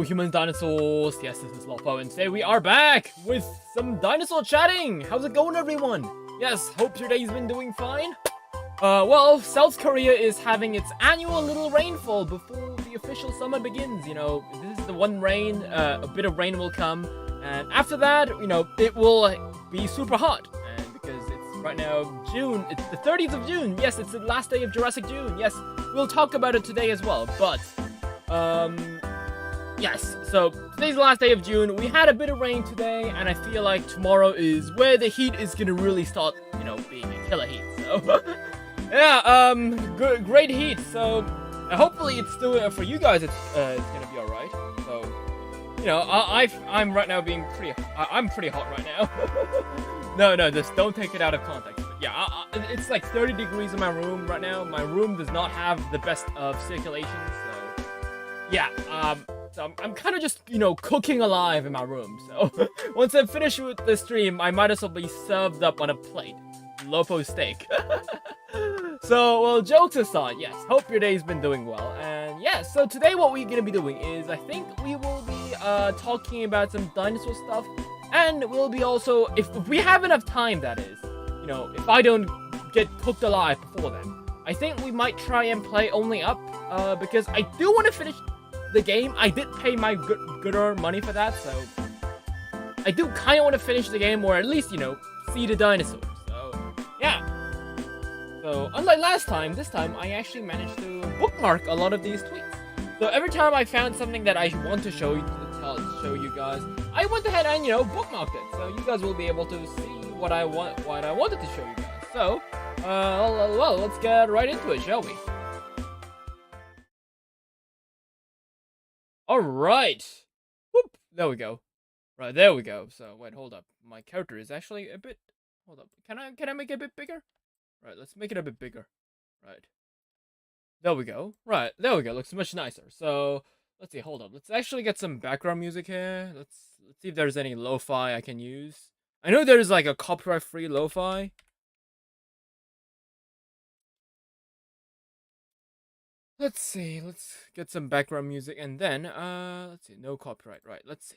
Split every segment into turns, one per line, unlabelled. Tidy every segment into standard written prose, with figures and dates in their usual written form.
humans, dinosaurs. Yes, this is Lopho, and today we are back with some dinosaur chatting. How's it going, everyone? Yes, hope your day's been doing fine. Well, South Korea is having its annual little rainfall before the official summer begins. You know, this is the one rain, a bit of rain will come, and after that, you know, it will be super hot. And because it's right now June, it's the 30th of June. Yes, it's the last day of Jurassic June. Yes, we'll talk about it today as well, but yes, so today's the last day of June. We had a bit of rain today, and I feel like tomorrow is where the heat is gonna really start, you know, being a killer heat. So, yeah, great heat. So, hopefully it's still, for you guys, it's gonna be alright. So, you know, I'm right now being I'm pretty hot right now. No, just don't take it out of context. But yeah, it's like 30 degrees in my room right now. My room does not have the best of circulation, so, yeah, so I'm kind of just, you know, cooking alive in my room. So once I'm finished with the stream, I might as well be served up on a plate. Lopho steak. So, well, jokes aside, yes, hope your day's been doing well. And yeah, so today what we're gonna be doing is, I think we will be talking about some dinosaur stuff. And we'll be also, if we have enough time, that is, you know, if I don't get cooked alive before then, I think we might try and play only up, because I do want to finish the game. I did pay my good-earned money for that, so I do kind of want to finish the game, or at least, you know, see the dinosaurs. So, yeah. So, unlike last time, this time I actually managed to bookmark a lot of these tweets. So every time I found something that I want to show you guys, I went ahead and, you know, bookmarked it. So you guys will be able to see what I wanted to show you guys. So, well, let's get right into it, shall we? Alright. Whoop. There we go. Right, there we go. So, wait, hold up. My character is actually a bit... Hold up. Can I make it a bit bigger? Right, let's make it a bit bigger. Right. There we go. Right, there we go. Looks much nicer. So, let's see. Hold up. Let's actually get some background music here. Let's see if there's any lo-fi I can use. I know there's like a copyright-free lo-fi. Let's see, let's get some background music, and then, let's see, no copyright, right, let's see.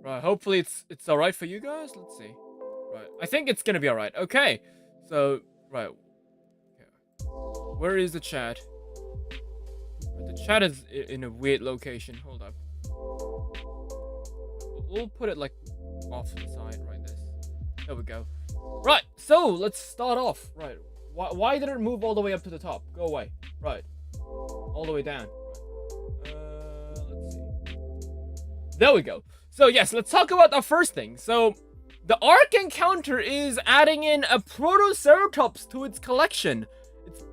Right, hopefully it's alright for you guys, let's see. Right, I think it's gonna be alright, okay. So, right. Okay. Where is the chat? The chat is in a weird location. Hold up. We'll put it like off to the side, right? There we go. Right. So let's start off. Right. Why did it move all the way up to the top? Go away. Right. All the way down. Let's see. There we go. So yes, let's talk about the first thing. So the Ark encounter is adding in a Protoceratops to its collection.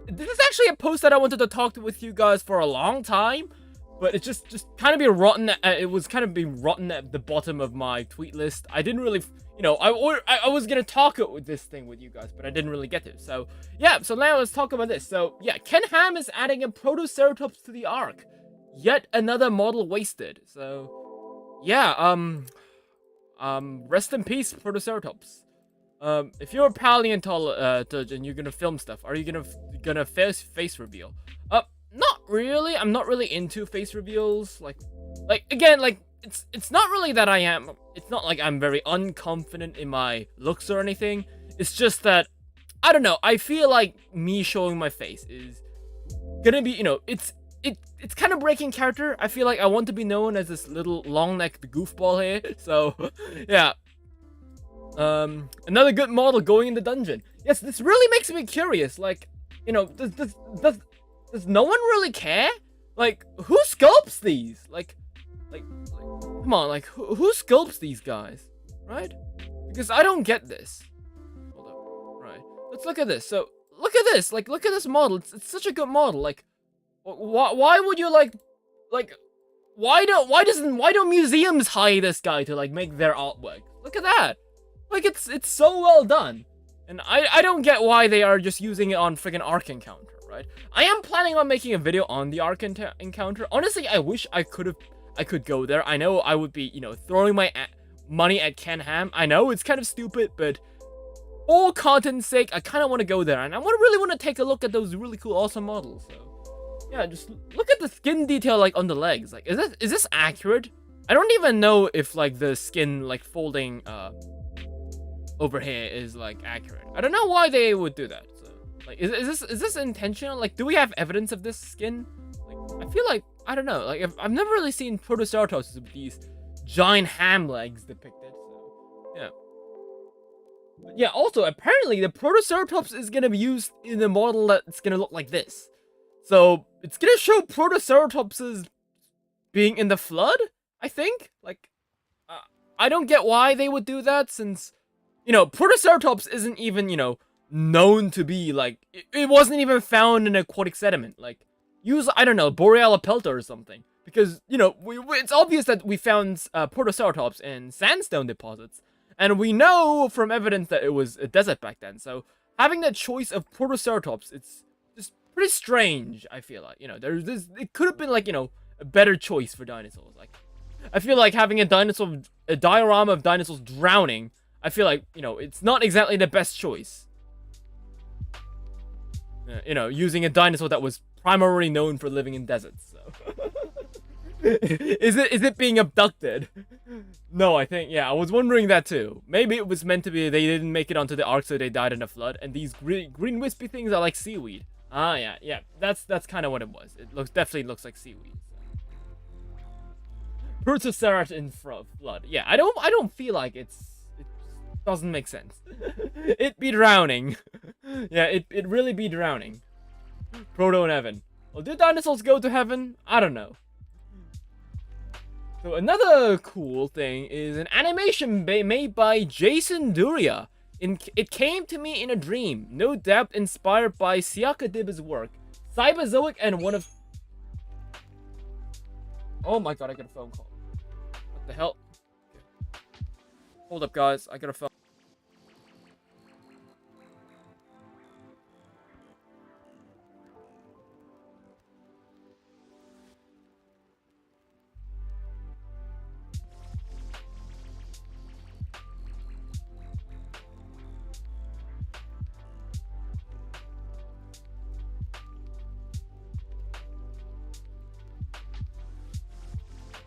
This is actually a post that I wanted to talk with you guys for a long time, but it just kind of be rotten. It was kind of be rotten at the bottom of my tweet list. I didn't really, you know, I was gonna talk with this thing with you guys, but I didn't really get to. So yeah, so now let's talk about this. So yeah, Ken Ham is adding a Protoceratops to the Ark. Yet another model wasted. So yeah, rest in peace, Protoceratops. If you're a paleontologist and you're gonna film stuff, are you gonna face reveal? Not really. I'm not really into face reveals. Like again, like it's not really that I am. It's not like I'm very unconfident in my looks or anything. It's just that I don't know. I feel like me showing my face is gonna be, you know, it's kind of breaking character. I feel like I want to be known as this little long-necked goofball here. So yeah. Another good model going in the dungeon. Yes, this really makes me curious. Like, you know, does no one really care? Like, who sculpts these? Like, come on, like, who sculpts these guys? Right? Because I don't get this. Hold up. Right. Let's look at this. So, look at this. Like, look at this model. It's such a good model. Like, why would you, like, why don't museums hire this guy to, like, make their artwork? Look at that. Like, it's so well done. And I don't get why they are just using it on friggin' Ark Encounter, right? I am planning on making a video on the Ark Encounter. Honestly, I wish I could have I could go there. I know I would be, throwing my money at Ken Ham. I know it's kind of stupid, but for content's sake, I kind of want to go there, and I really want to take a look at those really cool, awesome models. So, yeah, just look at the skin detail, like, on the legs. Like, is this accurate? I don't even know if, like, the skin, like, folding, over here is, like, accurate. I don't know why they would do that. So, like, is this intentional? Like, do we have evidence of this skin? Like, I feel like, I don't know. Like, I've never really seen Protoceratops with these giant ham legs depicted. So, yeah. But yeah, also, apparently, the Protoceratops is gonna be used in a model that's gonna look like this. So, it's gonna show Protoceratopses being in the flood, I think? Like, I don't get why they would do that, since, Protoceratops isn't even, known to be, like, it wasn't even found in aquatic sediment. Like, use, I don't know, Borealopelta or something. Because, it's obvious that we found Protoceratops in sandstone deposits. And we know from evidence that it was a desert back then. So, having that choice of Protoceratops, it's just pretty strange, I feel like. It could have been, like, a better choice for dinosaurs. Like, I feel like having a diorama of dinosaurs drowning, I feel like, it's not exactly the best choice. Using a dinosaur that was primarily known for living in deserts, so. Is it being abducted? No, I think, yeah, I was wondering that too. Maybe it was meant to be they didn't make it onto the ark, so they died in a flood, and these green wispy things are like seaweed. Ah, yeah, that's kind of what it was. It definitely looks like seaweed. Protoceratops in flood. Yeah, I don't feel like it doesn't make sense. It be drowning. Yeah, it really be drowning. Proto in heaven. Well, do dinosaurs go to heaven? I don't know. So another cool thing is an animation made by Jason Duria. It came to me in a dream. No doubt inspired by Siaka Dibba's work. Cyberzoic and one of... Oh my god, I got a phone call. What the hell? Hold up, guys. I got a phone.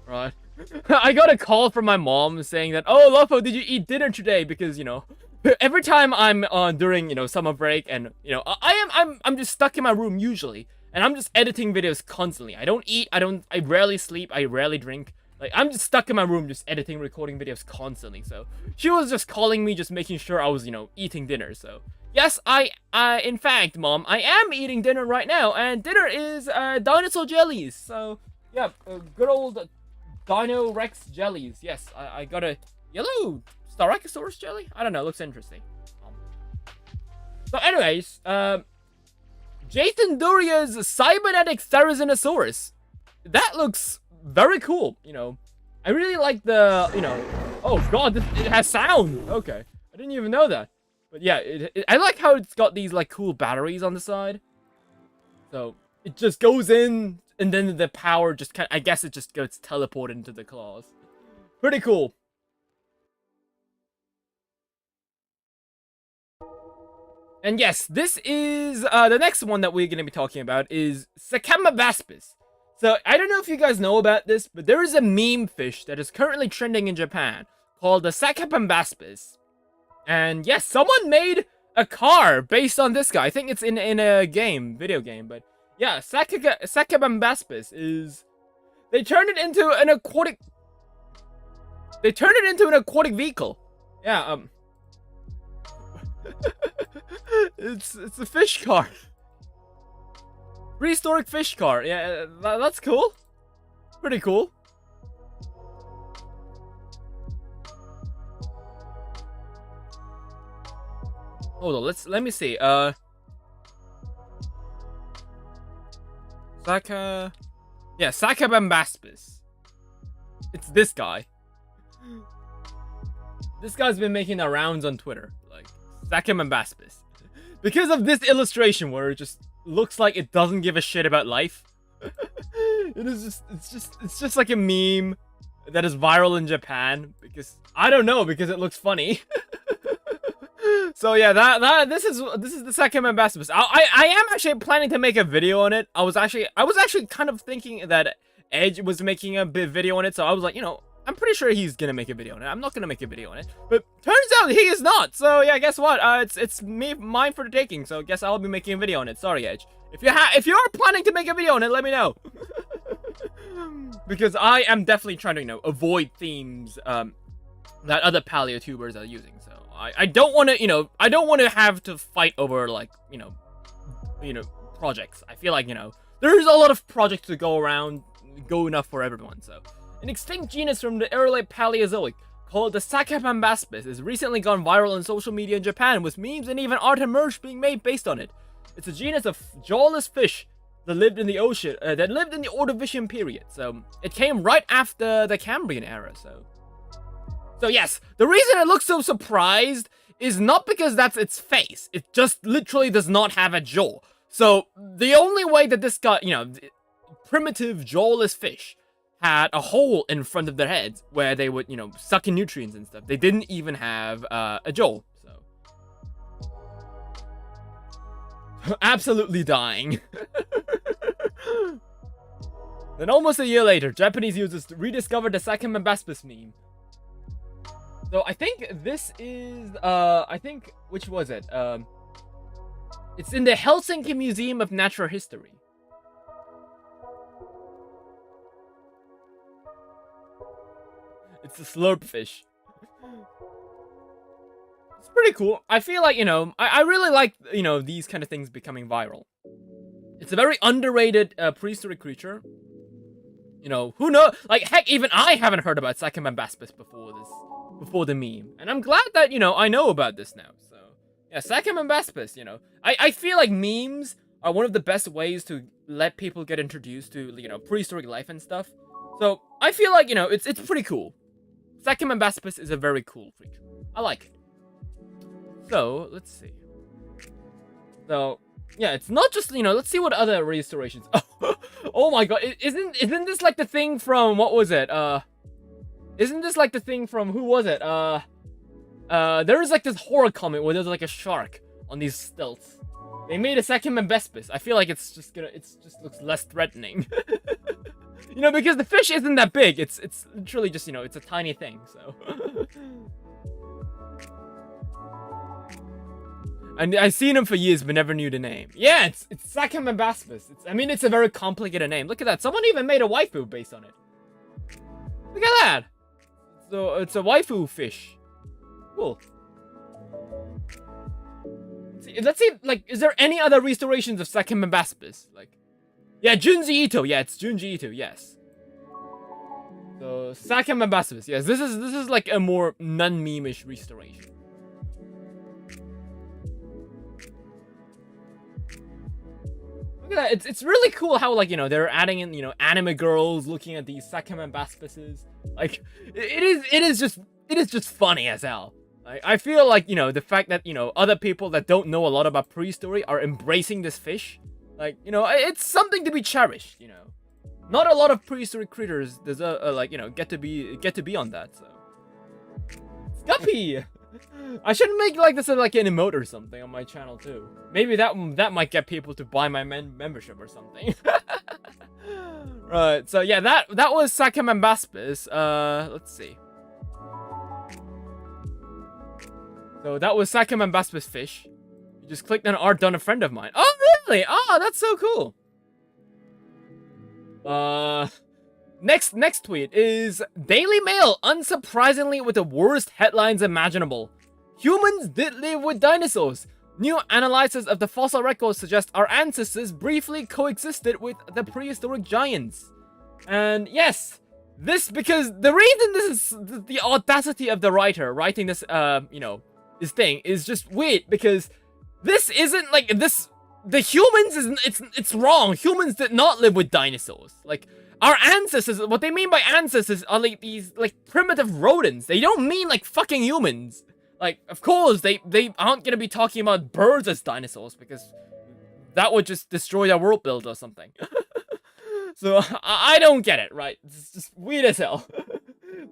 Right. I got a call from my mom saying that, oh, Lopho, did you eat dinner today? Because, every time I'm during, summer break and, I'm just stuck in my room usually. And I'm just editing videos constantly. I don't eat, I rarely sleep, I rarely drink. Like, I'm just stuck in my room just editing, recording videos constantly. So, she was just calling me, just making sure I was, eating dinner. So, yes, in fact, Mom, I am eating dinner right now. And dinner is, dinosaur jellies. So, yeah, good old... Dino Rex jellies. Yes, I got a yellow Styracosaurus jelly. I don't know. Looks interesting. So, anyways, Jason Duria's cybernetic Therizinosaurus. That looks very cool. I really like the. Oh god, it has sound. Okay, I didn't even know that. But yeah, I like how it's got these like cool batteries on the side. So it just goes in. And then the power just I guess it just gets teleported into the claws. Pretty cool. And yes, this is, the next one that we're going to be talking about is Sakamabaspis. So, I don't know if you guys know about this, but there is a meme fish that is currently trending in Japan called the Sakamabaspis. And yes, someone made a car based on this guy. I think it's in a video game, but... Yeah, Sakamabaspis is... They turned it into an aquatic... They turned it into an aquatic vehicle. Yeah, it's a fish car. Prehistoric fish car. Yeah, that's cool. Pretty cool. Hold on, let me see. Sakamabaspis. It's this guy. This guy's been making the rounds on Twitter, like Sakamabaspis, because of this illustration where it just looks like it doesn't give a shit about life. It's just like a meme that is viral in Japan because I don't know, because it looks funny. So yeah, this is the second Ambassador. I am actually planning to make a video on it. I was actually kind of thinking that Edge was making a video on it, so I was like, you know, I'm pretty sure he's gonna make a video on it. I'm not gonna make a video on it, but turns out he is not. So yeah, guess what? It's mine for the taking. So guess I'll be making a video on it. Sorry, Edge. If you're planning to make a video on it, let me know. Because I am definitely trying to, you know, avoid themes that other paleotubers are using. So I don't want to, you know, I don't want to have to fight over, like, you know, projects. I feel like, you know, there's a lot of projects to go around, go enough for everyone. So an extinct genus from the early Paleozoic called the Sakapambaspis has recently gone viral on social media in Japan, with memes and even art and merch being made based on it. It's a genus of jawless fish that lived in the ocean, that lived in the Ordovician period. So it came right after the Cambrian era. So yes, the reason it looks so surprised is not because that's its face. It just literally does not have a jaw. So the only way that this got, you know, primitive jawless fish had a hole in front of their heads where they would, you know, suck in nutrients and stuff. They didn't even have a jaw. So absolutely dying. Then almost a year later, Japanese users rediscovered the Sakapambaspis meme. So I think this is, which was it? It's in the Helsinki Museum of Natural History. It's a slurp fish. It's pretty cool. I feel like, you know, I really like, you know, these kind of things becoming viral. It's a very underrated prehistoric creature. You know, who knows? Like, heck, even I haven't heard about Sakapambaspis before the meme. And I'm glad that, you know, I know about this now. So, yeah, Sakapambaspis, you know. I feel like memes are one of the best ways to let people get introduced to, you know, prehistoric life and stuff. So, I feel like, you know, it's pretty cool. Sakapambaspis is a very cool creature. I like it. So, let's see. So, yeah, it's not just, you know, let's see what other restorations. Oh my god, isn't this like the thing from, what was it? Isn't this like the thing from, who was it? There is like this horror comic where there's like a shark on these stilts. They made a Sakapambaspis. I feel like it just looks less threatening. You know, because the fish isn't that big. It's literally just, you know, it's a tiny thing, so. And I've seen him for years, but never knew the name. Yeah, it's Sakapambaspis. I mean, it's a very complicated name. Look at that. Someone even made a waifu based on it. Look at that. So it's a waifu fish. Cool. Let's see, like, is there any other restorations of Sakapambaspis? Like, yeah, Junji Ito. Yeah, it's Junji Ito. Yes. So Sakapambaspis. Yes, this is like a more non-meme-ish restoration. Look at that. It's really cool how, like, you know, they're adding in, you know, anime girls looking at these Sakapambaspises. Like, it is just funny as hell. I feel like, you know, the fact that, you know, other people that don't know a lot about prehistory are embracing this fish, like, you know, it's something to be cherished, you know. Not a lot of prehistoric critters deserve, like, you know, get to be on that, so. Guppy! I should make, like, this like an emote or something on my channel, too. Maybe that might get people to buy my membership or something. Right, so yeah, that was Sakapambaspis. Let's see. So that was Sakapambaspis fish. You just clicked on art done a friend of mine. Oh, really? Oh, that's so cool. Next tweet is Daily Mail, unsurprisingly with the worst headlines imaginable. Humans did live with dinosaurs. New analysis of the fossil record suggests our ancestors briefly coexisted with the prehistoric giants. And yes, this, because the reason this is the audacity of the writer writing this, you know, this thing is just weird, because this isn't like this. The humans it's wrong. Humans did not live with dinosaurs. Like, our ancestors, what they mean by ancestors are like these like primitive rodents. They don't mean like fucking humans. Like, of course they aren't gonna be talking about birds as dinosaurs, because that would just destroy their world build or something. So I don't get it, right? It's just weird as hell.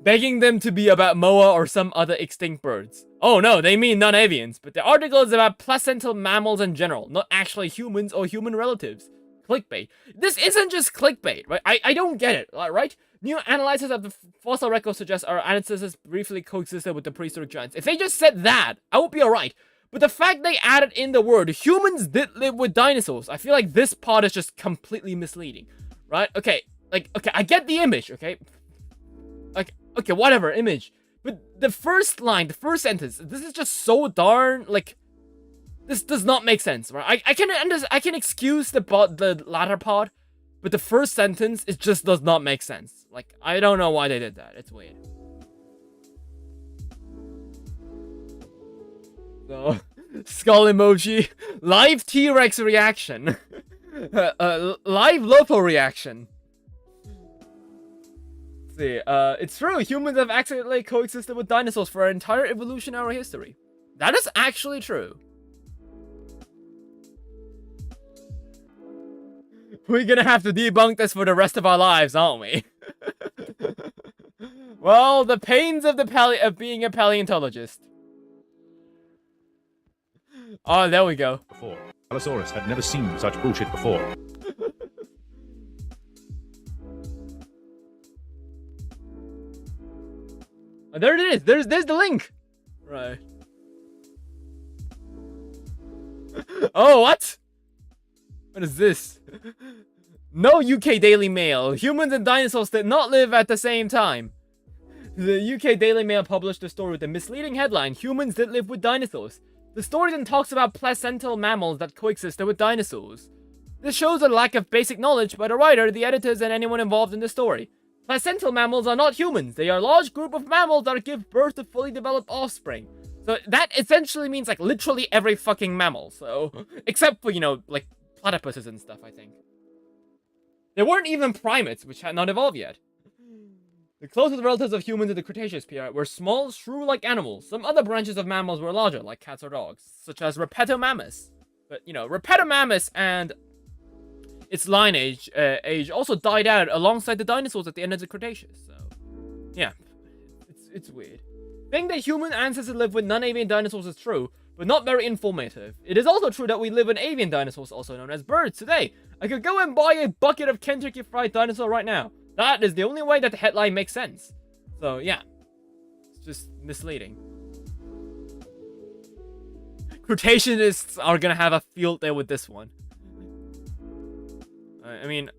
Begging them to be about moa or some other extinct birds. Oh no, they mean non-avians, but the article is about placental mammals in general, not actually humans or human relatives. Clickbait. This isn't just clickbait, right? I don't get it, right? New analysis of the fossil record suggests our ancestors briefly coexisted with the prehistoric giants. If they just said that, I would be alright. But the fact they added in the word, humans did live with dinosaurs, I feel like this part is just completely misleading, right? Okay, okay, I get the image, okay? Like, okay, whatever, image. But the first line, the first sentence, this is just so darn, like, this does not make sense, right? I can excuse the latter part, but the first sentence, it just does not make sense. Like, I don't know why they did that. It's weird. So, skull emoji. Live T-Rex reaction. Live Lopho reaction. Let's see. It's true. Humans have accidentally coexisted with dinosaurs for our entire evolutionary history. That is actually true. We're gonna have to debunk this for the rest of our lives, aren't we? Well, the pains of being a paleontologist. Oh, there we go.
Before. Dinosaurs had never seen such bullshit before.
Oh, there it is. There's the link. Right. Oh, what? What is this? No UK Daily Mail. Humans and dinosaurs did not live at the same time. The UK Daily Mail published a story with a misleading headline, Humans did live with dinosaurs. The story then talks about placental mammals that coexisted with dinosaurs. This shows a lack of basic knowledge by the writer, the editors, and anyone involved in the story. Placental mammals are not humans. They are a large group of mammals that give birth to fully developed offspring. So that essentially means, like, literally every fucking mammal. So, except for, you know, like, platypuses and stuff, I think. There weren't even primates, which had not evolved yet. The closest relatives of humans in the Cretaceous period were small, shrew-like animals. Some other branches of mammals were larger, like cats or dogs, such as Repettomammus. But, you know, Repettomammus and its lineage also died out alongside the dinosaurs at the end of the Cretaceous. So, yeah, it's weird. Saying that human ancestors lived with non-avian dinosaurs is true, but not very informative. It is also true that we live with avian dinosaurs, also known as birds, today. I could go and buy a bucket of Kentucky Fried Dinosaur right now. That is the only way that the headline makes sense. So, yeah. It's just misleading. Cretaceous are gonna have a field day with this one. I mean,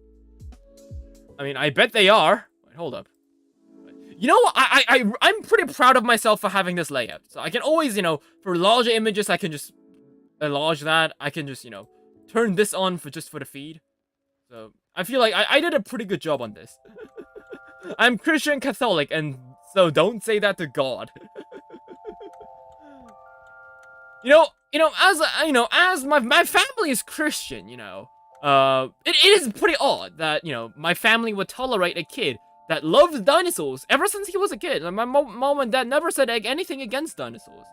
I bet they are. Wait, hold up. You know what? I'm pretty proud of myself for having this layout. So I can always, you know, for larger images, I can just enlarge that. I can just, you know, turn this on for the feed. So I feel like I did a pretty good job on this. I'm Christian Catholic, and so don't say that to God. as my family is Christian, it is pretty odd that, my family would tolerate a kid that loves dinosaurs ever since he was a kid. And my mom and dad never said anything against dinosaurs.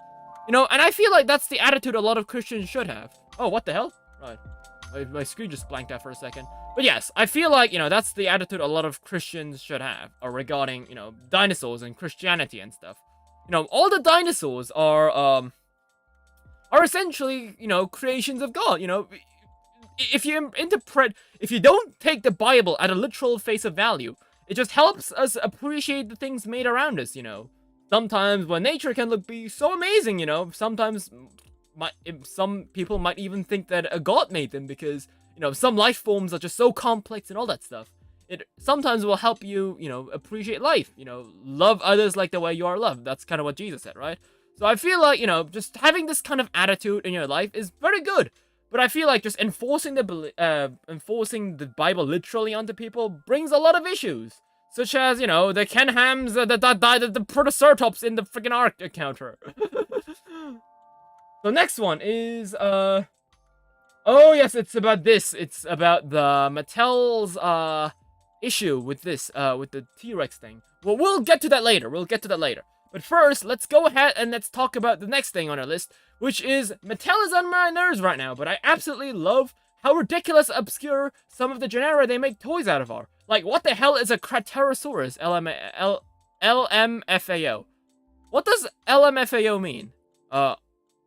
And I feel like that's the attitude a lot of Christians should have. Oh, what the hell? Right. My screen just blanked out for a second. But yes, I feel like, that's the attitude a lot of Christians should have regarding, dinosaurs and Christianity and stuff. All the dinosaurs are essentially, creations of God. If you don't take the Bible at a literal face of value, it just helps us appreciate the things made around us, Sometimes when nature can be so amazing, sometimes some people might even think that a god made them because, some life forms are just so complex and all that stuff. It sometimes will help you, appreciate life, love others like the way you are loved. That's kind of what Jesus said, right? So I feel like, just having this kind of attitude in your life is very good. But I feel like just enforcing the Bible literally onto people brings a lot of issues. Such as, the Ken Hams that died at the Protoceratops in the freaking Ark encounter. The next one is, oh yes, it's about this. It's about the Mattel's, issue with this, with the T-Rex thing. Well, we'll get to that later. But first, let's go ahead and let's talk about the next thing on our list, which is Mattel is on my nerves right now, but I absolutely love how ridiculous obscure some of the genera they make toys out of are. Like, what the hell is a Cretaceous LMFAO? What does LMFAO mean?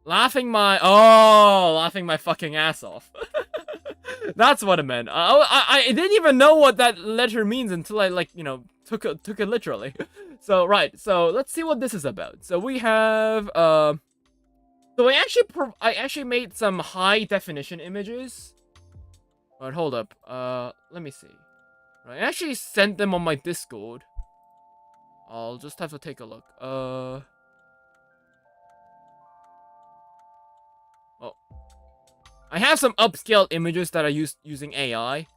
Laughing my fucking ass off. That's what it meant. I didn't even know what that letter means until I, like, you know, took it literally. So, right, so let's see what this is about. So we have, so I actually made some high definition images. Alright, hold up. Let me see. Right, I actually sent them on my Discord. I'll just have to take a look. Oh. I have some upscaled images that I used using AI.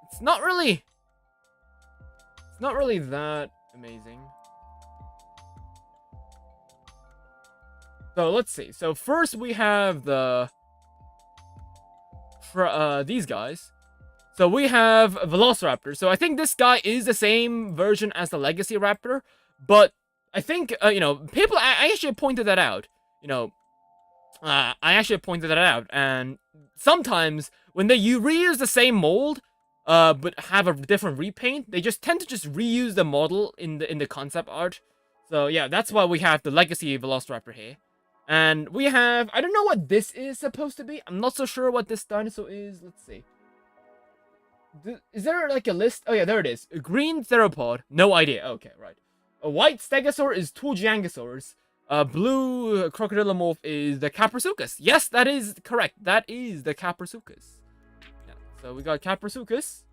It's not really... It's not really that amazing. So, let's see. So, first we have the... these guys. So, we have Velociraptor. So, I think this guy is the same version as the Legacy Raptor. But, I think, you know, people... I actually pointed that out. You know... I actually pointed that out, and sometimes when you reuse the same mold, but have a different repaint, they just tend to just reuse the model in the concept art. So yeah, that's why we have the Legacy Velociraptor here, and we have, I don't know what this is supposed to be. I'm not so sure what this dinosaur is. Let's see. Is there like a list? Oh yeah, there it is. A green theropod. No idea. Okay, right. A white stegosaur is Tujangosaurus. Blue crocodilomorph is the Caprasuchus. Yes, that is correct. That is the Caprasuchus. Yeah, so we got Caprasuchus.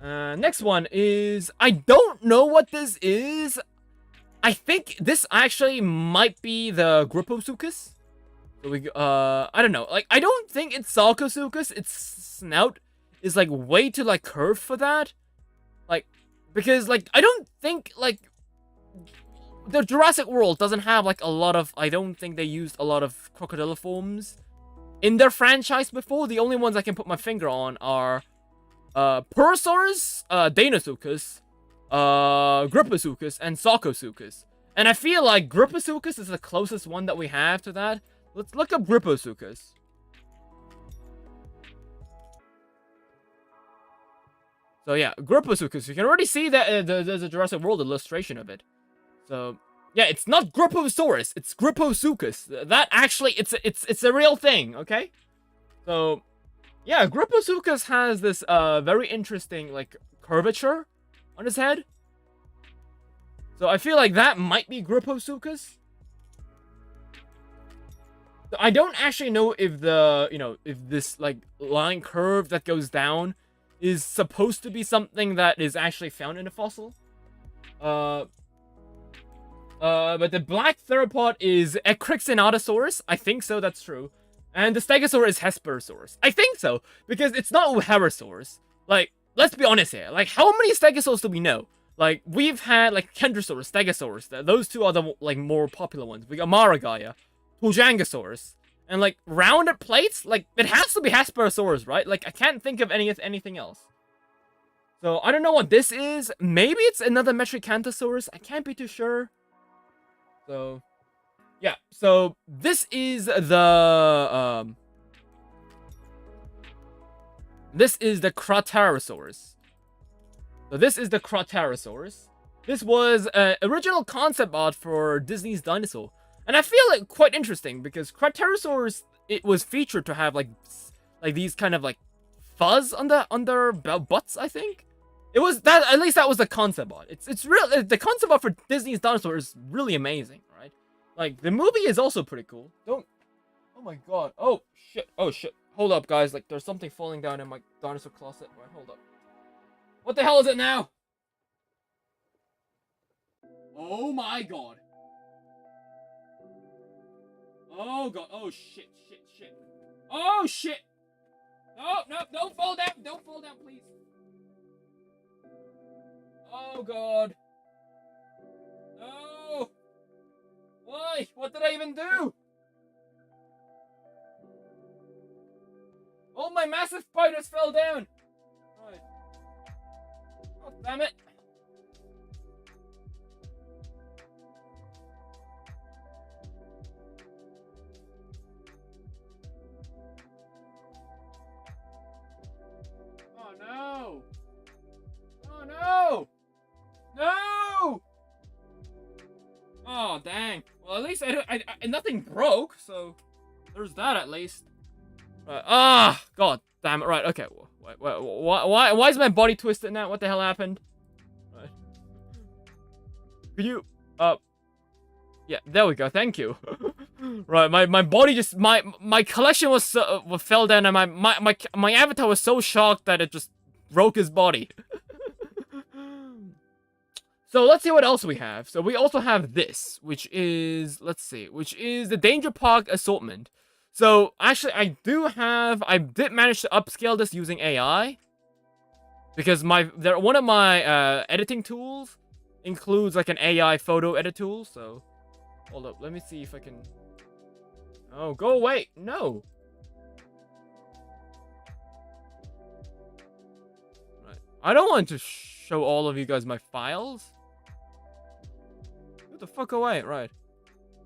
Next one is... I don't know what this is. I think this actually might be the Gripposuchus. So we... I don't know. Like, I don't think it's Sarcosuchus. Its snout is, like, way too, like, curved for that. Like, because, like, I don't think, like... The Jurassic World doesn't have, like, a lot of... I don't think they used a lot of crocodiliforms in their franchise before. The only ones I can put my finger on are Purosaurus, Dinosuchus, Gripposuchus, and Sarcosuchus. And I feel like Gripposuchus is the closest one that we have to that. Let's look up Gripposuchus. So yeah, Gripposuchus. You can already see that there's a Jurassic World illustration of it. So, yeah, it's not Gripposaurus, it's Gripposuchus. That actually, it's a real thing, okay? So, yeah, Gripposuchus has this very interesting, like, curvature on his head. So I feel like that might be Gripposuchus. So I don't actually know if the, you know, if this, like, line curve that goes down is supposed to be something that is actually found in a fossil. But the black theropod is Ecrixinatosaurus. I think so, that's true. And the stegosaur is Hesperosaurus. I think so, because it's not Harrasaurus. Like, let's be honest here. Like, how many stegosaurs do we know? Like, we've had, like, Kentrosaurus, Stegosaurus. Those two are the, like, more popular ones. We got Maragaya, Tujangosaurus. And, like, rounded plates? Like, it has to be Hesperosaurus, right? Like, I can't think of anything else. So, I don't know what this is. Maybe it's another Metriacanthosaurus. I can't be too sure. So, yeah. So, this is the, this is the Cretaceous. So, this is the Cretaceous. This was original concept art for Disney's Dinosaur. And I feel like quite interesting because Cretaceous, it was featured to have like these kind of like fuzz on their butts, I think. It was that, at least that was the concept art. It's real. The concept art for Disney's Dinosaur is really amazing, right? Like the movie is also pretty cool. Don't. Oh my god. Oh shit. Oh shit. Hold up, guys. Like there's something falling down in my dinosaur closet. Right. Hold up. What the hell is it now? Oh my god. Oh god. Oh shit. Shit. Shit. Oh shit. No. No. Don't fall down. Don't fall down, please. Oh god. No. Why? What did I even do? All my massive spiders fell down. Right. Oh, damn it. Oh no! No! Oh dang. Well, at least I nothing broke, so there's that at least. Right. God damn it. Right. Okay. Why is my body twisted now? What the hell happened? Right. Could you? Yeah. There we go. Thank you. Right. My body just my collection was fell down, and my avatar was so shocked that it just broke his body. So let's see what else we have. So we also have this, which is, let's see, which is the Danger Park assortment. So actually, I did manage to upscale this using AI, because one of my editing tools includes like an AI photo edit tool. So hold up, let me see if I can. Oh, go away! No. Right, I don't want to show all of you guys my files. Get the fuck away! Right.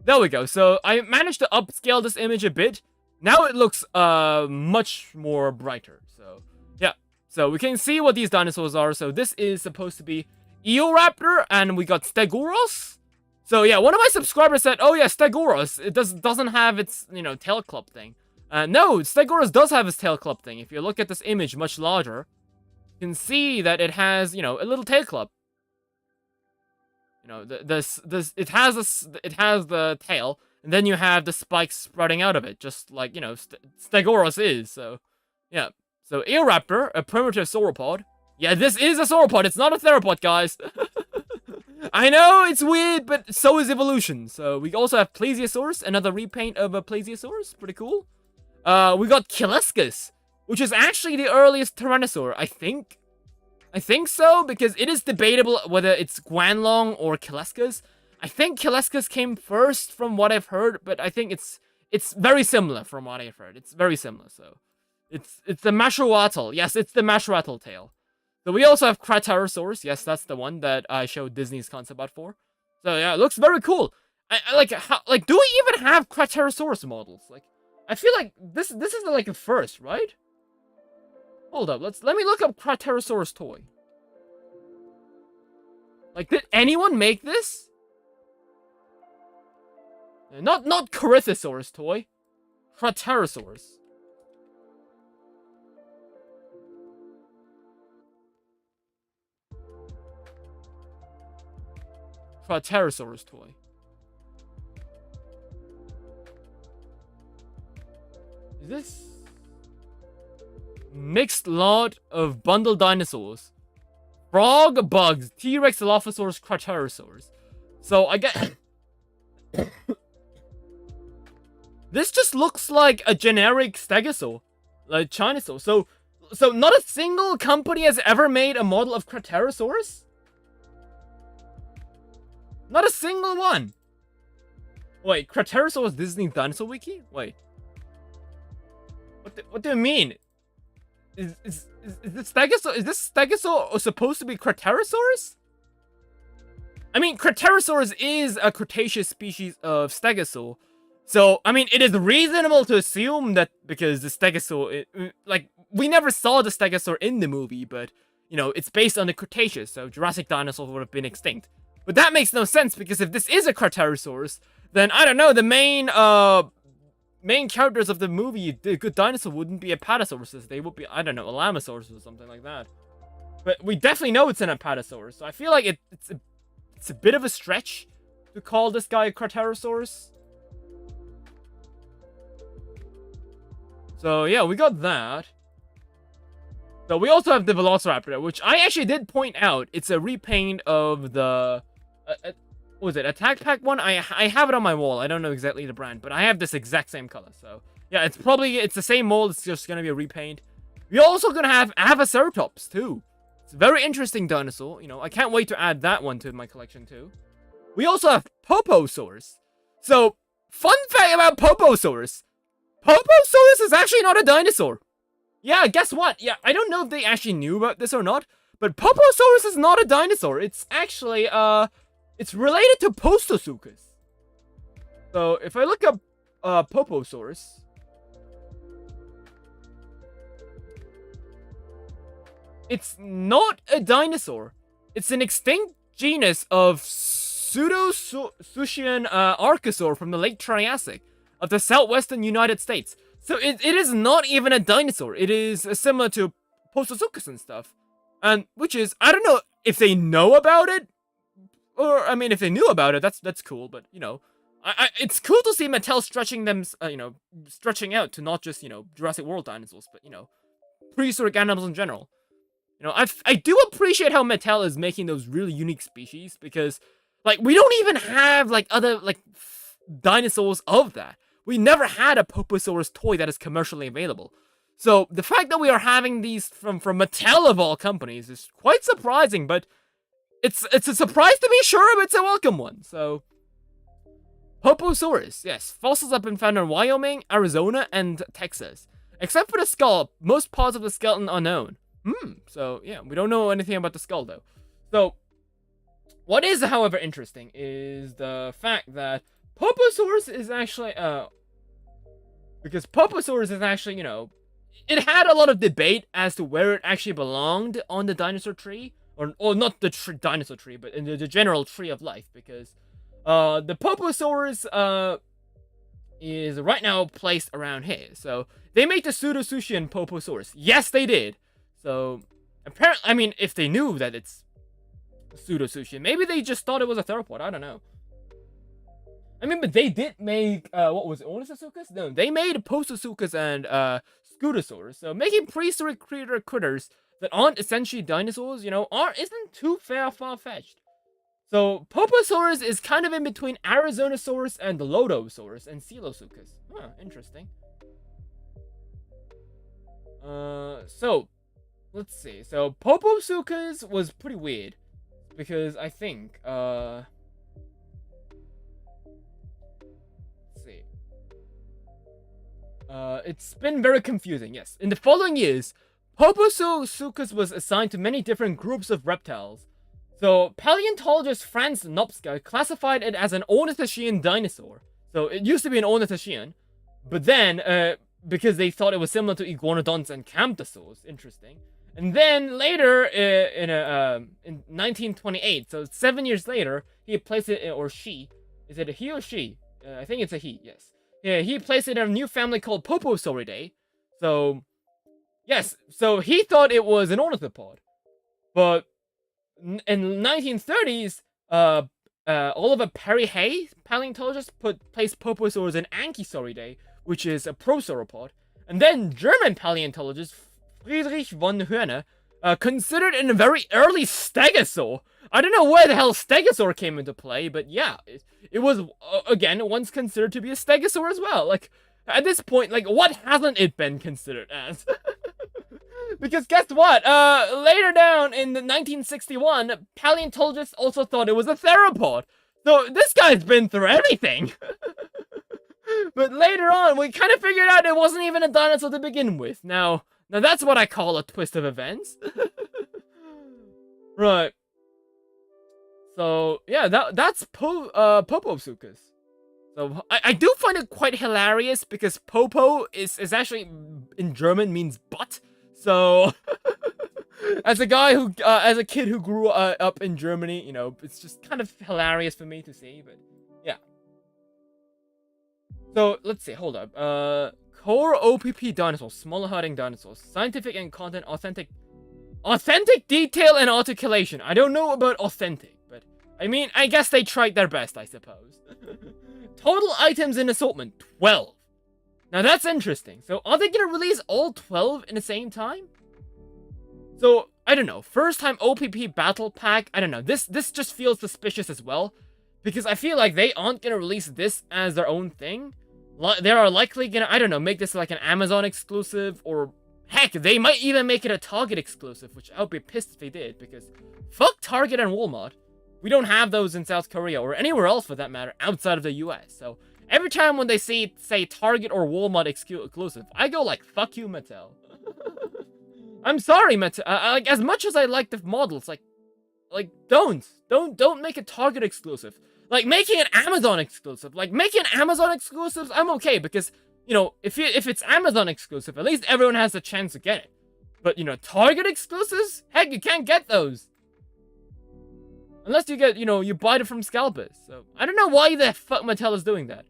There we go. So I managed to upscale this image a bit. Now it looks much more brighter. So yeah. So we can see what these dinosaurs are. So this is supposed to be Eoraptor, and we got Stegosaurus. So yeah, one of my subscribers said, "Oh yeah, Stegosaurus. It doesn't have its tail club thing." No, Stegosaurus does have its tail club thing. If you look at this image much larger, you can see that it has a little tail club. It has the tail, and then you have the spikes sprouting out of it, just like Stegosaurus is. So yeah. So Eoraptor, a primitive sauropod. Yeah, this is a sauropod. It's not a theropod, guys. I know it's weird, but so is evolution. So we also have Plesiosaurus, another repaint of a Plesiosaurus. Pretty cool. We got Kilescus, which is actually the earliest Tyrannosaur, I think. I think so, because it is debatable whether it's Guanlong or Kilescus. I think Kilescus came first from what I've heard, but I think it's very similar from what I've heard. It's very similar, so. It's the Mashuatl. Yes, it's the Mashuatl tail. So we also have Cretaceous. Yes, that's the one that I showed Disney's concept art for. So yeah, it looks very cool. I do we even have Cretaceous models? Like, I feel like this is like a first, right? Hold up, let me look up Cretaceous toy. Like, did anyone make this? Not Cretaceous toy. Cretaceous. Cretaceous toy. Is this mixed lot of bundled dinosaurs? Frog, bugs, T-Rex, Dilophosaurus, Cretaceous. So I get this just looks like a generic Stegosaur, like Chinosaur. So not a single company has ever made a model of Cretaceous? Not a single one. Wait, Cretaceous was Disney Dinosaur Wiki? Wait. What do you mean? Is this Stegosaur supposed to be Cretaceous? I mean, Cretaceous is a Cretaceous species of Stegosaur. So, I mean, it is reasonable to assume that because the Stegosaur, like, we never saw the Stegosaur in the movie, but, it's based on the Cretaceous, so Jurassic dinosaurs would have been extinct. But that makes no sense, because if this is a Cretaceous, then, I don't know, the main characters of the movie, The Good Dinosaur, wouldn't be Apatosaurus. They would be, I don't know, a Lamosaurus or something like that. But we definitely know it's an Apatosaurus, so I feel like it's a bit of a stretch to call this guy a Cretaceous. So, yeah, we got that. So, we also have the Velociraptor, which I actually did point out. It's a repaint of the... what was it? Attack Pack one? I have it on my wall. I don't know exactly the brand, but I have this exact same color. So, yeah, it's the same mold. It's just going to be a repaint. We're also going to have Avaceratops, too. It's a very interesting dinosaur. I can't wait to add that one to my collection, too. We also have Poposaurus. So, fun fact about Poposaurus. Poposaurus is actually not a dinosaur. Yeah, guess what? Yeah, I don't know if they actually knew about this or not, but Poposaurus is not a dinosaur. It's actually, it's related to Postosuchus. So, if I look up, Poposaurus. it's not a dinosaur. It's an extinct genus of Pseudosuchian archosaur from the late Triassic of the southwestern United States. So it is not even a dinosaur. It is similar to Postosuchus and stuff. And which is, I don't know if they know about it, or I mean, if they knew about it, that's cool. But you know, it's cool to see Mattel stretching them, stretching out to not just Jurassic World dinosaurs, but prehistoric animals in general. I do appreciate how Mattel is making those really unique species because, like, we don't even have like other dinosaurs of that. We never had a Poposaurus toy that is commercially available. So the fact that we are having these from Mattel of all companies is quite surprising, but it's a surprise to be sure, but it's a welcome one. So Poposaurus, yes, fossils have been found in Wyoming, Arizona, and Texas. Except for the skull, most parts of the skeleton are known. So yeah, we don't know anything about the skull though. So what is, however, interesting is the fact that Poposaurus is actually because Poposaurus is actually, it had a lot of debate as to where it actually belonged on the dinosaur tree, or not the dinosaur tree, but in the general tree of life, because the Poposaurus is right now placed around here. So they made the Pseudosuchian Poposaurus. Yes, they did. So apparently, I mean, if they knew that it's Pseudosuchian, maybe they just thought it was a theropod. I don't know. I mean, but they did make, what was it, Ornithosuchus? No, they made Postosuchus and Scutosaurus. So making prehistoric critters that aren't essentially dinosaurs, isn't too far-fetched. So Poposaurus is kind of in between Arizonasaurus and Dilophosaurus and Coelosuchus. Huh, interesting. So let's see. So Poposuchus was pretty weird because I think, let's see. It's been very confusing, yes. In the following years, Poposuchus was assigned to many different groups of reptiles. So, paleontologist Franz Nopska classified it as an ornithischian dinosaur. So, it used to be an ornithischian, but then, because they thought it was similar to iguanodonts and camptosaurs, interesting. And then later, in 1928, so 7 years later, he placed it, or she, is it a he or she? I think it's a he, yes. Yeah, he placed it in a new family called Poposauridae. So, yes, so he thought it was an ornithopod. But in the 1930s, Oliver Perry Hay, paleontologist, placed Poposaurus in Ankysauridae, which is a prosauropod. And then German paleontologist Friedrich von Hörner considered it a very early stegosaur. I don't know where the hell stegosaur came into play, but yeah, it was, again, once considered to be a stegosaur as well. Like, at this point, like, what hasn't it been considered as? Because guess what? Later down in 1961, paleontologists also thought it was a theropod. So this guy's been through everything. But later on, we kind of figured out it wasn't even a dinosaur to begin with. Now that's what I call a twist of events. Right. So yeah, that's Poposuchus. So I do find it quite hilarious because Popo is actually in German means butt. So, as a kid who grew up in Germany, it's just kind of hilarious for me to see, but yeah. So, let's see, hold up. Core OPP dinosaurs, smaller herding dinosaurs, scientific and content, authentic detail and articulation. I don't know about authentic, but I mean, I guess they tried their best, I suppose. Total items in assortment, 12. Now that's interesting. So are they gonna release all 12 in the same time? So, I don't know. First time OPP battle pack, I don't know. This just feels suspicious as well. Because I feel like they aren't gonna release this as their own thing. They are likely gonna, I don't know, make this like an Amazon exclusive, or heck, they might even make it a Target exclusive, which I would be pissed if they did, because fuck Target and Walmart. We don't have those in South Korea, or anywhere else for that matter, outside of the US. So, every time when they say Target or Walmart exclusive, I go like, fuck you, Mattel. I'm sorry, Mattel. Like, as much as I like the models, like, don't make a Target exclusive. Like, making an Amazon exclusive. Like, making Amazon exclusives, I'm okay, because, if it's Amazon exclusive, at least everyone has a chance to get it. But, you know, Target exclusives? Heck, you can't get those. Unless you get, you know, you buy it from scalpers. So, I don't know why the fuck Mattel is doing that.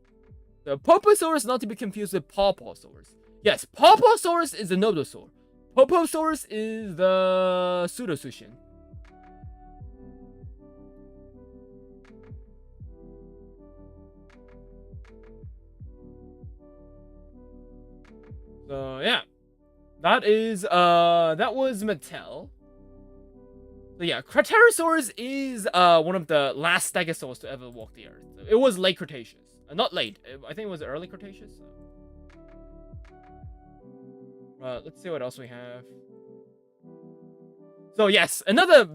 So, Poposaurus not to be confused with Pawpawsaurus. Yes, Pawpawsaurus is the Nodosaur. Poposaurus is the Pseudosushin. So, yeah. That was Mattel. So yeah, Cretaceous is one of the last stegosaurs to ever walk the earth. It was late Cretaceous. Not late. I think it was early Cretaceous. Let's see what else we have. So yes, another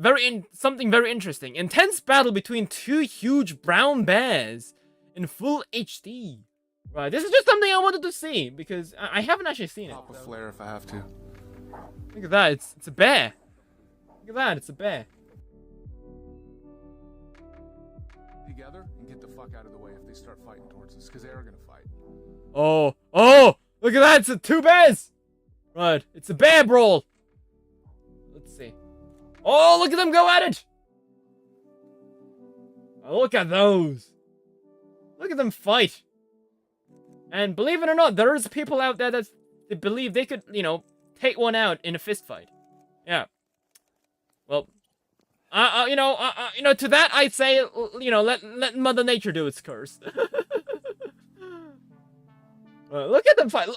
something very interesting. Intense battle between two huge brown bears in full HD. Right, this is just something I wanted to see because I haven't actually seen it.
Pop a flare if I have to.
Look at that, it's a bear. Look at that, it's a bear.
Together and get the fuck out of the way if they start fighting towards us, because they are gonna fight.
Oh, look at that, it's two bears. Right, it's a bear brawl. Let's see. Oh, look at them go at it. Oh, look at those. Look at them fight. And believe it or not, there's people out there that believe they could, you know, take one out in a fist fight. Yeah. Well, you know, to that I'd say, you know, let Mother Nature do its curse. Look at them fight.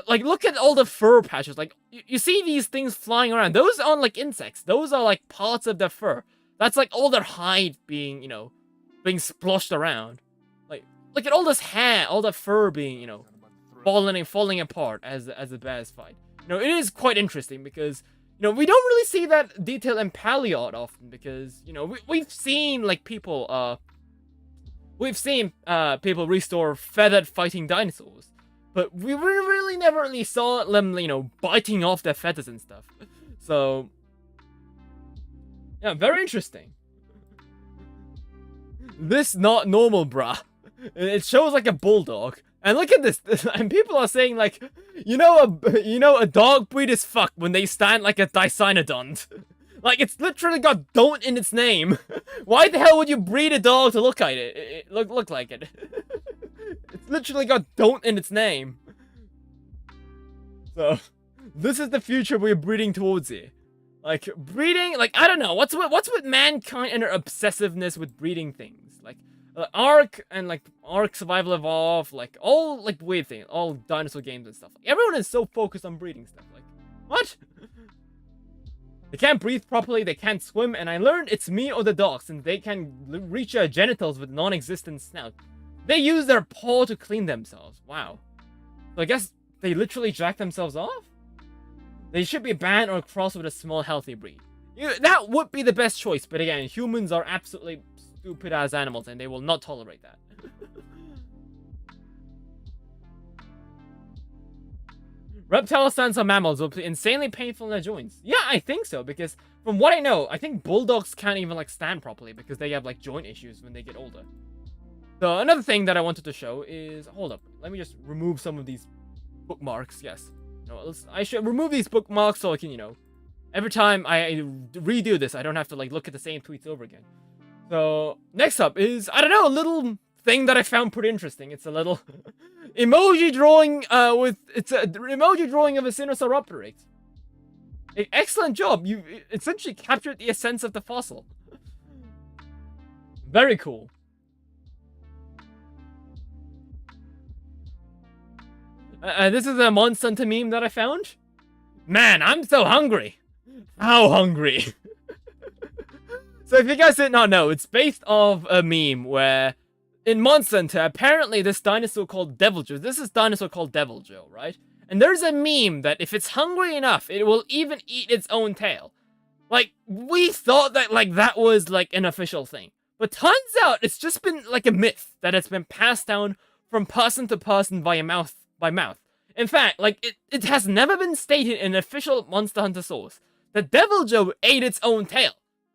Like, look at all the fur patches. Like, you see these things flying around. Those aren't like insects. Those are like parts of their fur. That's like all their hide being, you know, being sploshed around. Like, look at all this hair, all the fur being, you know, falling apart as the bears fight. You know, it is quite interesting because, you know, we don't really see that detail in paleo art often because, you know, we've seen like people people restore feathered fighting dinosaurs, but we really never really saw them, you know, biting off their feathers and stuff. So, yeah, very interesting. This not normal, bruh. It shows like a bulldog. And look at this, and people are saying like, you know a dog breed is fucked when they stand like a Dicynodont. Like, it's literally got don't in its name. Why the hell would you breed a dog to look like it? Look like it. It's literally got don't in its name. So, this is the future we're breeding towards here. Like, breeding, like, I don't know, what's with mankind and their obsessiveness with breeding things? Like, Ark and like Ark Survival Evolved, like all like weird things, all dinosaur games and stuff. Like, everyone is so focused on breeding stuff. Like, what? They can't breathe properly, they can't swim, and I learned it's me or the dog since they can reach their genitals with non-existent snout. They use their paw to clean themselves. Wow. So I guess they literally jack themselves off? They should be banned or crossed with a small healthy breed. That would be the best choice, but again, humans are absolutely stupid as animals and they will not tolerate that. Reptiles and some mammals will be insanely painful in their joints. Yeah, I think so, because from what I know, I think bulldogs can't even like stand properly because they have like joint issues when they get older. So another thing that I wanted to show is, hold up, let me just remove some of these bookmarks. Yes, no, I should remove these bookmarks so I can, you know, every time I redo this, I don't have to like look at the same tweets over again. So next up is, I don't know, a little thing that I found pretty interesting. It's a little emoji drawing it's an emoji drawing of a Sinosauropteryx. Excellent job. You essentially captured the essence of the fossil. Very cool. This is a Monster Hunter meme that I found. Man, I'm so hungry. How hungry? So if you guys did not know, it's based off a meme where in Monster Hunter, apparently this dinosaur called Deviljho, this is dinosaur called Deviljho, right? And there's a meme that if it's hungry enough, it will even eat its own tail. Like, we thought that like that was like an official thing. But turns out it's just been like a myth that has been passed down from person to person by mouth. In fact, like it has never been stated in an official Monster Hunter source that Deviljho ate its own tail.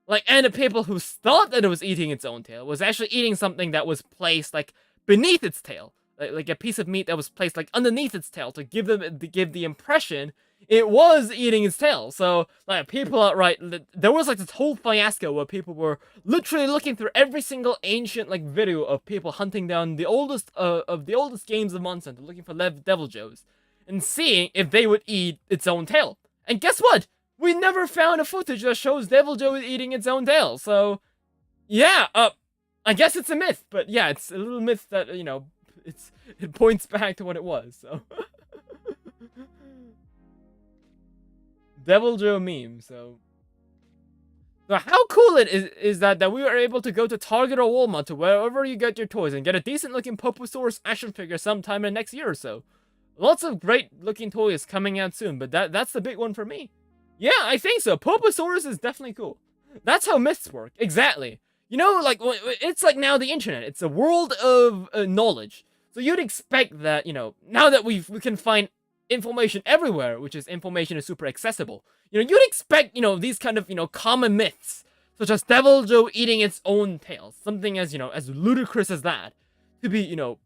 Like, and the people who thought that it was eating its own tail was actually eating something that was placed, like, beneath its tail. like a piece of meat that was placed like underneath its tail to give the impression it was eating its tail. So like people outright, there was like this whole fiasco where people were literally looking through every single ancient like video of people hunting down the oldest of the oldest games of Monster Hunter, looking for Devil Joes and seeing if they would eat its own tail. And guess what? We never found a footage that shows Devil Joe eating its own tail. So yeah, I guess it's a myth, but yeah, it's a little myth that, you know, it points back to what it was, so. Devil Joe meme, so how cool it is that we were able to go to Target or Walmart to wherever you get your toys and get a decent looking Poposaurus action figure sometime in the next year or so. Lots of great looking toys coming out soon, but that's the big one for me. Yeah, I think so. Poposaurus is definitely cool. That's how myths work, exactly. You know, like, it's like now the internet. It's a world of knowledge. So you'd expect that, you know, now that we can find information everywhere, which is information is super accessible, you know, you'd expect, you know, these kind of, you know, common myths, such as Devil Joe eating its own tail, something as, you know, as ludicrous as that, to be, you know,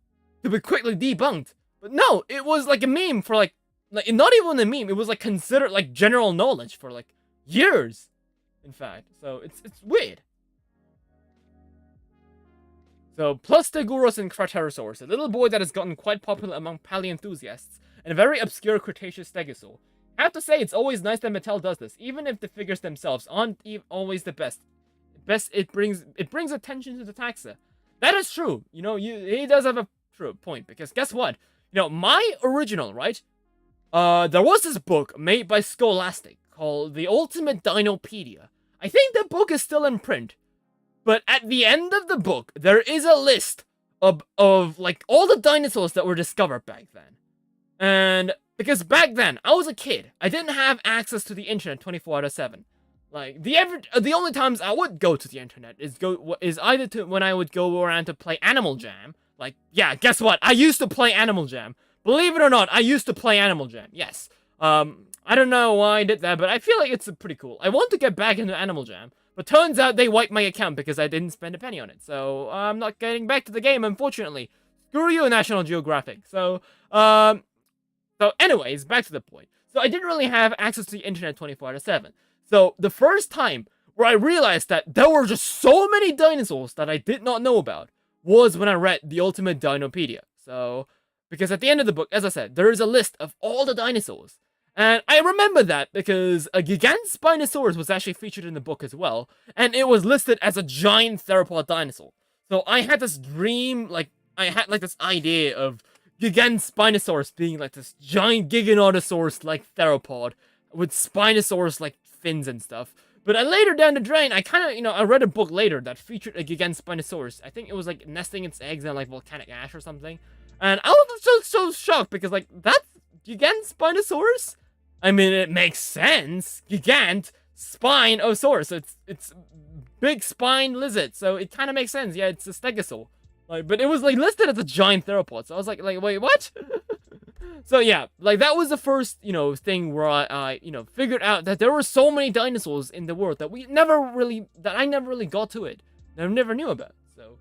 to be quickly debunked. But no, it was like a meme for like not even a meme, it was like considered like general knowledge for like years, in fact. So it's weird. So, plus Stegosaurus and Cretaceous, a little boy that has gotten quite popular among paleo enthusiasts, and a very obscure Cretaceous Stegosaur. I have to say, it's always nice that Mattel does this, even if the figures themselves aren't always the best. It brings attention to the taxa. That is true. You know, he does have a true point, because guess what? You know, my original, right? There was this book made by Scholastic called The Ultimate Dinopedia. I think the book is still in print. But at the end of the book, there is a list of like all the dinosaurs that were discovered back then. And because back then I was a kid, I didn't have access to the internet 24/7. Like the only times I would go to the internet is either when I would go around to play Animal Jam. Like, yeah, guess what? I used to play Animal Jam. Believe it or not, I used to play Animal Jam. Yes. I don't know why I did that, but I feel like it's pretty cool. I want to get back into Animal Jam. But turns out they wiped my account because I didn't spend a penny on it. So, I'm not getting back to the game, unfortunately. Screw you, National Geographic. So anyways, back to the point. So, I didn't really have access to the internet 24/7. So, the first time where I realized that there were just so many dinosaurs that I did not know about was when I read The Ultimate Dinopedia. So, because at the end of the book, as I said, there is a list of all the dinosaurs. And I remember that because a Gigantospinosaurus was actually featured in the book as well, and it was listed as a giant theropod dinosaur. So I had this dream, like, I had like this idea of Gigantospinosaurus being like this giant Giganotosaurus-like theropod with Spinosaurus-like fins and stuff. But I later down the drain, I kind of, you know, I read a book later that featured a Gigantospinosaurus. I think it was like nesting its eggs in like volcanic ash or something. And I was so shocked because like, that's Gigantospinosaurus? I mean, it makes sense. Gigant Spinosaurus. It's big spine lizard, so it kind of makes sense. Yeah, it's a stegosaur. Like, but it was like listed as a giant theropod, so I was like wait, what? So yeah, like that was the first, you know, thing where I you know, figured out that there were so many dinosaurs in the world that I never really got to it. That I never knew about. So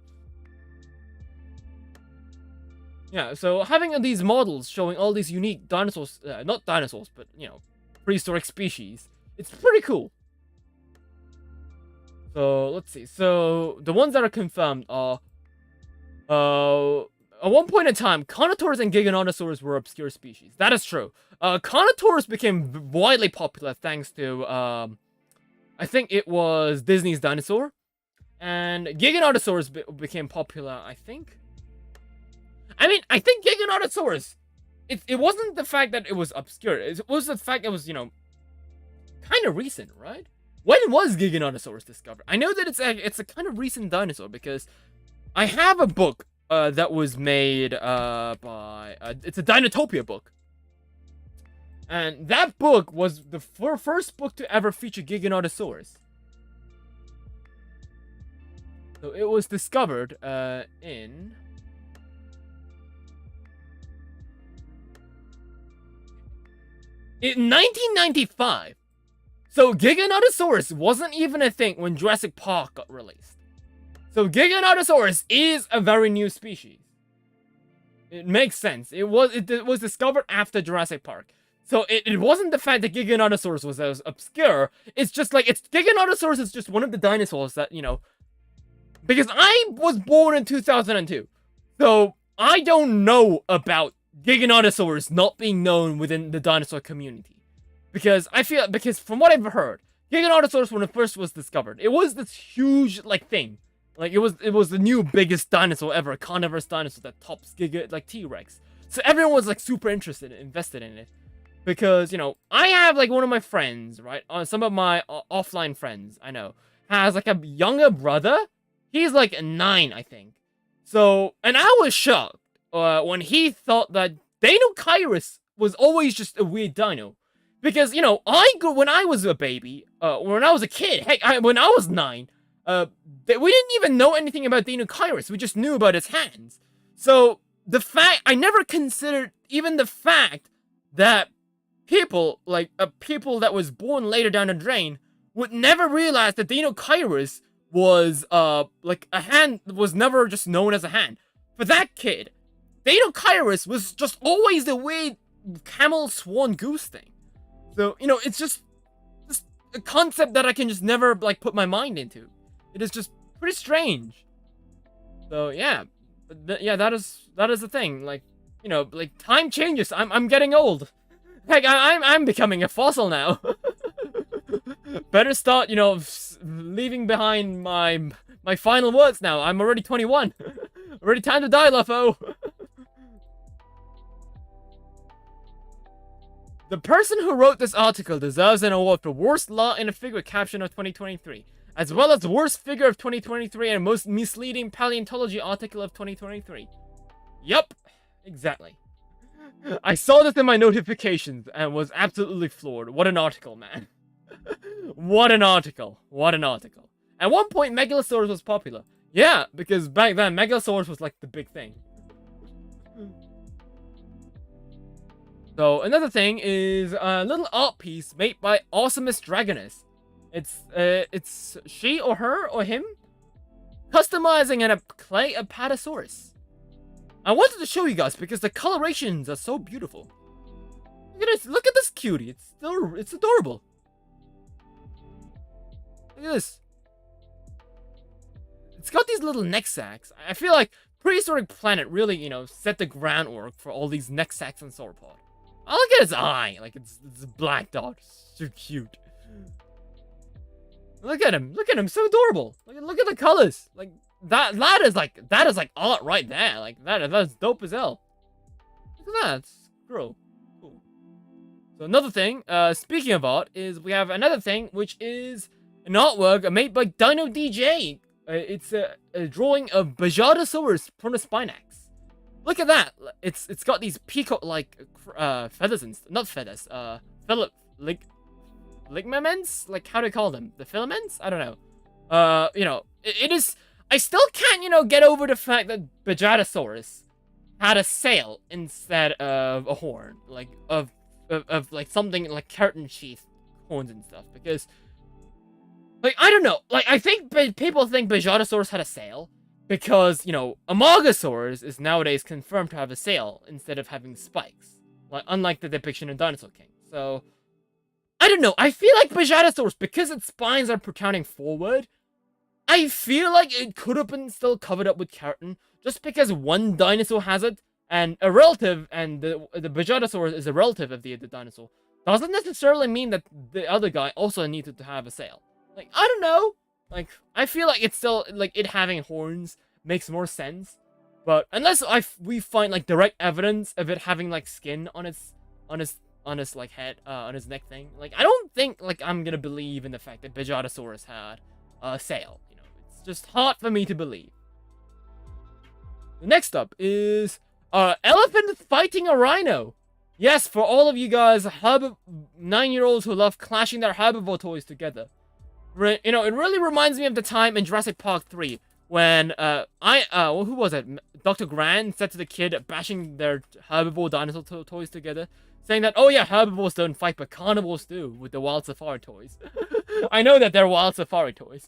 yeah, so having these models showing all these unique dinosaurs, not dinosaurs, but, you know, prehistoric species, it's pretty cool. So, let's see. So, the ones that are confirmed are, at one point in time, Carnotaurus and Giganotosaurus were obscure species. That is true. Carnotaurus became widely popular thanks to, I think it was Disney's Dinosaur. And Giganotosaurus became popular, I think. I mean, I think Giganotosaurus, it wasn't the fact that it was obscure. It was the fact that it was, you know, kind of recent, right? When was Giganotosaurus discovered? I know that it's a kind of recent dinosaur because I have a book that was made by... it's a Dinotopia book. And that book was the first book to ever feature Giganotosaurus. So it was discovered in 1995. So Giganotosaurus wasn't even a thing when Jurassic Park got released. So Giganotosaurus is a very new species. It makes sense. It was discovered after Jurassic Park. So it wasn't the fact that Giganotosaurus was as obscure. It's just like, Giganotosaurus is just one of the dinosaurs that, you know, because I was born in 2002. So I don't know about Giganotosaurus not being known within the dinosaur community. Because from what I've heard, Giganotosaurus, when it first was discovered, it was this huge, like, thing. Like, it was the new biggest dinosaur ever, a carnivorous dinosaur that tops T-Rex. So everyone was, like, super invested in it. Because, you know, I have, like, one of my friends, right? Some of my offline friends, I know, has, like, a younger brother. He's, like, 9, I think. So, and I was shocked when he thought that Deinocheirus was always just a weird dino. Because, you know, when I was a baby, when I was a kid, heck, when I was 9, we didn't even know anything about Deinocheirus. We just knew about its hands. So, I never considered even the fact that people, like, people that was born later down the drain, would never realize that Deinocheirus was, like, a hand, was never just known as a hand. For that kid, Deinocheirus was just always the weird camel swan goose thing. So, you know, it's just a concept that I can just never, like, put my mind into. It is just pretty strange. So, yeah. Yeah, that is the thing. Like, you know, like, time changes. I'm getting old. Heck, I'm becoming a fossil now. Better start, you know, leaving behind my final words now. I'm already 21. Already time to die, Lopho. The person who wrote this article deserves an award for worst law in a figure caption of 2023, as well as worst figure of 2023 and most misleading paleontology article of 2023. Yup, exactly. I saw this in my notifications and was absolutely floored. What an article, man. What an article. What an article. At one point, Megalosaurus was popular. Yeah, because back then, Megalosaurus was like the big thing. So, another thing is a little art piece made by Awesomest Dragoness. It's she or her or him customizing a clay Apatosaurus. I wanted to show you guys because the colorations are so beautiful. Look at this cutie. It's adorable. Look at this. It's got these little neck sacs. I feel like Prehistoric Planet really, you know, set the groundwork for all these neck sacs and sauropod. Oh, look at its eye. Like, it's a black dot. So cute. Look at him. Look at him. So adorable. Look at the colors. Like, that is like art right there. Like, that's dope as hell. Look at that. It's cool. So another thing, speaking of art, is we have another thing, which is an artwork made by Dino DJ. It's a drawing of Bajadasaurus from the Spinax. Look at that. It's got these peacock-like feathers and not feathers. Ligaments? Like, how do you call them? The filaments? I don't know. You know, it is. I still can't, you know, get over the fact that Bajadasaurus had a sail instead of a horn, like of like something like curtain sheath horns and stuff. Because, like, I don't know. Like, I think people think Bajadasaurus had a sail. Because, you know, Amargasaurus is nowadays confirmed to have a sail instead of having spikes. Like, unlike the depiction in Dinosaur King. So, I don't know. I feel like Bajadasaurus, because its spines are protructing forward, I feel like it could have been still covered up with keratin. Just because one dinosaur has it, and a relative, and the Bajadasaurus is a relative of the dinosaur, doesn't necessarily mean that the other guy also needed to have a sail. Like, I don't know. Like, I feel like it's still, like, it having horns makes more sense. But unless we find, like, direct evidence of it having, like, skin on its like, head, on its neck thing. Like, I don't think, like, I'm gonna believe in the fact that Bajadasaurus had a sail. You know, it's just hard for me to believe. The next up is, elephant fighting a rhino. Yes, for all of you guys, 9-year-olds who love clashing their herbivore toys together. You know, it really reminds me of the time in Jurassic Park 3 when, who was it? Dr. Grant said to the kid bashing their herbivore dinosaur toys together, saying that, oh yeah, herbivores don't fight, but carnivores do, with the Wild Safari toys. I know that they're Wild Safari toys,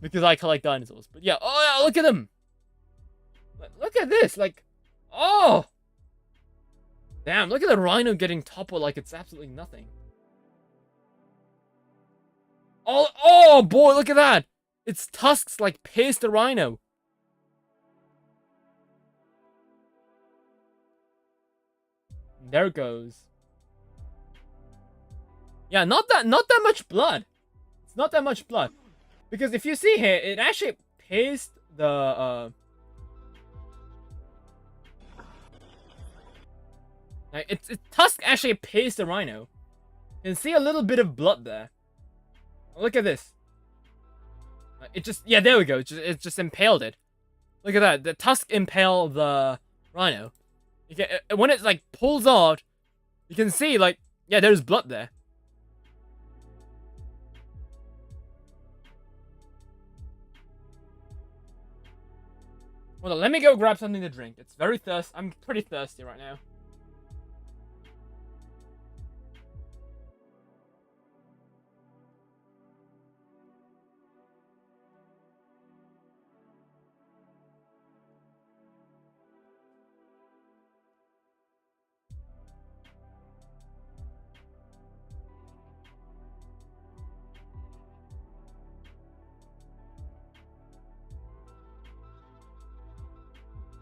because I collect dinosaurs. But yeah, oh yeah, look at them! Look at this, like, oh! Damn, look at the rhino getting toppled like it's absolutely nothing. Oh boy, look at that! Its tusks like pierced the rhino. There it goes. Yeah, not that much blood. It's not that much blood. Because if you see here, it actually pierced the its tusk actually pierced the rhino. You can see a little bit of blood there. Look at this. It just, yeah, there we go. It just impaled it. Look at that. The tusk impaled the rhino. You can, when it like pulls out, you can see like, yeah, there's blood there. Hold on, let me go grab something to drink. It's very I'm pretty thirsty right now.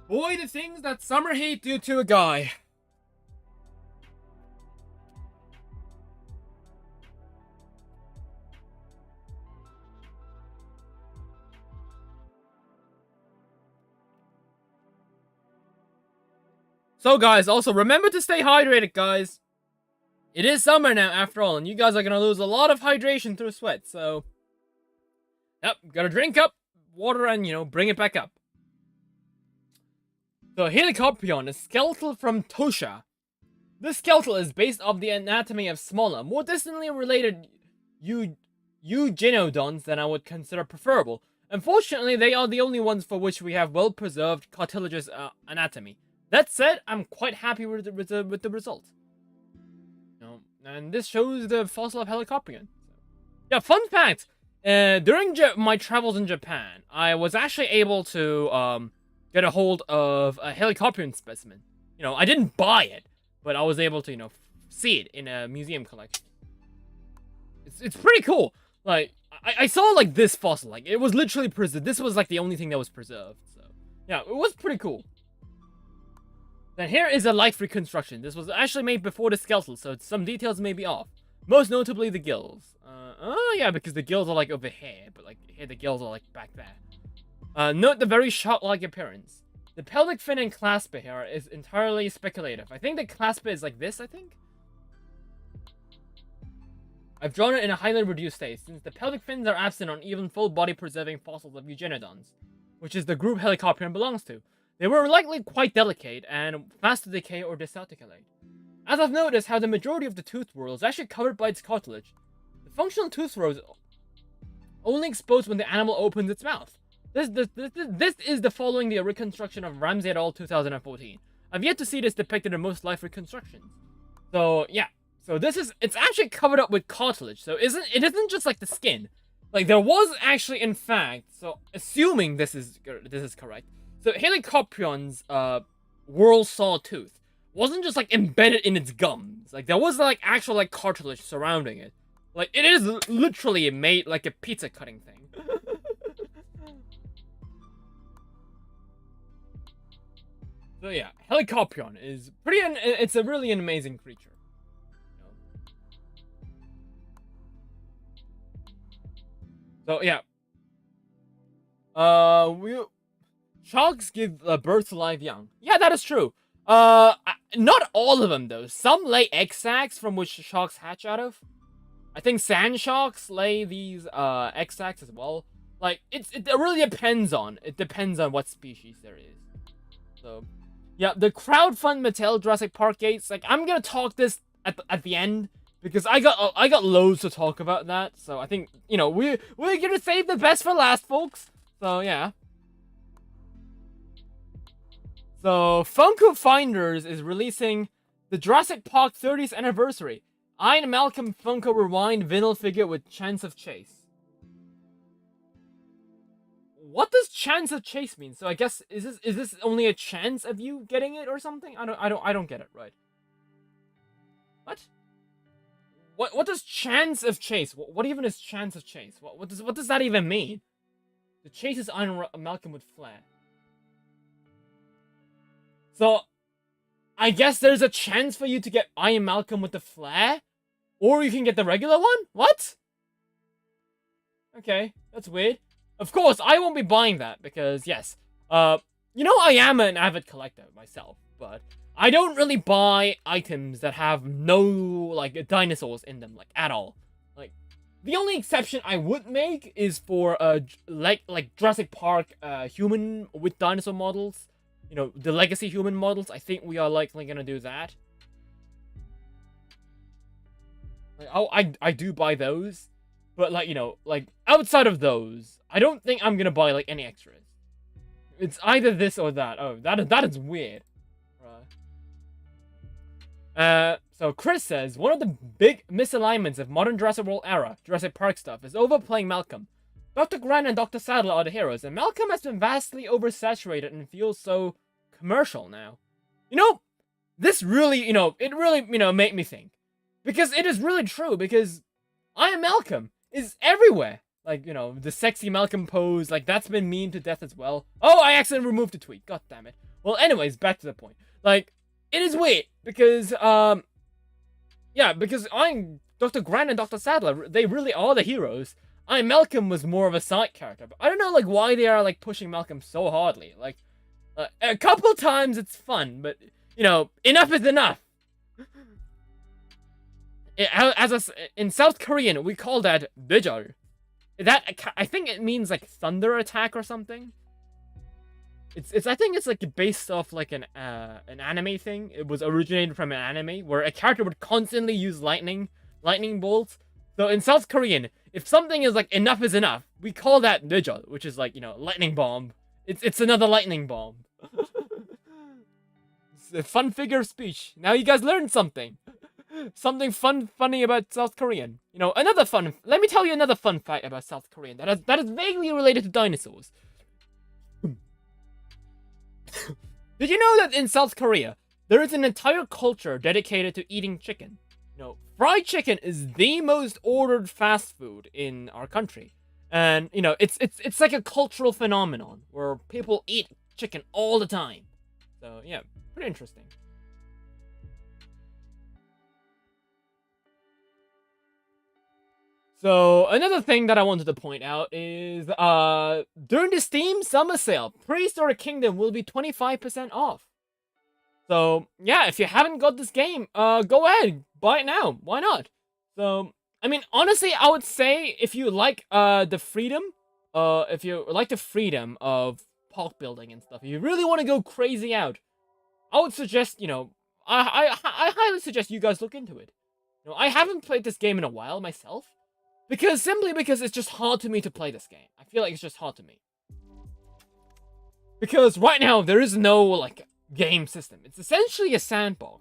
Boy, the things that summer heat do to a guy. So guys, also remember to stay hydrated, guys. It is summer now, after all, and you guys are gonna lose a lot of hydration through sweat, so... Yep, gotta drink up water and, you know, bring it back up. So, Helicoprion, a skeletal from Tosha. This skeletal is based off the anatomy of smaller, more distantly related eugenodons than I would consider preferable. Unfortunately, they are the only ones for which we have well-preserved cartilaginous anatomy. That said, I'm quite happy with the result. You know, and this shows the fossil of Helicoprion. Yeah, fun fact! During my travels in Japan, I was actually able to get a hold of a Helicoprion specimen. You know, I didn't buy it, but I was able to, you know, see it in a museum collection. It's pretty cool. Like, I saw, like, this fossil. Like, it was literally preserved. This was, like, the only thing that was preserved. So, yeah, it was pretty cool. Then here is a life reconstruction. This was actually made before the skeletal, so some details may be off. Most notably the gills. Oh, yeah, because the gills are, like, over here. But, like, here the gills are, like, back there. Note the very shark-like appearance. The pelvic fin and clasper here is entirely speculative. I think the clasper is like this, I think? I've drawn it in a highly reduced state, since the pelvic fins are absent on even full body preserving fossils of eugenodons, which is the group Helicoprion belongs to. They were likely quite delicate and fast to decay or disarticulate. As I've noticed how the majority of the tooth whorl is actually covered by its cartilage. The functional tooth row is only exposed when the animal opens its mouth. This is the following the reconstruction of Ramsey et al. 2014. I've yet to see this depicted in most life reconstructions. So, yeah. So it's actually covered up with cartilage. So it isn't just like the skin. Like, there was actually, in fact, so assuming this is correct. So Helicoprion's whorl saw tooth wasn't just like embedded in its gums. Like, there was like actual like cartilage surrounding it. Like, it is literally made like a pizza cutting thing. So yeah, Helicoprion is it's a really an amazing creature. So yeah. Sharks give birth to live young. Yeah, that is true. Not all of them though. Some lay egg sacs from which sharks hatch out of. I think sand sharks lay these egg sacs as well. Like it really depends on what species there is. So yeah, the crowdfund Mattel Jurassic Park gates. Like, I'm gonna talk this at the end because I got loads to talk about that. So I think, you know, we're gonna save the best for last, folks. So yeah. So Funko Finders is releasing the Jurassic Park 30th anniversary Ian Malcolm Funko Rewind vinyl figure with Chance of Chase. What does chance of chase mean? So I guess is this only a chance of you getting it or something? I don't get it right. What? What does chance of chase? What even is chance of chase? What does that even mean? The chase is Iron Malcolm with flair. So, I guess there's a chance for you to get Iron Malcolm with the flare? Or you can get the regular one? What? Okay, that's weird. Of course, I won't be buying that because, yes, you know I am an avid collector myself, but I don't really buy items that have no, like, dinosaurs in them, like, at all. Like, the only exception I would make is for, like Jurassic Park, human with dinosaur models. You know, the legacy human models. I think we are likely gonna do that. Like, I do buy those. But, like, you know, like, outside of those, I don't think I'm gonna buy, like, any extras. It's either this or that. Oh, that is weird. Right. So Chris says, one of the big misalignments of modern Jurassic World era Jurassic Park stuff is overplaying Malcolm. Dr. Grant and Dr. Sadler are the heroes, and Malcolm has been vastly oversaturated and feels so commercial now. You know, this really, it really, made me think. Because it is really true, because I Am Malcolm is everywhere. Like, the sexy Malcolm pose, like, that's been memed to death as well. Oh, I accidentally removed the tweet. God damn it. Well, anyways, back to the point. Like, it is weird, because, yeah, because Dr. Grant and Dr. Sadler, they really are the heroes. Malcolm was more of a side character, but I don't know, like, why they are, like, pushing Malcolm so hardly. Like, a couple times it's fun, but, enough is enough. In South Korean, we call that bijal. I think it means, like, thunder attack or something. I think it's, like, based off, like, an anime thing. It was originated from an anime, where a character would constantly use lightning bolts. So in South Korean, if something is, like, enough is enough, we call that bijal, which is, like, lightning bomb. It's another lightning bomb. It's a fun figure of speech. Now you guys learned something. Something funny about South Korean. Let me tell you another fun fact about South Korean that is vaguely related to dinosaurs. Did you know that in South Korea, there is an entire culture dedicated to eating chicken? Fried chicken is the most ordered fast food in our country. And, it's like a cultural phenomenon where people eat chicken all the time. So, yeah, pretty interesting. So, another thing that I wanted to point out is, during the Steam Summer Sale, Prehistoric Kingdom will be 25% off. So, yeah, if you haven't got this game, go ahead, buy it now. Why not? So, I mean, honestly, I would say if you like, the freedom of park building and stuff, if you really want to go crazy out, I would suggest, I highly suggest you guys look into it. I haven't played this game in a while myself. Simply because it's just hard to me to play this game. I feel like it's just hard to me. Because right now, there is no, like, game system. It's essentially a sandbox.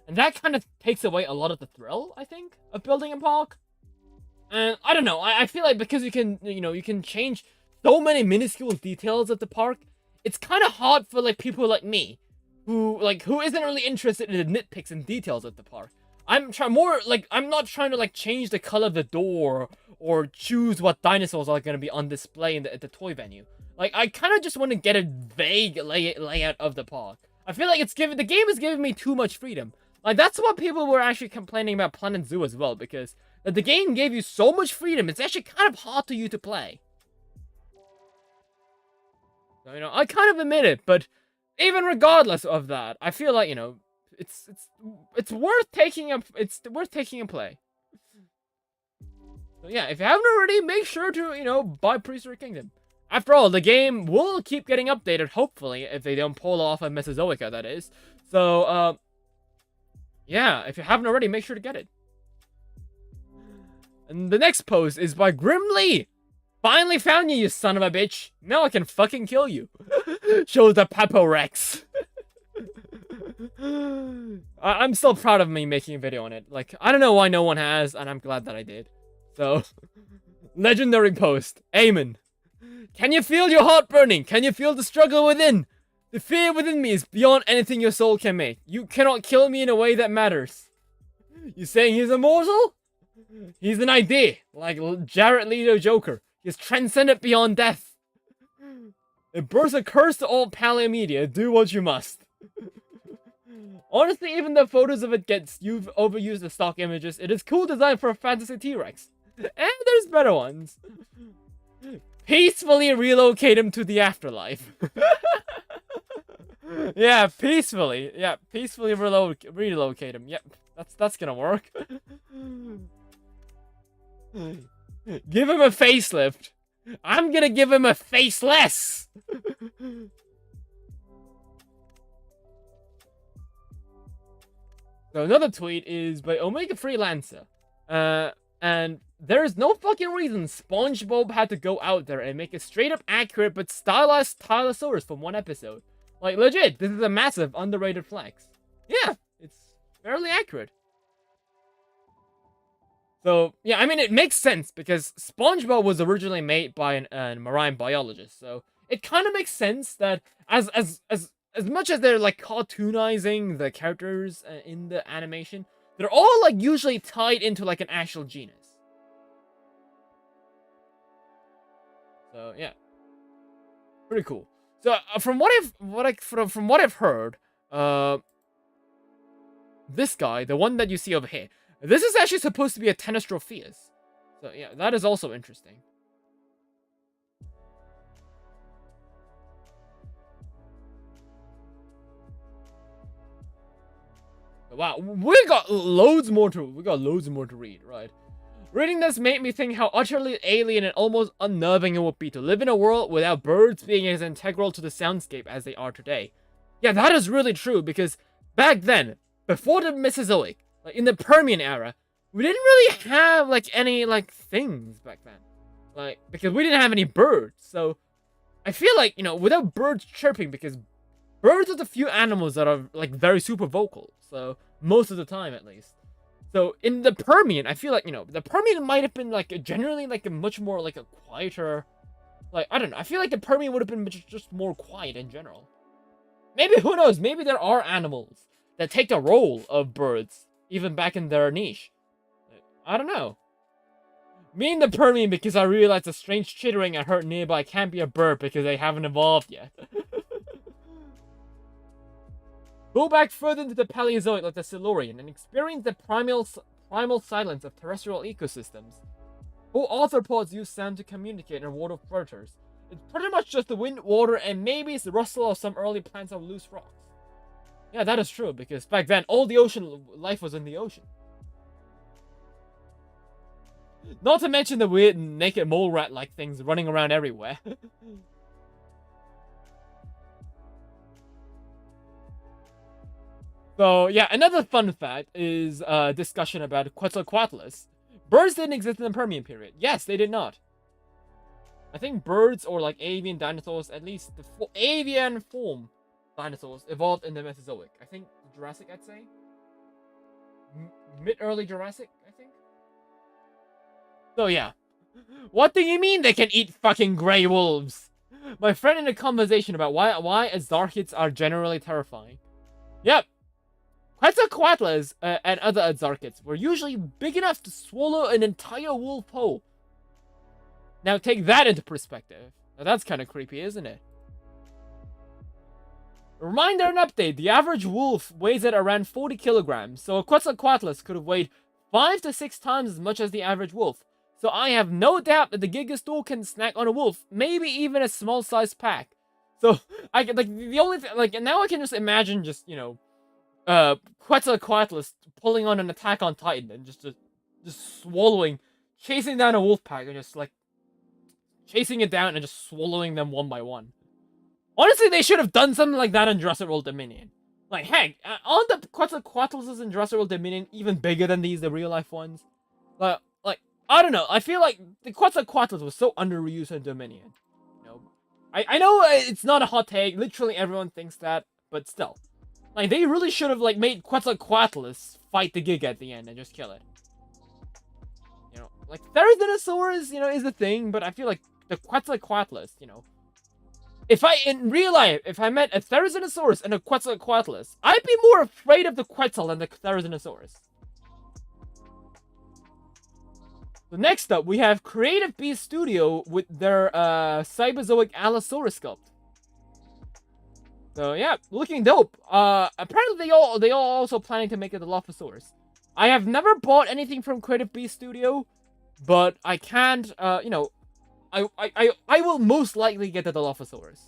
And that kind of takes away a lot of the thrill, I think, of building a park. And, I don't know, I feel like because you can change so many minuscule details of the park, it's kind of hard for, like, people like me, who isn't really interested in the nitpicks and details of the park. I'm not trying to, like, change the color of the door or choose what dinosaurs are going to be on display at the toy venue. Like, I kind of just want to get a vague layout of the park. I feel like the game is giving me too much freedom. Like, that's what people were actually complaining about Planet Zoo as well, because the game gave you so much freedom, it's actually kind of hard for you to play. So, I kind of admit it, but even regardless of that, I feel like, it's worth taking a play. So yeah, if you haven't already, make sure to, buy Prehistoric Kingdom. After all, the game will keep getting updated, hopefully, if they don't pull off a Mesozoica, that is. So, yeah, if you haven't already, make sure to get it. And the next post is by Grimly. Finally found you son of a bitch. Now I can fucking kill you. Show the Paporex. I'm still proud of me making a video on it. Like, I don't know why no one has, and I'm glad that I did. So, legendary post. Amen. Can you feel your heart burning? Can you feel the struggle within? The fear within me is beyond anything your soul can make. You cannot kill me in a way that matters. You saying he's immortal? He's an idea, like Jared Leto Joker. He's transcendent beyond death. It bursts a curse to all paleo media. Do what you must. Honestly, even the photos of it gets overused as stock images. It is cool design for a fantasy T-Rex. And there's better ones. Peacefully relocate him to the afterlife. Yeah, peacefully. Yeah, peacefully relocate him. Yep, that's gonna work. Give him a facelift. I'm gonna give him a faceless. So another tweet is by Omega Freelancer. And there's no fucking reason SpongeBob had to go out there and make a straight up accurate but stylized Tylosaurus from one episode. Like, legit, this is a massive underrated flex. Yeah, it's fairly accurate. So, yeah, I mean, it makes sense because SpongeBob was originally made by a marine biologist. So, it kind of makes sense that as much as they're, like, cartoonizing the characters in the animation, they're all, like, usually tied into, like, an actual genus. So, yeah. Pretty cool. So, from what I've heard, this guy, the one that you see over here, this is actually supposed to be a Tenostropheus. So, yeah, that is also interesting. Wow, we got loads more to read, right? Reading this made me think how utterly alien and almost unnerving it would be to live in a world without birds being as integral to the soundscape as they are today. Yeah, that is really true, because back then, before the Mesozoic, like in the Permian era, we didn't really have like any like things back then. Like, because we didn't have any birds. So I feel like, you know, without birds chirping, because birds are the few animals that are like very super vocal. So most of the time at least. So in the Permian, I feel like, you know, the Permian might have been like generally like a much more like a quieter, like, I don't know. I feel like the Permian would have been just more quiet in general. Maybe, who knows? Maybe there are animals that take the role of birds, even back in their niche. I don't know. Me in the Permian, because I realized the strange chittering I heard nearby can't be a bird because they haven't evolved yet. Go back further into the Paleozoic like the Silurian and experience the primal silence of terrestrial ecosystems. Whole arthropods use sound to communicate in water predators. It's pretty much just the wind, water, and maybe it's the rustle of some early plants of loose rocks. Yeah, that is true, because back then, all the ocean life was in the ocean. Not to mention the weird naked mole rat-like things running around everywhere. So, yeah, another fun fact is a discussion about Quetzalcoatlus. Birds didn't exist in the Permian period. Yes, they did not. I think birds, or like avian dinosaurs, at least the avian form dinosaurs, evolved in the Mesozoic. I think Jurassic, I'd say. Mid-early Jurassic, I think. So, yeah. What do you mean they can eat fucking grey wolves? My friend in a conversation about why Azarchids are generally terrifying. Yep. Quetzalcoatlus and other Azarchids were usually big enough to swallow an entire wolf whole. Now take that into perspective. Now that's kind of creepy, isn't it? Reminder and update. The average wolf weighs at around 40 kilograms, so a Quetzalcoatlus could have weighed 5 to 6 times as much as the average wolf. So I have no doubt that the Gigastool can snack on a wolf, maybe even a small-sized pack. So, I can, like, the only thing, like, now I can just imagine just, you know, Quetzalcoatlus pulling on an Attack on Titan and just swallowing, chasing down a wolf pack and just, like, chasing it down and just swallowing them one by one. Honestly, they should have done something like that in Jurassic World Dominion. Like, heck, aren't the Quetzalcoatluses in Jurassic World Dominion even bigger than these, the real-life ones? Like, I don't know, I feel like the Quetzalcoatlus was so underused in Dominion. You know, I know it's not a hot take, literally everyone thinks that, but still. Like, they really should have, like, made Quetzalcoatlus fight the Giga at the end and just kill it. You know, like, Dinosaurs, you know, is a thing, but I feel like the Quetzalcoatlus, you know, if I, in real life, if I met a Therizinosaurus and a Quetzalcoatlus, I'd be more afraid of the Quetzal than the Therizinosaurus. So next up, we have Creative Beast Studio with their Cyberzoic Allosaurus sculpt. So yeah, looking dope. Apparently they all also planning to make a Dilophosaurus. I have never bought anything from Creative Beast Studio, but I can't. You know, I will most likely get the Dilophosaurus.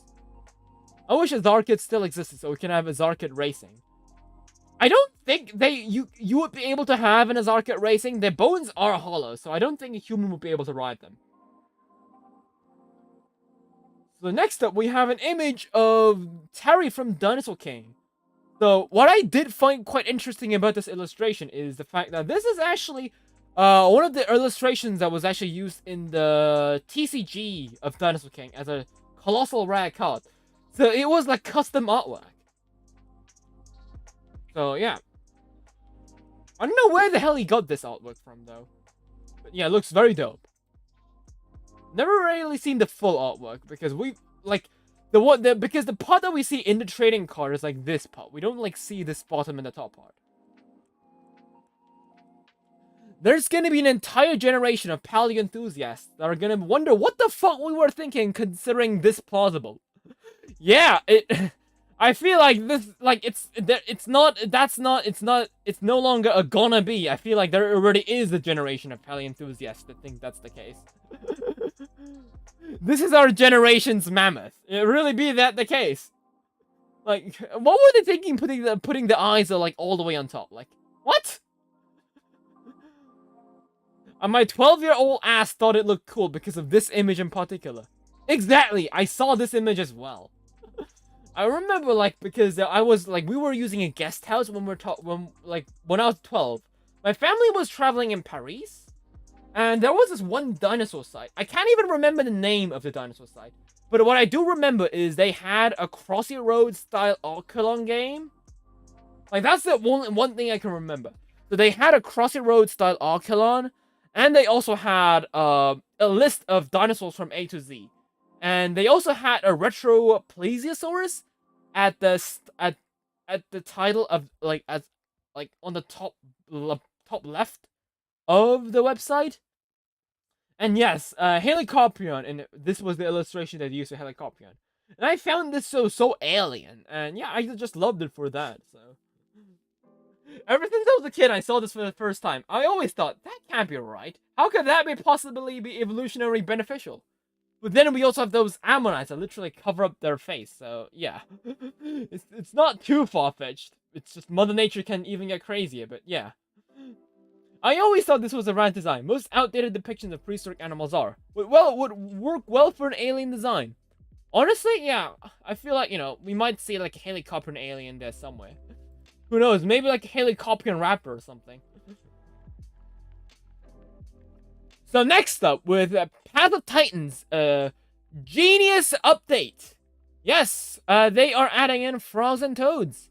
I wish a Zarkid still existed so we can have a Zarkid racing. I don't think you would be able to have an Azarkit racing. Their bones are hollow, so I don't think a human would be able to ride them. So next up, we have an image of Terry from Dinosaur King. So what I did find quite interesting about this illustration is the fact that this is actually one of the illustrations that was actually used in the TCG of Dinosaur King as a colossal rare card. So it was like custom artwork. So, yeah. I don't know where the hell he got this artwork from, though. But yeah, it looks very dope. Never really seen the full artwork, because we, like, because the part that we see in the trading card is, like, this part. We don't, like, see this bottom and the top part. There's gonna be an entire generation of paleo enthusiasts that are gonna wonder what the fuck we were thinking considering this plausible. Yeah, I feel like this, like, it's no longer a gonna be. I feel like there already is a generation of paleo enthusiasts that think that's the case. This is our generation's mammoth. It really be that the case. Like, what were they thinking putting the eyes like all the way on top? Like, what? And my 12-year-old ass thought it looked cool because of this image in particular. Exactly, I saw this image as well. I remember, like, because I was, like, we were using a guest house when when I was 12. My family was traveling in Paris, and there was this one dinosaur site. I can't even remember the name of the dinosaur site, but what I do remember is they had a Crossy Road style Archelon game. Like, that's the one thing I can remember. So they had a Crossy Road style Archelon, and they also had a list of dinosaurs from A to Z. And they also had a retro Plesiosaurus at the title of on the top left of the website. And yes, Helicoprion, and this was the illustration that used for Helicoprion. And I found this so alien, and yeah, I just loved it for that. So ever since I was a kid, I saw this for the first time. I always thought that can't be right. How could that possibly be evolutionary beneficial? But then we also have those ammonites that literally cover up their face, so yeah. It's not too far-fetched. It's just Mother Nature can even get crazier, but yeah. I always thought this was a rad design. Most outdated depictions of prehistoric animals are. Would work well for an alien design. Honestly, yeah. I feel like, you know, we might see like a Helicoprion alien there somewhere. Who knows, maybe like a Helicoprion raptor or something. So next up, with Path of Titans, genius update. Yes, they are adding in frogs and toads.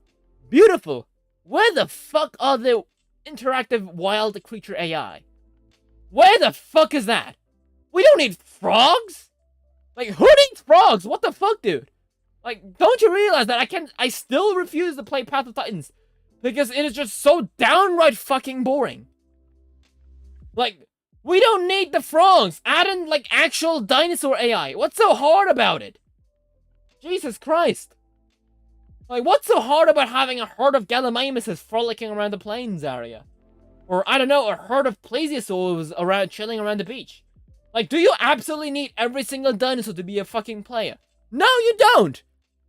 Beautiful. Where the fuck are the interactive wild creature AI? Where the fuck is that? We don't need frogs? Like, who needs frogs? What the fuck, dude? Like, don't you realize that I still refuse to play Path of Titans because it is just so downright fucking boring. Like, we don't need the frogs. Add in, like, actual dinosaur AI. What's so hard about it? Jesus Christ. Like, what's so hard about having a herd of Gallimimuses frolicking around the plains area? Or, I don't know, a herd of Plesiosaurs chilling around the beach? Like, do you absolutely need every single dinosaur to be a fucking player? No, you don't!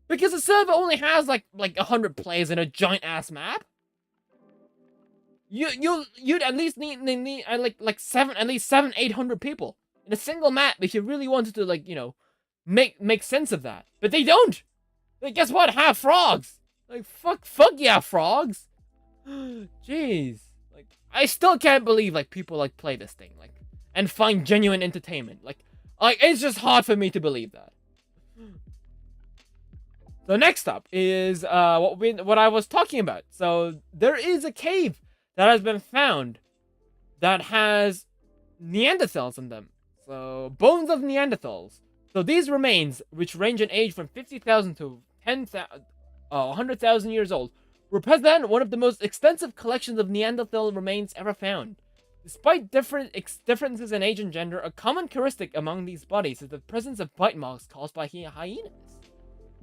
Because the server only has, like 100 players in a giant-ass map. You'd at least need at least 700-800 people in a single map if you really wanted to, like, you know, make sense of that. But they don't. Like, guess what? Have frogs. Like, fuck yeah, frogs. Jeez. Like, I still can't believe like people like play this thing like and find genuine entertainment. Like it's just hard for me to believe that. So next up is what I was talking about. So there is a cave that has been found that has Neanderthals in them. So bones of Neanderthals. So these remains, which range in age from 50,000 to 100,000 years old, represent one of the most extensive collections of Neanderthal remains ever found. Despite differences in age and gender, a common characteristic among these bodies is the presence of bite marks caused by hyenas.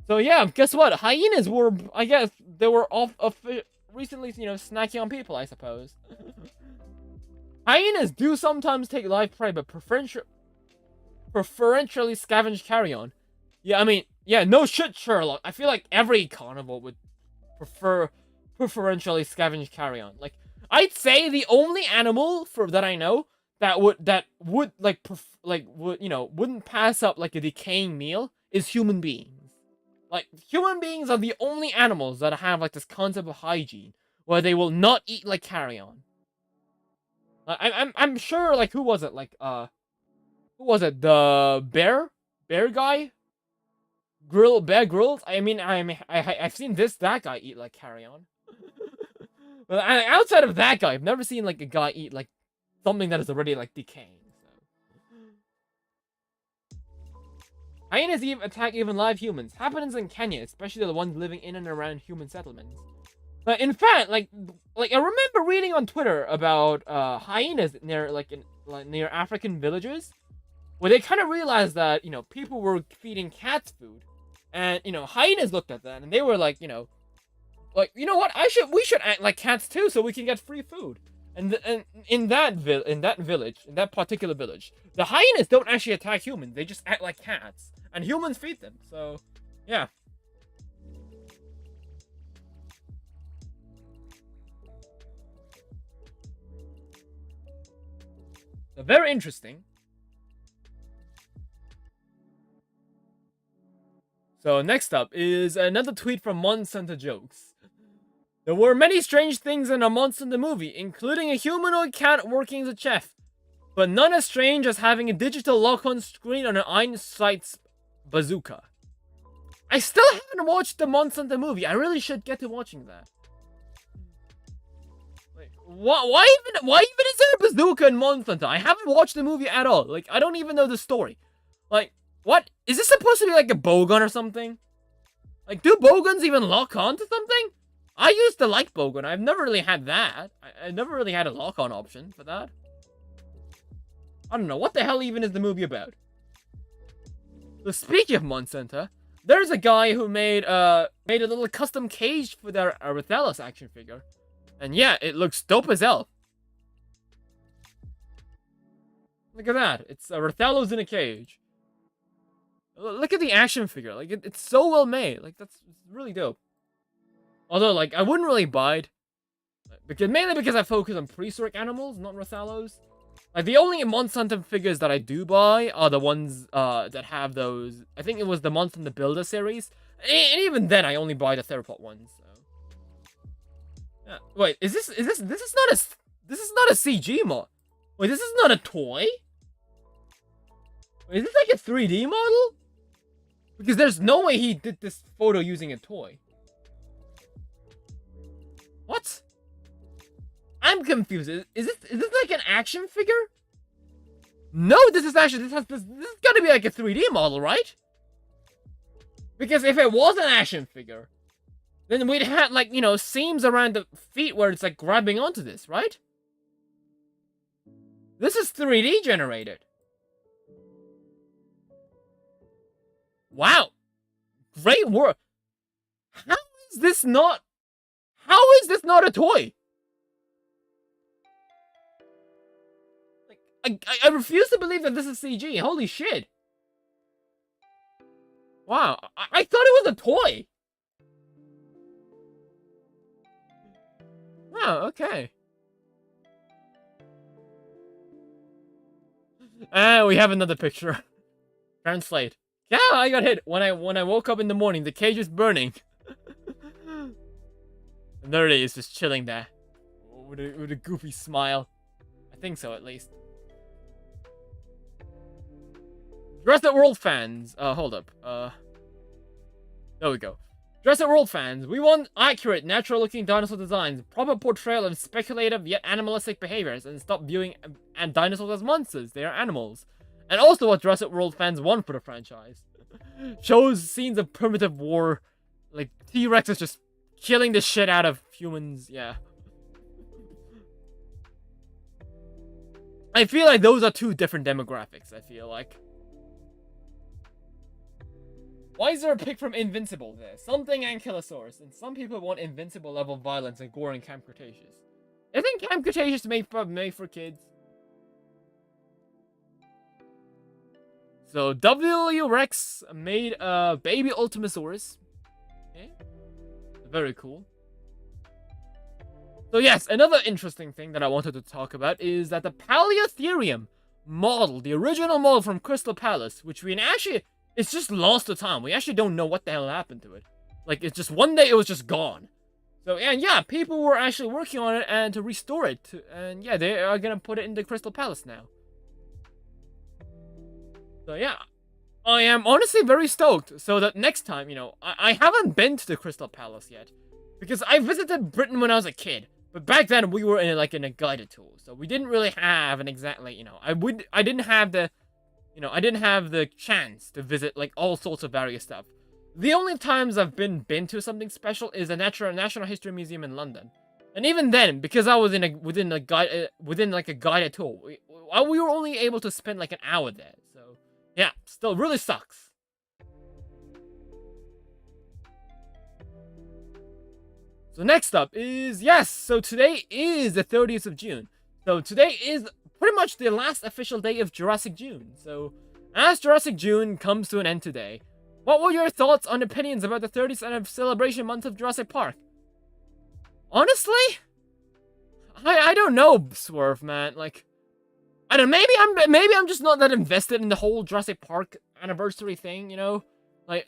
So yeah, guess what? Hyenas were, I guess, they were recently, snacking on people, I suppose. Hyenas do sometimes take live prey, but preferentially scavenge carrion. Yeah, I mean, yeah, no shit, Sherlock. I feel like every carnivore would preferentially scavenge carrion. Like, I'd say the only animal that I know that would wouldn't pass up like a decaying meal is human beings. Like, human beings are the only animals that have like this concept of hygiene where they will not eat like carrion. I'm sure, like, who was it? Who was it? The bear guy? Bear Grylls? I mean, I've seen that guy eat like carrion. But outside of that guy, I've never seen like a guy eat like something that is already like decaying. So. Hyenas attack even live humans. Happens in Kenya, especially the ones living in and around human settlements. But in fact, like I remember reading on Twitter about hyenas near African villages, where they kind of realized that people were feeding cats food, and hyenas looked at that and they were like, like, you know what? We should act like cats too, so we can get free food. And in that particular village, the hyenas don't actually attack humans. They just act like cats, and humans feed them. So, yeah. So, very interesting. So next up is another tweet from Monsanto Jokes. There were many strange things in a Monsanto movie, including a humanoid cat working as a chef, but none as strange as having a digital lock-on screen on an Einstein's bazooka. I still haven't watched the Monsanto movie. I really should get to watching that. Like, why even is there a bazooka in Monsanto? I haven't watched the movie at all. Like, I don't even know the story. Like, what? Is this supposed to be like a bowgun or something? Like, do bowguns even lock on to something? I used to like bowgun. I've never really had that. I never really had a lock-on option for that. I don't know. What the hell even is the movie about? So speaking of Monsanto, there's a guy who made a little custom cage for their Rathalos action figure. And yeah, it looks dope as hell. Look at that. It's a Rathalos in a cage. Look at the action figure. Like, it's so well made. Like, it's really dope. Although, like, I wouldn't really buy it. Mainly because I focus on prehistoric animals, not Rathalos. Like, the only Monsanto figures that I do buy are the ones that have those. I think it was the Monsanto Builder series. And even then, I only buy the theropod ones. So. Yeah. Wait, this is not a CG mod. Wait, this is not a toy? Wait, is this like a 3D model? Because there's no way he did this photo using a toy. What? I'm confused. Is this like an action figure? No, this is gotta be like a 3D model, right? Because if it was an action figure, then we'd have like, seams around the feet where it's like grabbing onto this, right? This is 3D generated. Wow. Great work. How is this not a toy? Like, I refuse to believe that this is CG. Holy shit. Wow, I thought it was a toy. Wow, okay. And we have another picture. Translate. Yeah, I got hit. When I woke up in the morning, the cage was burning. And there it is, just chilling there. With a goofy smile. I think so, at least. Jurassic World fans. Hold up. There we go. Jurassic World fans, we want accurate, natural-looking dinosaur designs, proper portrayal of speculative yet animalistic behaviors, and stop viewing dinosaurs as monsters. They are animals. And also what Jurassic World fans want for the franchise. Shows scenes of primitive war, like T-Rex is just killing the shit out of humans, yeah. I feel like those are two different demographics, I feel like. Why is there a pic from Invincible there? Something Ankylosaurus, and some people want Invincible level violence and gore in Camp Cretaceous. Isn't Camp Cretaceous made for kids? So W. Rex made a baby Ultimasaurus. Okay. Very cool. So yes, another interesting thing that I wanted to talk about is that the Paleotherium model, the original model from Crystal Palace, which we actually, it's just lost to time. We actually don't know what the hell happened to it. Like, it's just one day it was just gone. So, and yeah, people were actually working on it and to restore it. And yeah, they are gonna put it in the Crystal Palace now. So yeah, I am honestly very stoked. So that next time, you know, I haven't been to the Crystal Palace yet. Because I visited Britain when I was a kid. But back then we were in a guided tour. So we didn't really have an exactly, you know, I didn't have the chance to visit like all sorts of various stuff. The only times I've been to something special is the National History Museum in London. And even then, because I was within a guided tour, we were only able to spend like an hour there. So yeah, still really sucks. So next up is, yes, so today is the 30th of June. So today is pretty much the last official day of Jurassic June. So as Jurassic June comes to an end today, what were your thoughts and opinions about the 30th celebration month of Jurassic Park? Honestly, I don't know, Swerve, man. Like, I don't know, maybe I'm just not that invested in the whole Jurassic Park anniversary thing, you know? Like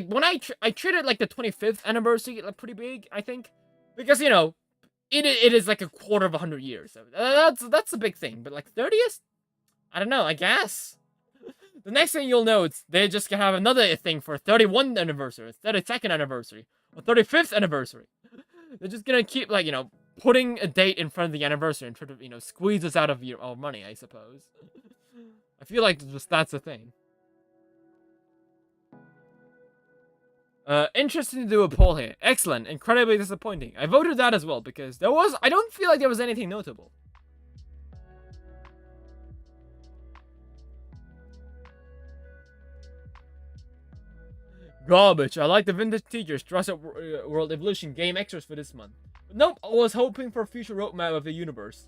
when I treated like the 25th anniversary like pretty big, I think, because you know, it is like a quarter of 100 years, so that's a big thing. But like 30th, I don't know. I guess the next thing you'll know, it's they're just gonna have another thing for 31st anniversary, 32nd anniversary, or 35th anniversary. They're just gonna keep like, you know, putting a date in front of the anniversary and try to, you know, squeeze us out of our money, I suppose. I feel like just that's the thing. Interesting to do a poll here. Excellent. Incredibly disappointing. I voted that as well because I don't feel like there was anything notable. Garbage. I like the Vintage Teachers Jurassic World Evolution game extras for this month. But nope, I was hoping for a future roadmap of the universe.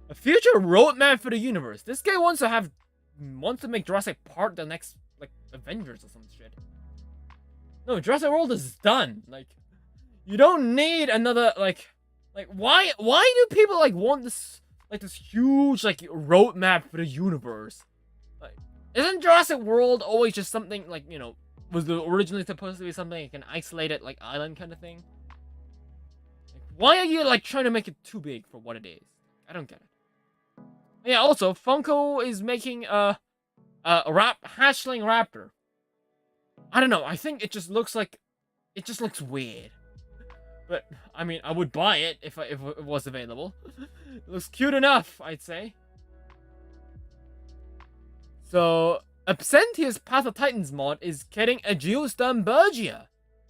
A future roadmap for the universe? This guy wants to make Jurassic Park the next, like, Avengers or some shit. No, Jurassic World is done. Like, you don't need another, like, why do people, like, want this, like, this huge, like, roadmap for the universe? Like, isn't Jurassic World always just something, like, you know, was originally supposed to be something like an isolated, like, island kind of thing? Like, why are you, like, trying to make it too big for what it is? I don't get it. Yeah, also, Funko is making a hatchling raptor. I don't know, I think it just looks weird. But, I mean, I would buy it if it was available. It looks cute enough, I'd say. So, Absentius Path of Titans mod is getting a Geostumbergia.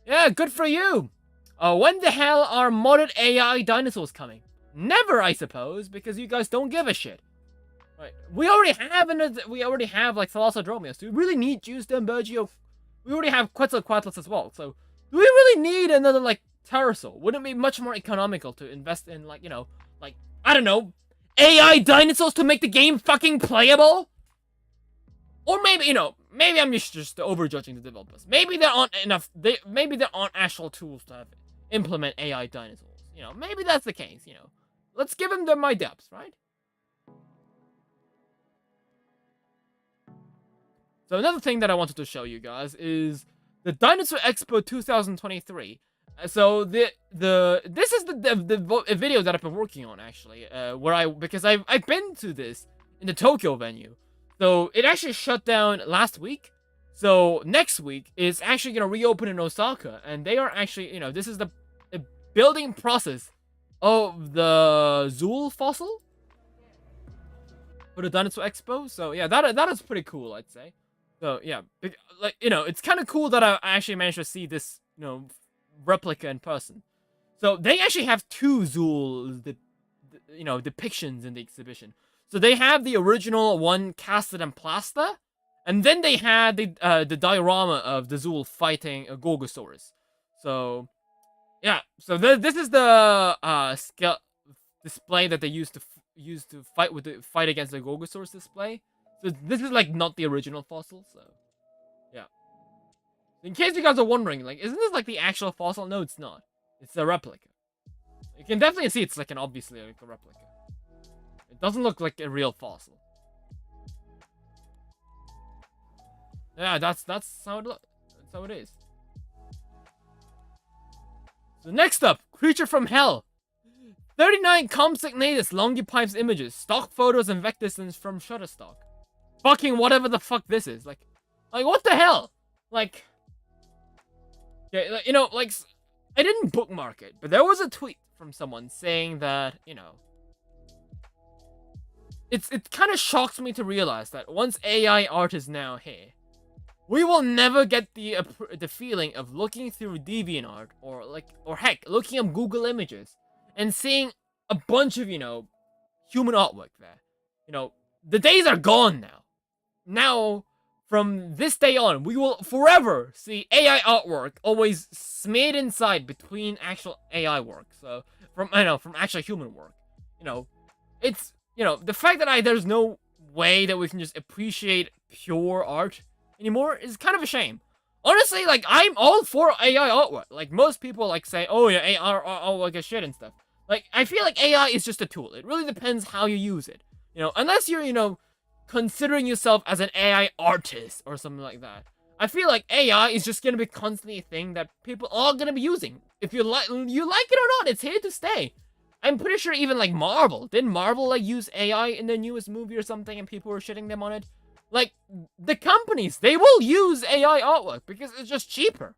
Yeah, good for you. When the hell are modded AI dinosaurs coming? Never, I suppose, because you guys don't give a shit. Right, we already have like Thalassodromius. Do we really need Geostumbergia? We already have Quetzalcoatlus as well, so do we really need another, like, pterosaur? Wouldn't it be much more economical to invest in, like, you know, like, I don't know, AI dinosaurs to make the game fucking playable? Or maybe, you know, maybe I'm just overjudging the developers. Maybe there aren't maybe there aren't actual tools to implement AI dinosaurs. You know, maybe that's the case, you know. Let's give them my depths, right? So another thing that I wanted to show you guys is the Dinosaur Expo 2023. So this is the video that I've been working on actually, because I've been to this in the Tokyo venue. So it actually shut down last week. So next week is actually gonna reopen in Osaka, and they are actually, you know, this is the building process of the Zool fossil. for the Dinosaur Expo. So yeah, that is pretty cool, I'd say. So yeah, like, you know, it's kind of cool that I actually managed to see this, you know, replica in person. So they actually have two Zool, you know, depictions in the exhibition. So they have the original one casted in plaster, and then they had the diorama of the Zool fighting a Gorgosaurus. So yeah, so this is the display that they used to fight against the Gorgosaurus display. So this is like not the original fossil. So yeah, in case you guys are wondering, like, isn't this like the actual fossil? No, it's not. It's a replica. You can definitely see it's like obviously like a replica. It doesn't look like a real fossil. Yeah, that's how it looks. That's how it is. So next up, Creature from Hell. 39 Compsognathus Longipipes images, stock photos and vectors from Shutterstock. Fucking whatever the fuck this is. Like what the hell? Like, yeah, you know, like, I didn't bookmark it, but there was a tweet from someone saying that, you know, it kind of shocks me to realize that once AI art is now here, we will never get the feeling of looking through DeviantArt or heck, looking up Google Images and seeing a bunch of, you know, human artwork there. You know, the days are gone now. Now, from this day on, we will forever see AI artwork always smeared inside between actual AI work. So, from actual human work. You know, it's, you know, the fact that there's no way that we can just appreciate pure art anymore is kind of a shame. Honestly, like, I'm all for AI artwork. Like, most people, like, say, oh, yeah, AI artwork is shit and stuff. Like, I feel like AI is just a tool. It really depends how you use it. You know, unless you're, you know, considering yourself as an AI artist or something like that. I feel like AI is just gonna be constantly a thing that people are gonna be using. If you like it or not, it's here to stay. I'm pretty sure even, like, Marvel. Didn't Marvel, like, use AI in their newest movie or something and people were shitting them on it? Like, the companies, they will use AI artwork because it's just cheaper.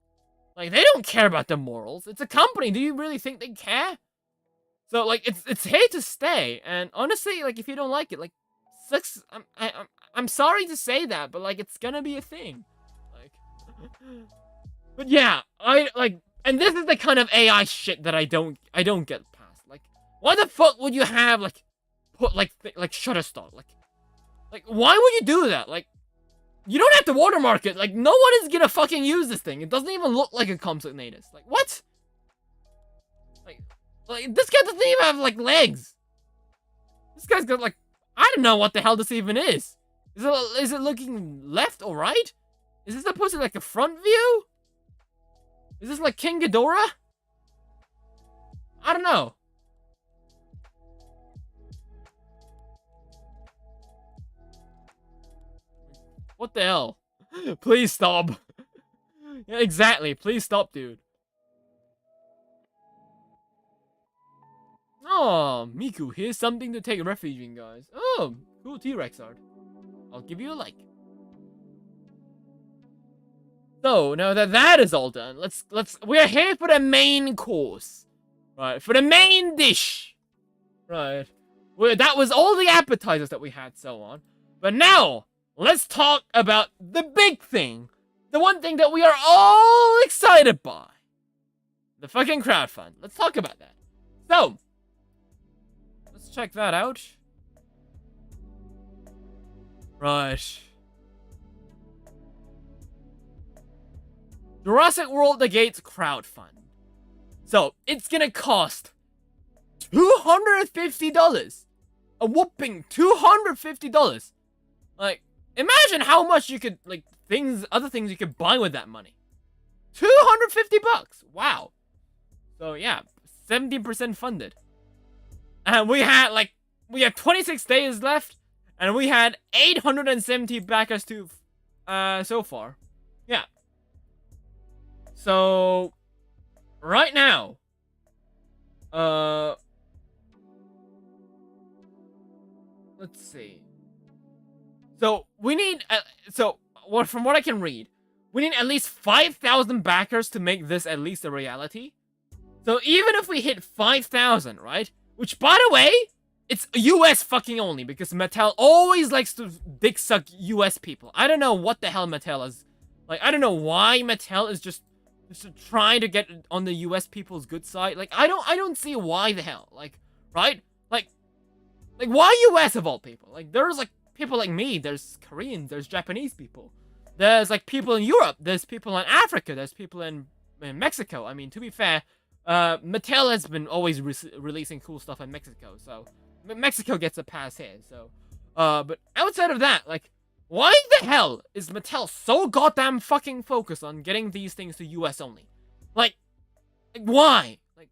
Like, they don't care about the morals. It's a company. Do you really think they care? So, like, it's here to stay. And honestly, like, if you don't like it, like, I'm sorry to say that, but, like, it's gonna be a thing. Like, but yeah, and this is the kind of AI shit that I don't get past. Like, why the fuck would you have, like, put, like Shutterstock? Like, why would you do that? Like, you don't have to watermark it. Like, no one is gonna fucking use this thing. It doesn't even look like a Compsognathus. Like, what? Like, this guy doesn't even have, like, legs. This guy's got, like, I don't know what the hell this even is. Is it looking left or right? Is this supposed to be like a front view? Is this like King Ghidorah? I don't know. What the hell? Please stop. Yeah, exactly. Please stop, dude. Oh, Miku, here's something to take refuge in, guys. Oh, cool T-Rex art. I'll give you a like. So, now that that is all done, we're here for the main course. Right, for the main dish. Right. That was all the appetizers that we had, so on. But now, let's talk about the big thing. The one thing that we are all excited by. The fucking crowdfund. Let's talk about that. So, let's check that out. Right. Jurassic World Negates crowdfund. So, it's gonna cost $250. A whopping $250. Like, imagine how much you could, like, other things you could buy with that money. $250. Wow. So, yeah, 17% funded. And we have 26 days left, and we had 870 backers so far. Yeah. So, right now, let's see. So, we need, from what I can read, we need at least 5,000 backers to make this at least a reality. So, even if we hit 5,000, right? Which, by the way, It's US fucking only, because Mattel always likes to dick suck US people. I don't know what the hell Mattel is. Like, I don't know why Mattel is just trying to get on the US people's good side. Like, I don't see why the hell. Like, right? Like why US of all people? Like, there's like people like me, there's Koreans, there's Japanese people. There's like people in Europe, there's people in Africa, there's people in Mexico. I mean, to be fair, Mattel has been always releasing cool stuff in Mexico, so Mexico gets a pass here. So, but outside of that, like, why the hell is Mattel so goddamn fucking focused on getting these things to US only? Like why? Like,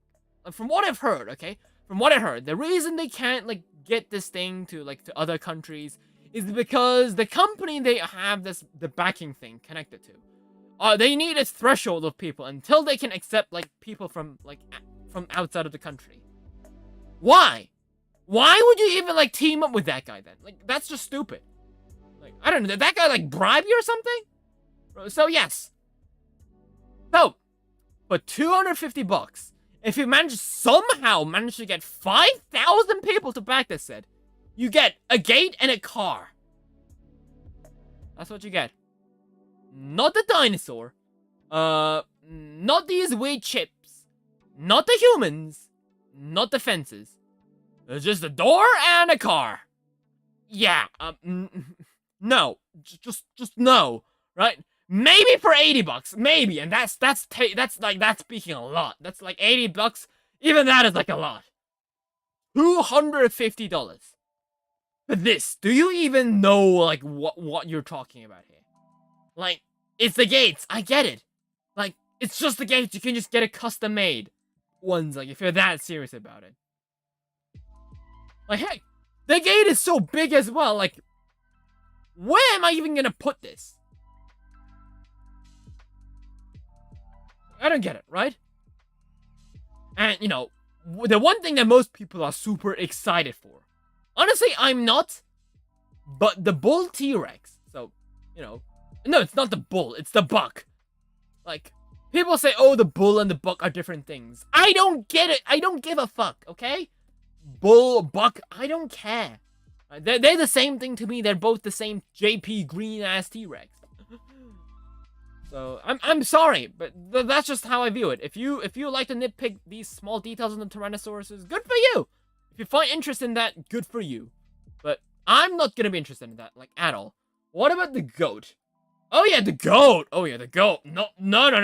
from what I've heard, okay? From what I heard, the reason they can't, like, get this thing to, like, to other countries is because the company they have the backing thing connected to, they need a threshold of people until they can accept, like, people from, like, from outside of the country. Why? Why would you even, like, team up with that guy then? Like, that's just stupid. Like, I don't know, did that guy, like, bribe you or something? So, yes. So, for $250, if you somehow manage to get 5,000 people to back this set, you get a gate and a car. That's what you get. Not the dinosaur. Not these weird chips. Not the humans. Not the fences. It's just a door and a car. Yeah, no. Just no, right? Maybe for $80, maybe, and that's speaking a lot. That's like $80. Even that is like a lot. $250 for this. Do you even know like what you're talking about here? Like, it's the gates. I get it. Like, it's just the gates. You can just get a custom made ones. Like, if you're that serious about it. Like, heck, the gate is so big as well. Like, where am I even gonna put this? I don't get it, right? And, you know, the one thing that most people are super excited for. Honestly, I'm not. But the bull T-Rex. So, you know. No, it's not the bull. It's the buck. Like, people say, oh, the bull and the buck are different things. I don't get it. I don't give a fuck, okay? Bull, buck, I don't care. They're the same thing to me. They're both the same JP green-ass T-Rex. So, I'm sorry, but that's just how I view it. If you like to nitpick these small details in the Tyrannosauruses, good for you! If you find interest in that, good for you. But I'm not gonna be interested in that, like, at all. What about the goat? Oh yeah, the goat! Oh yeah, the goat. No,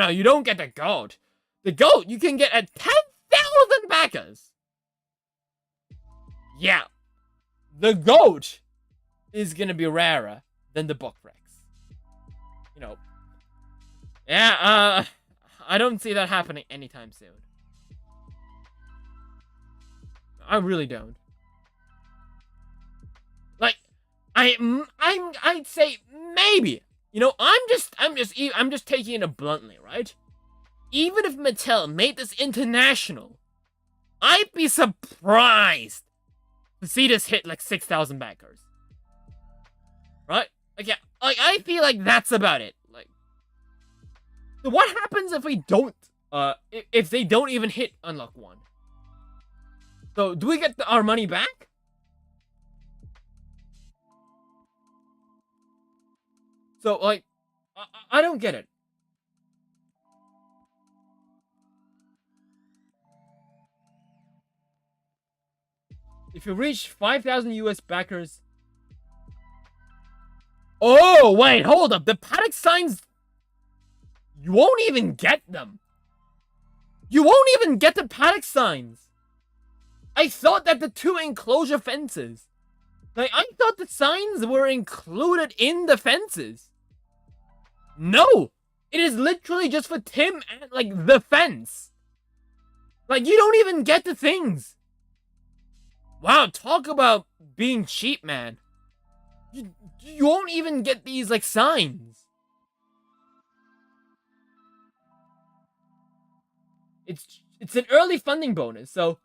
you don't get the goat. The goat, you can get at 10,000 backers! Yeah. The goat is gonna be rarer than the buck rex. You know. Yeah, I don't see that happening anytime soon. I really don't. Like, I'd say maybe. You know, I'm just taking it bluntly, right? Even if Mattel made this international, I'd be surprised to see this hit like 6,000 backers. Right? Like, yeah, like, I feel like that's about it. Like, so what happens if we don't, if they don't even hit Unlock 1? So, do we get our money back? So, like, I don't get it. If you reach 5,000 US backers... Oh, wait, hold up. The paddock signs... You won't even get them. You won't even get the paddock signs. I thought that the 2 enclosure fences... Like, I thought the signs were included in the fences. No! It is literally just for Tim and, like, the fence. Like, you don't even get the things. Wow, talk about being cheap, man. You won't even get these, like, signs. It's an early funding bonus, so...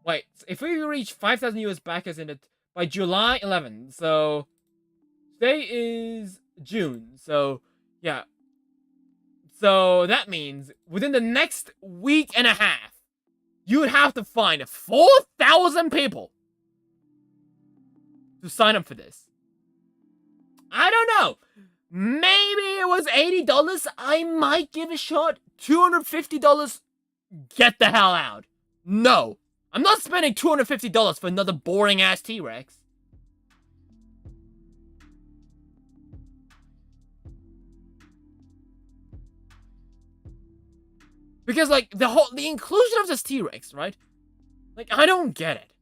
Wait, if we reach 5,000 US backers in it by July 11th, so... Today is June, so... Yeah. So, that means, within the next week and a half, you would have to find 4,000 people to sign up for this. I don't know. Maybe it was $80. I might give a shot. $250. Get the hell out. No. I'm not spending $250 for another boring ass T-Rex. Because, like, the inclusion of this T-Rex, right? Like, I don't get it.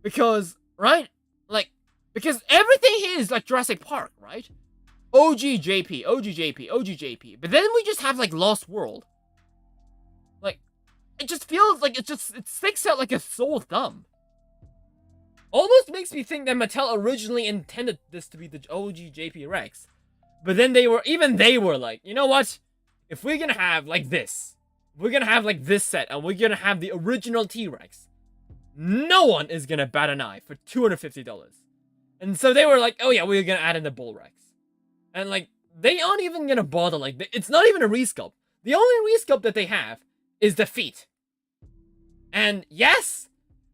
Because, right? Like, because everything here is like Jurassic Park, right? OGJP, OGJP, OGJP. But then we just have, like, Lost World. Like, it just feels like it sticks out like a sore thumb. Almost makes me think that Mattel originally intended this to be the OGJP Rex. But then they were like, you know what? If we're gonna have, like, this. We're gonna have, like, this set, and we're gonna have the original T-Rex. No one is gonna bat an eye for $250. And so they were like, oh yeah, we're gonna add in the Bull Rex. And, like, they aren't even gonna bother, like, it's not even a resculpt. The only resculpt that they have is the feet. And yes,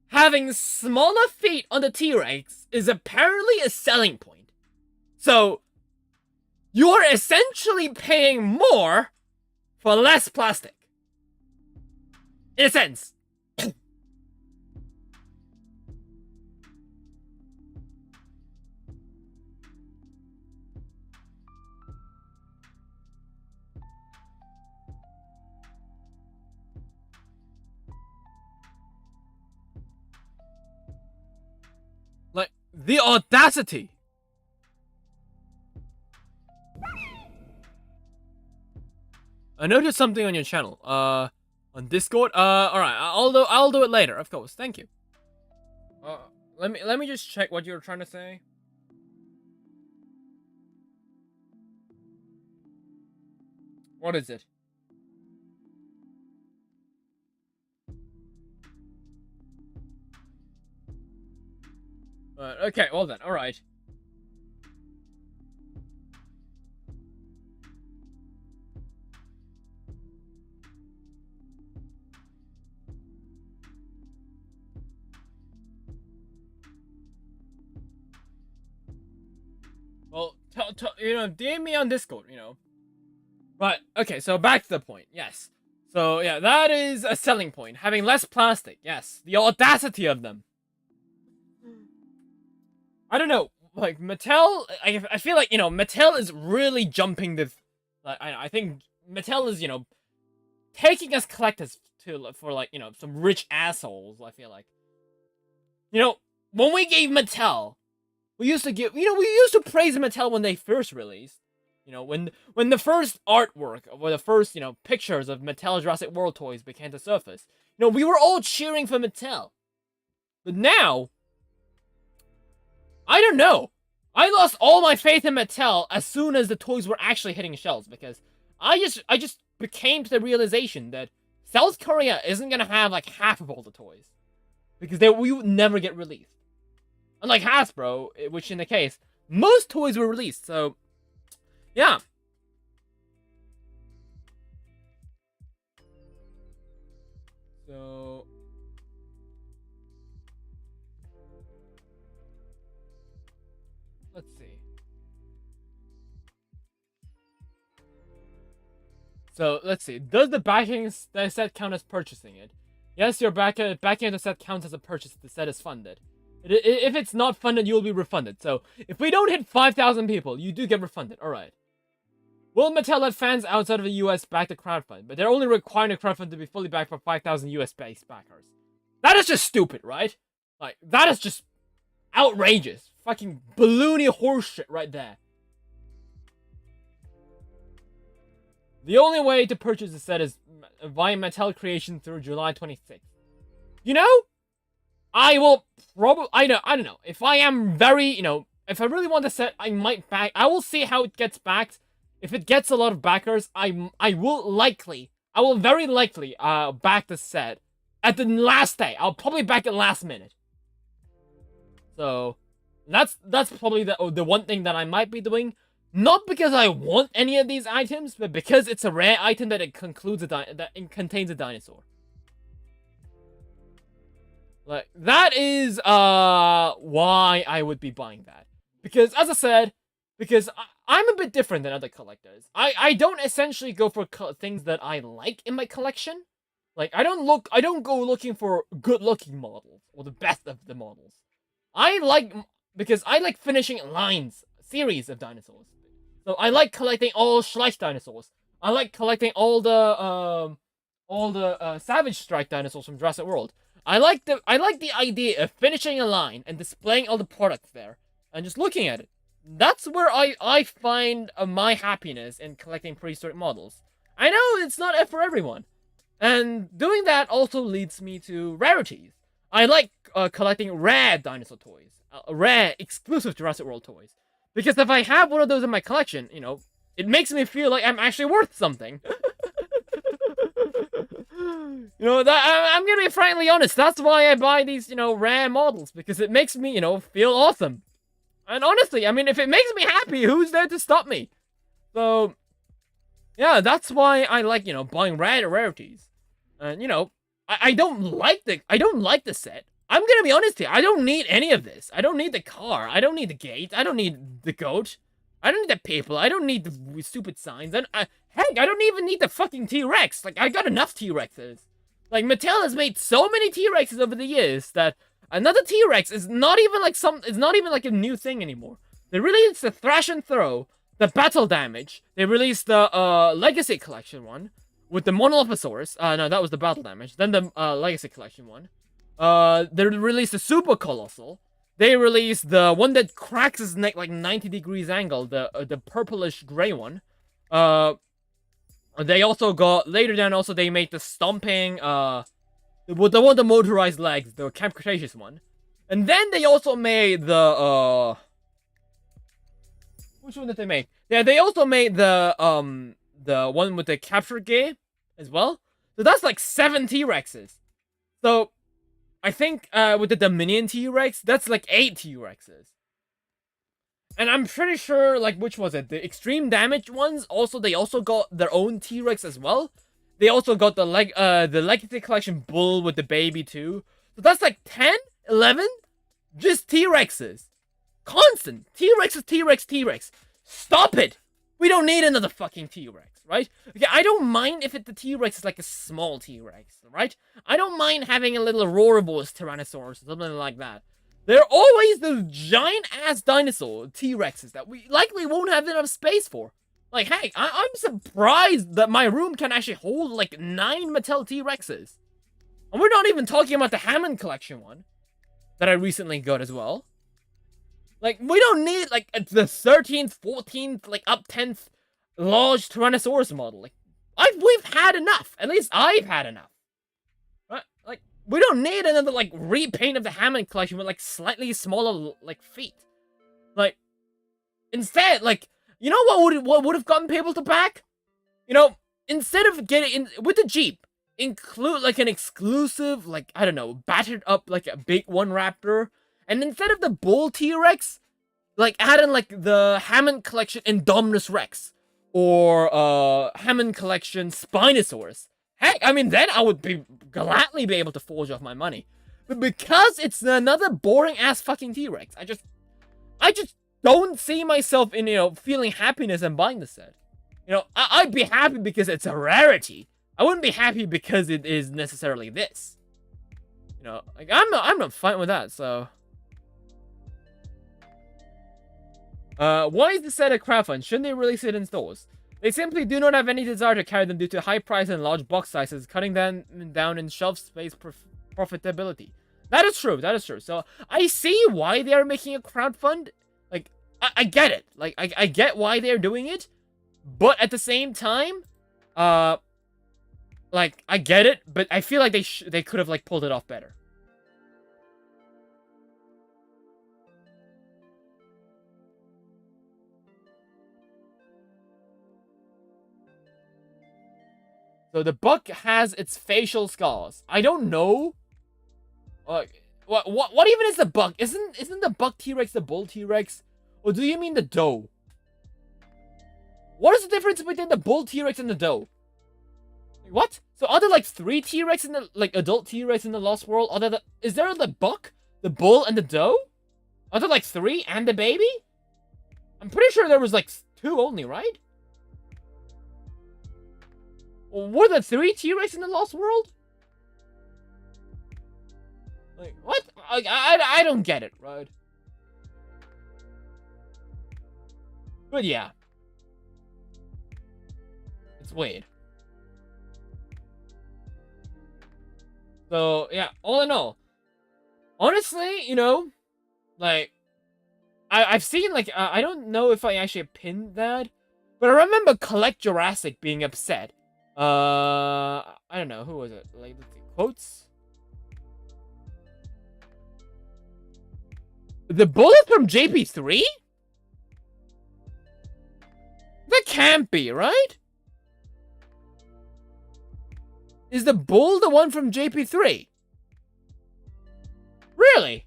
having smaller feet on the T-Rex is apparently a selling point. So, you're essentially paying more for less plastic. In a sense. Like, the audacity. I noticed something on your channel. On Discord? Alright, I'll do it later, of course. Thank you. Let me just check what you were trying to say. What is it? Okay, well then, alright. Well, you know, DM me on Discord, you know. Right, okay, so back to the point, yes. So, yeah, that is a selling point. Having less plastic, yes. The audacity of them. I don't know, like, Mattel, I feel like, you know, Mattel is really jumping the... I think Mattel is, you know, taking us collectors for, like, you know, some rich assholes, I feel like. You know, when we gave Mattel... We used to praise Mattel when they first released. You know, when the first artwork, or the first, you know, pictures of Mattel Jurassic World toys began to surface. You know, we were all cheering for Mattel. But now, I don't know. I lost all my faith in Mattel as soon as the toys were actually hitting shelves, because I just became to the realization that South Korea isn't gonna have, like, half of all the toys. Because we would never get released. Unlike Hasbro, which in the case, most toys were released, so, yeah. So, let's see. So, let's see. Does the backing set count as purchasing it? Yes, your backing of the set counts as a purchase if the set is funded. If it's not funded, you will be refunded. So, if we don't hit 5,000 people, you do get refunded. Alright. Will Mattel let fans outside of the US back the crowdfund? But they're only requiring a crowdfund to be fully backed for 5,000 US-based backers. That is just stupid, right? Like, that is just outrageous. Fucking balloony horseshit right there. The only way to purchase the set is via Mattel Creation through July 26th. You know? I will probably, I don't know. If I am very, you know, if I really want the set, I might back, I will see how it gets backed. If it gets a lot of backers, I will very likely, back the set at the last day. I'll probably back it last minute. So, that's probably the one thing that I might be doing. Not because I want any of these items, but because it's a rare item that it contains a dinosaur. Like, that is why I would be buying that. Because, as I said, because I'm a bit different than other collectors. I don't essentially go for things that I like in my collection. Like, I don't go looking for good-looking models, or the best of the models. Because I like finishing lines, series of dinosaurs. So I like collecting all Schleich dinosaurs. I like collecting all the Savage Strike dinosaurs from Jurassic World. I like the idea of finishing a line and displaying all the products there, and just looking at it. That's where I find my happiness in collecting prehistoric models. I know it's not for everyone. And doing that also leads me to rarities. I like collecting rare dinosaur toys. Rare, exclusive Jurassic World toys. Because if I have one of those in my collection, you know, it makes me feel like I'm actually worth something. You know, I'm gonna be frankly honest. That's why I buy these, you know, rare models. Because it makes me, you know, feel awesome. And honestly, I mean, if it makes me happy, who's there to stop me? So, yeah, that's why I like, you know, buying rarities. And, you know, I don't like the set. I'm gonna be honest here. I don't need any of this. I don't need the car. I don't need the gate. I don't need the goat. I don't need the people. I don't need the stupid signs. Heck, I don't even need the fucking T-Rex. Like, I got enough T-Rexes. Like, Mattel has made so many T-Rexes over the years that another T-Rex is not even like a new thing anymore. They released the Thrash and Throw, the Battle Damage. They released the Legacy Collection one with the Dilophosaurus. No, that was the Battle Damage. Then the Legacy Collection one. They released the Super Colossal. They released the one that cracks his neck like 90 degrees angle, the purplish gray one. They also got later down. Also, they made the stomping. The one with the motorized legs, the Camp Cretaceous one, and then they also made the which one did they make? Yeah, they also made the one with the capture gear as well. So that's like 7 T-Rexes. So I think with the Dominion T-Rex, that's like 8 T-Rexes. And I'm pretty sure, like, which was it? The Extreme Damage ones, they also got their own T-Rex as well. They also got the Legacy Collection Bull with the baby too. So that's like 10, 11, just T-Rexes. Constant. T-Rexes, T-Rex, T-Rex. Stop it! We don't need another fucking T-Rex, right? Okay, I don't mind if the T-Rex is like a small T-Rex, right? I don't mind having a little Ouroboros Tyrannosaurus or something like that. They're always those giant-ass dinosaur T-Rexes that we likely won't have enough space for. Like, hey, I'm surprised that my room can actually hold, like, 9 Mattel T-Rexes. And we're not even talking about the Hammond Collection one that I recently got as well. Like, we don't need, like, the 13th, 14th, like, up 10th large Tyrannosaurus model. Like, we've had enough. At least I've had enough. Right? Like, we don't need another, like, repaint of the Hammond Collection with, like, slightly smaller, like, feet. Like, instead, like, you know what would have gotten people to back? You know, instead of getting in with the Jeep, include like an exclusive, like, I don't know, battered up like a big one Raptor, and instead of the Bull T-Rex, like add in like the Hammond Collection Indominus Rex or Hammond Collection Spinosaurus. Heck, I mean then I would gladly be able to forge off my money. But because it's another boring ass fucking T-Rex, I just don't see myself in, you know, feeling happiness and buying the set. You know, I'd be happy because it's a rarity. I wouldn't be happy because it is necessarily this. You know, like I'm not fine with that. So, why is the set a crowdfund? Shouldn't they release it in stores? They simply do not have any desire to carry them due to high price and large box sizes, cutting them down in shelf space profitability. That is true. That is true. So I see why they are making a crowdfund. Like, I get it. Like, I get why they're doing it. But at the same time, like, I get it. But I feel like they could have, like, pulled it off better. So the buck has its facial scars. I don't know. What even is the buck? Isn't the buck T-Rex the bull T-Rex? Or do you mean the doe? What is the difference between the bull T-Rex and the doe? What? So are there like 3 T-Rex in the, like, adult T-Rex in the Lost World? Is there the buck, the bull, and the doe? Are there like 3 and the baby? I'm pretty sure there was like 2 only, right? Were there 3 T-Rex in the Lost World? Like, what? I don't get it, right? But yeah. It's weird. So, yeah, all in all. Honestly, you know, like, I've seen, like, I don't know if I actually pinned that, but I remember Collect Jurassic being upset. I don't know, who was it? Like, let's see, quotes? The bullet from JP3? That can't be, right? Is the bull the one from JP3? Really?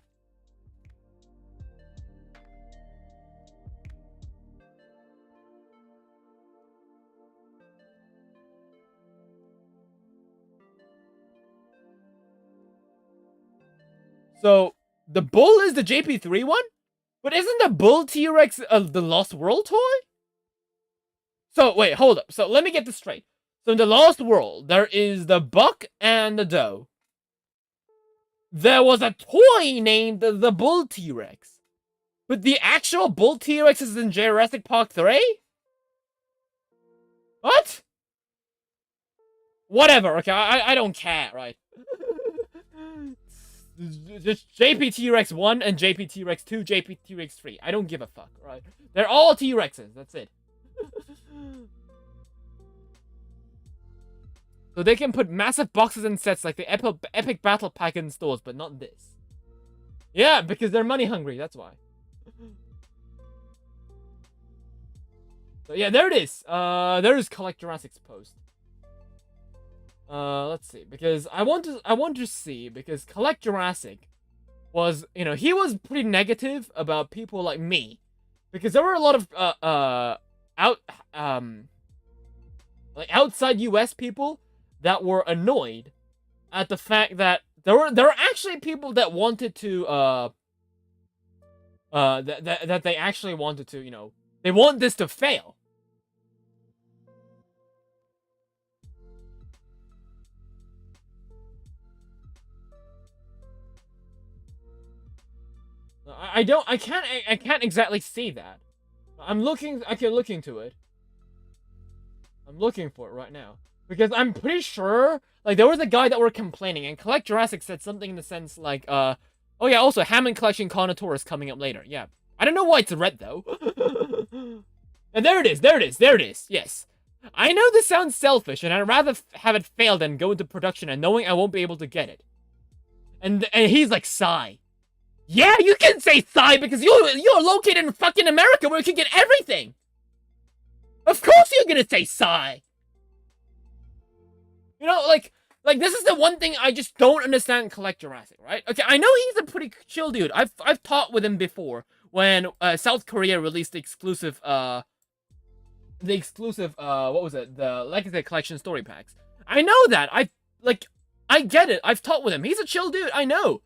So, the bull is the JP3 one? But isn't the bull T-Rex the Lost World toy? So, wait, hold up. So, let me get this straight. So, in the Lost World, there is the buck and the doe. There was a toy named the bull T-Rex. But the actual bull T-Rex is in Jurassic Park 3? What? Whatever, okay, I don't care, right? Just JP T-Rex 1 and JP T-Rex 2, JP T-Rex 3. I don't give a fuck, right? They're all T-Rexes, that's it. So they can put massive boxes and sets like the Epic Battle Pack in stores, but not this. Yeah, because they're money hungry, that's why. So yeah, there it is. There is Collect Jurassic's post. Let's see, because I want to see, because Collect Jurassic was, you know, he was pretty negative about people like me, because there were a lot of like outside US people that were annoyed at the fact that there were actually people that wanted to that they actually wanted to, you know, they want this to fail. I can't exactly see that. I can look into it. I'm looking for it right now. Because I'm pretty sure, like, there was a guy that were complaining, and Collect Jurassic said something in the sense like, oh yeah, also, Hammond Collection Carnotaurus coming up later, yeah. I don't know why it's red, though. And there it is, yes. I know this sounds selfish, and I'd rather have it fail than go into production and knowing I won't be able to get it. And he's like, sigh. Yeah, you can say sigh because you're located in fucking America where you can get everything. Of course you're gonna say sigh. You know, like this is the one thing I just don't understand Collect Jurassic, right? Okay, I know he's a pretty chill dude. I've talked with him before when South Korea released the exclusive what was it? The Legacy Collection story packs. I know that. I get it. I've talked with him. He's a chill dude. I know.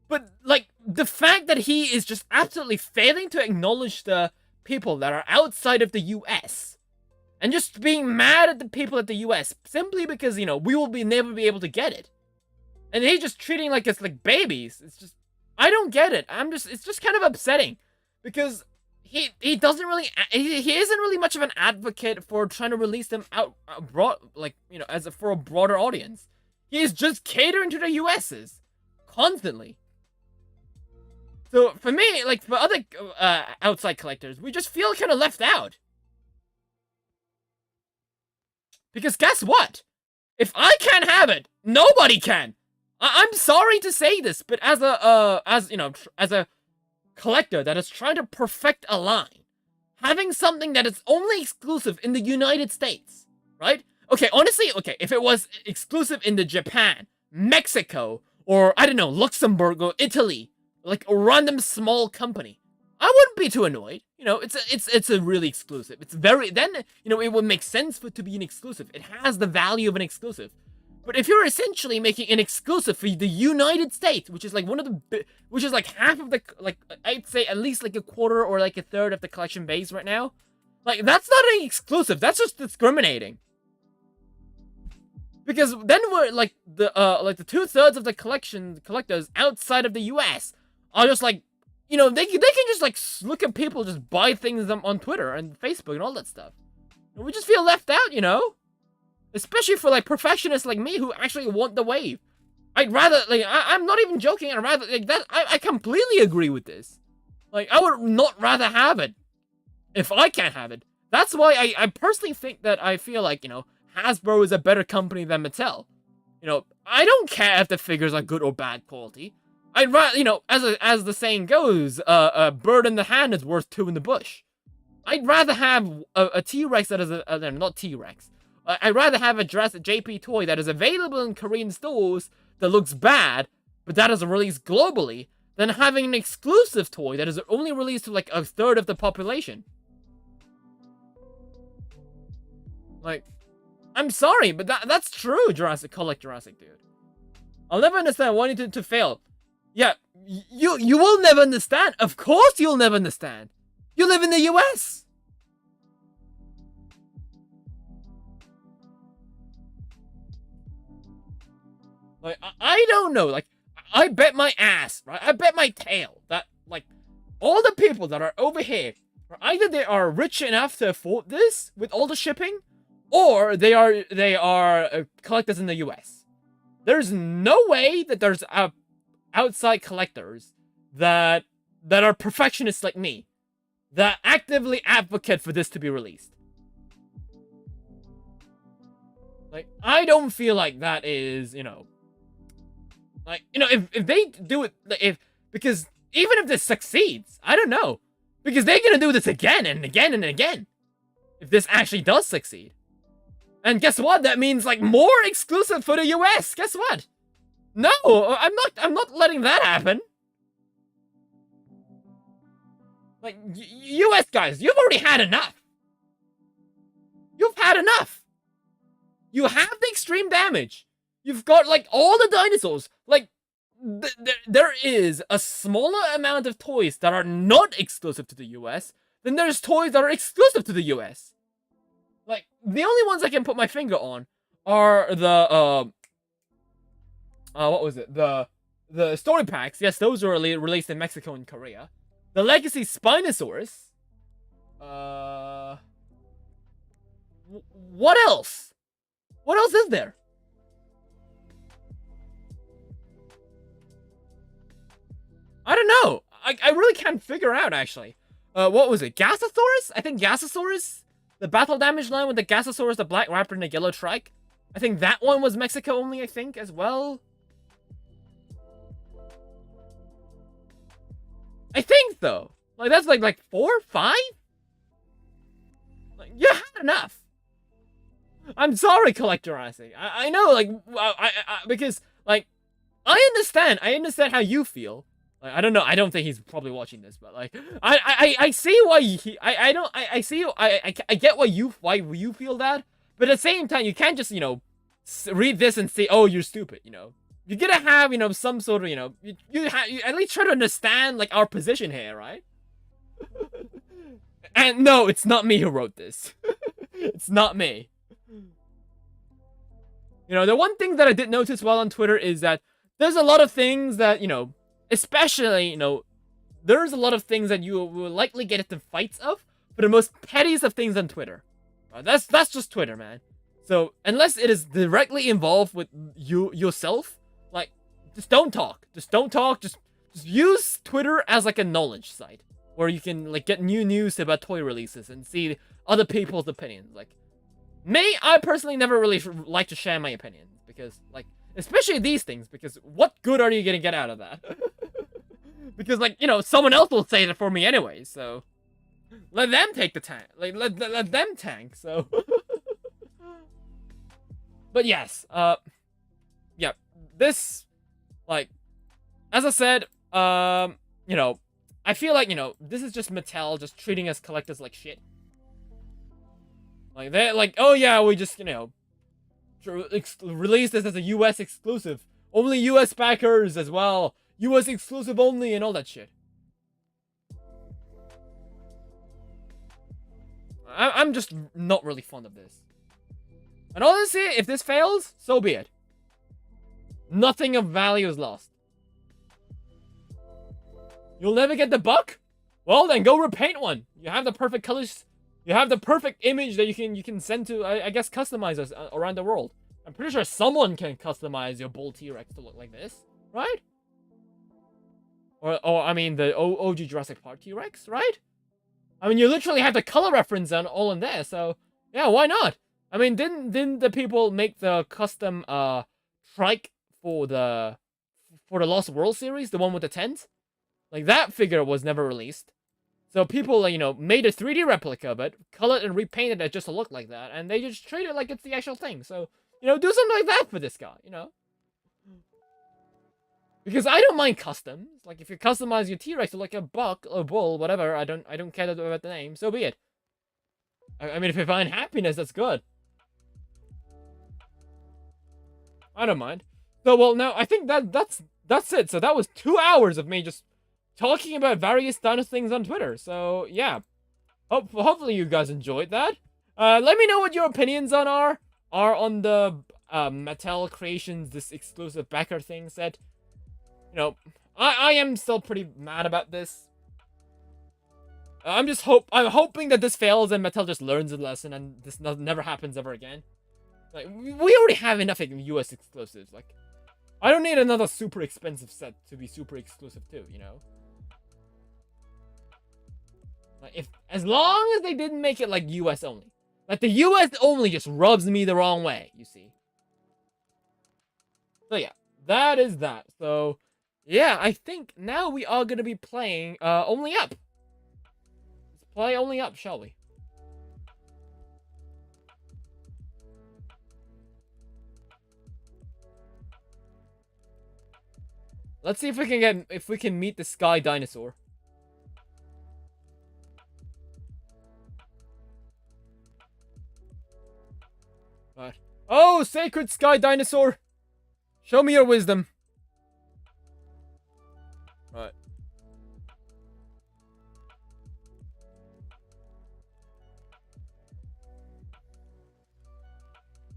But like the fact that he is just absolutely failing to acknowledge the people that are outside of the US. And just being mad at the people at the US simply because, you know, we will never be able to get it. And they just treating like it's like babies. It's just, I don't get it. It's just kind of upsetting. Because he doesn't really, he isn't really much of an advocate for trying to release them out abroad, like, you know, for a broader audience. He is just catering to the US's. Constantly. So for me, like for other outside collectors, we just feel kind of left out. Because guess what? If I can't have it, nobody can. I'm sorry to say this, but as a collector that is trying to perfect a line, having something that is only exclusive in the United States, right? Okay, honestly, okay, if it was exclusive in the Japan, Mexico, or I don't know, Luxembourg or Italy, like a random small company, I wouldn't be too annoyed. You know, it's a really exclusive. It's very, then, you know, it would make sense for it to be an exclusive. It has the value of an exclusive. But if you're essentially making an exclusive for the United States, which is like which is like half of the, like, I'd say at least like a quarter or like a third of the collection base right now, like, that's not an exclusive, that's just discriminating. Because then we're like the 2/3 of the collectors outside of the US are just like, you know, they can just like look at people just buy things on Twitter and Facebook and all that stuff. And we just feel left out, you know? Especially for like perfectionists like me who actually want the wave. I'd rather, like, I'm not even joking, I'd rather, like, that, I completely agree with this. Like, I would not rather have it if I can't have it. That's why I personally think that I feel like, you know, Hasbro is a better company than Mattel. You know, I don't care if the figures are good or bad quality. I'd rather, you know, as the saying goes, a bird in the hand is worth two in the bush. I'd rather have a T-Rex that is not T-Rex. I'd rather have a Jurassic JP toy that is available in Korean stores that looks bad, but that is released globally, than having an exclusive toy that is only released to like a third of the population. Like, I'm sorry, but that's true, Jurassic, dude. I'll never understand why you need to fail. Yeah, you will never understand. Of course you'll never understand. You live in the US. Like, I don't know. Like, I bet my ass, right? I bet my tail that, like, all the people that are over here, either they are rich enough to afford this with all the shipping, or they are collectors in the US. There's no way that there's outside collectors that are perfectionists like me that actively advocate for this to be released. Like, I don't feel like that is, you know, like, you know, if they do it, because even if this succeeds, I don't know, because they're gonna do this again and again and again if this actually does succeed. And guess what? That means like more exclusive for the US. Guess what? No, I'm not letting that happen. Like, US guys, you've already had enough. You've had enough. You have the extreme damage. You've got like all the dinosaurs. Like, there is a smaller amount of toys that are not exclusive to the US than there's toys that are exclusive to the US. Like, the only ones I can put my finger on are the, what was it? The story packs. Yes, those were released in Mexico and Korea. The Legacy Spinosaurus. What else? What else is there? I don't know. I really can't figure out, actually. What was it? Gasosaurus? I think Gasosaurus? The battle damage line with the Gasosaurus, the black raptor, and the yellow trike. I think that one was Mexico only, I think, as well. I think, though. Like, that's like 4, 5? Like, you had enough. I'm sorry, Collectorastic. I know, like, because, like, I understand how you feel. Like, I don't know, I don't think he's probably watching this, but, like, I see why I get why you feel that, but at the same time, you can't just, you know, read this and say, oh, you're stupid, you know. You're gonna have, you know, some sort of, you know, you at least try to understand, like, our position here, right? And no, it's not me who wrote this. It's not me. You know, the one thing that I did notice while on Twitter is that there's a lot of things that, you know, especially, you know, there's a lot of things that you will likely get into fights of for the most pettiest of things on Twitter. That's just Twitter, man. So, unless it is directly involved with yourself, like, just don't talk. Just don't talk. Just use Twitter as, like, a knowledge site where you can, like, get new news about toy releases and see other people's opinions. Like, me, I personally never really like to share my opinions because, like, especially these things, because what good are you gonna get out of that? Because, like, you know, someone else will say it for me anyway, so let them take the tank. Like, let them tank, so. But yes, yeah, this, like, as I said, you know, I feel like, you know, this is just Mattel just treating us collectors like shit. Like, they're like, oh yeah, we just, you know, release this as a US exclusive. Only US backers as well. US exclusive only and all that shit. I'm just not really fond of this. And honestly, if this fails, so be it. Nothing of value is lost. You'll never get the buck? Well, then go repaint one. You have the perfect colors. You have the perfect image that you can send to, I guess, customizers around the world. I'm pretty sure someone can customize your bull T-Rex to look like this, right? Or I mean, the OG Jurassic Park T-Rex, right? I mean, you literally have the color reference on all in there, so yeah, why not? I mean, didn't the people make the custom trike for the Lost World series, the one with the tent? Like, that figure was never released. So people, you know, made a 3D replica of it, colored and repainted it just to look like that, and they just treat it like it's the actual thing. So, you know, do something like that for this guy, you know? Because I don't mind customs. Like, if you customize your T-Rex to like a buck or bull, whatever, I don't care about the name, so be it. I mean, if you find happiness, that's good. I don't mind. So, well, now, I think that's it. So that was 2 hours of me just talking about various dino things on Twitter. So, yeah. Hopefully you guys enjoyed that. Let me know what your opinions are on the Mattel Creations, this exclusive backer thing set. You know, I am still pretty mad about this. I'm hoping that this fails and Mattel just learns a lesson and this never happens ever again. Like, we already have enough US exclusives. Like, I don't need another super expensive set to be super exclusive too, you know? Like, as long as they didn't make it like US only. Like, the US only just rubs me the wrong way, you see. So yeah, that is that. So, yeah, I think now we are going to be playing Only Up. Let's play Only Up, shall we? Let's see if we can meet the Sky Dinosaur. Right. Oh, sacred Sky Dinosaur! Show me your wisdom. Right.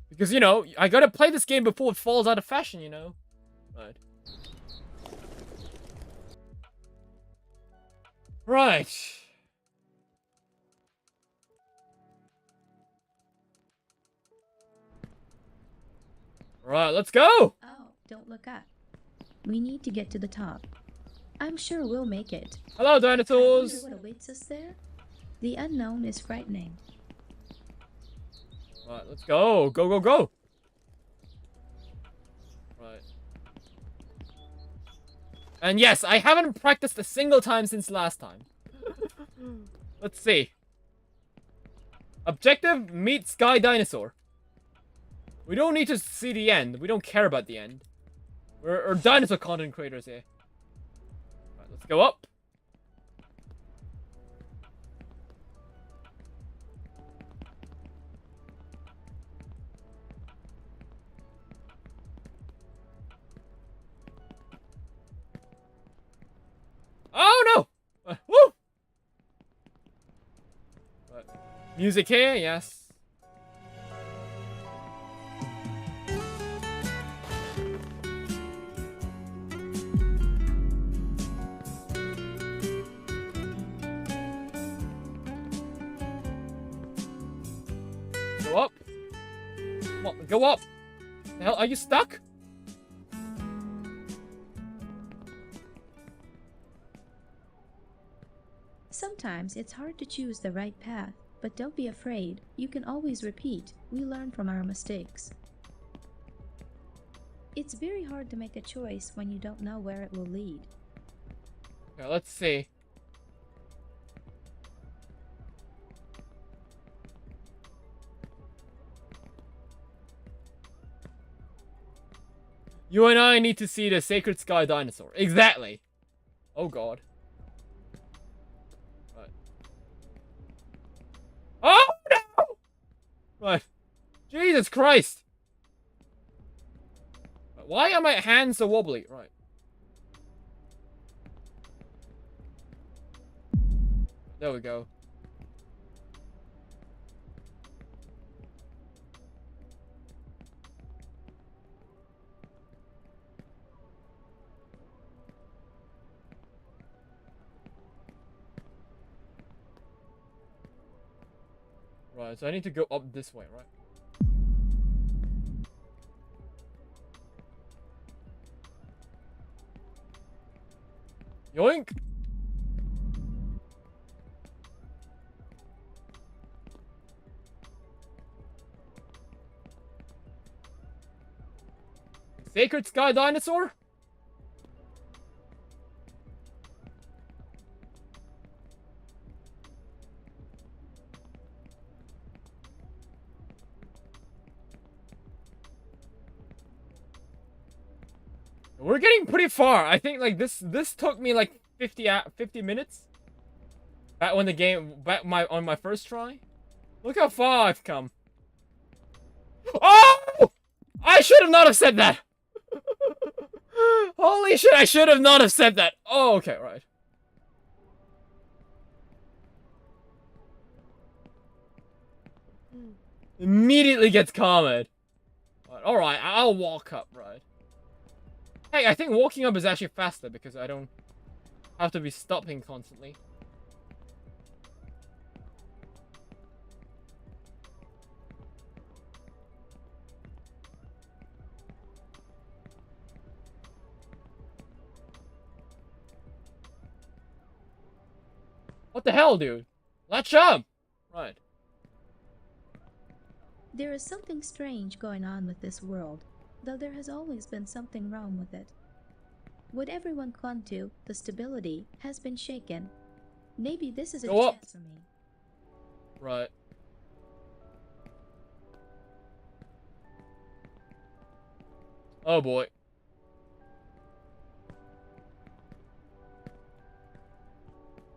Because, you know, I gotta play this game before it falls out of fashion, you know? Right. Right. Right, let's go!
Oh, don't look up. We need to get to the top. I'm sure we'll make it.
Hello,
I
dinosaurs!
wonder what awaits us there? The unknown is frightening.
Right, let's go! Go, go, go! Right. And yes, I haven't practiced a single time since last time. Let's see. Objective, meet Sky Dinosaur. We don't need to see the end. We don't care about the end. We're dinosaur content creators here. Right, let's go up. Oh no! Woo! Right. Music here, yes. Go up. Come on, go up. The hell, are you stuck?
Sometimes it's hard to choose the right path, but don't be afraid. You can always repeat. We learn from our mistakes. It's very hard to make a choice when you don't know where it will lead.
Okay, let's see. You and I need to see the Sacred Sky Dinosaur. Exactly. Oh god. Right. Oh no! Right. Jesus Christ. Why are my hands so wobbly? Right. There we go. Right, so I need to go up this way, right? Yoink! Sacred Sky Dinosaur? We're getting pretty far. I think like this took me like 50 minutes. Back when the game on my first try. Look how far I've come. Oh! I should have not have said that. Holy shit, I should have not have said that. Oh, okay, right. Immediately gets commented. Alright, I'll walk up, right. Hey, I think walking up is actually faster because I don't have to be stopping constantly. What the hell, dude? Let's jump! Right.
There is something strange going on with this world, though there has always been something wrong with it. What everyone clung to, the stability, has been shaken. Maybe this is a
Go up.
chance for me.
Right. Oh boy.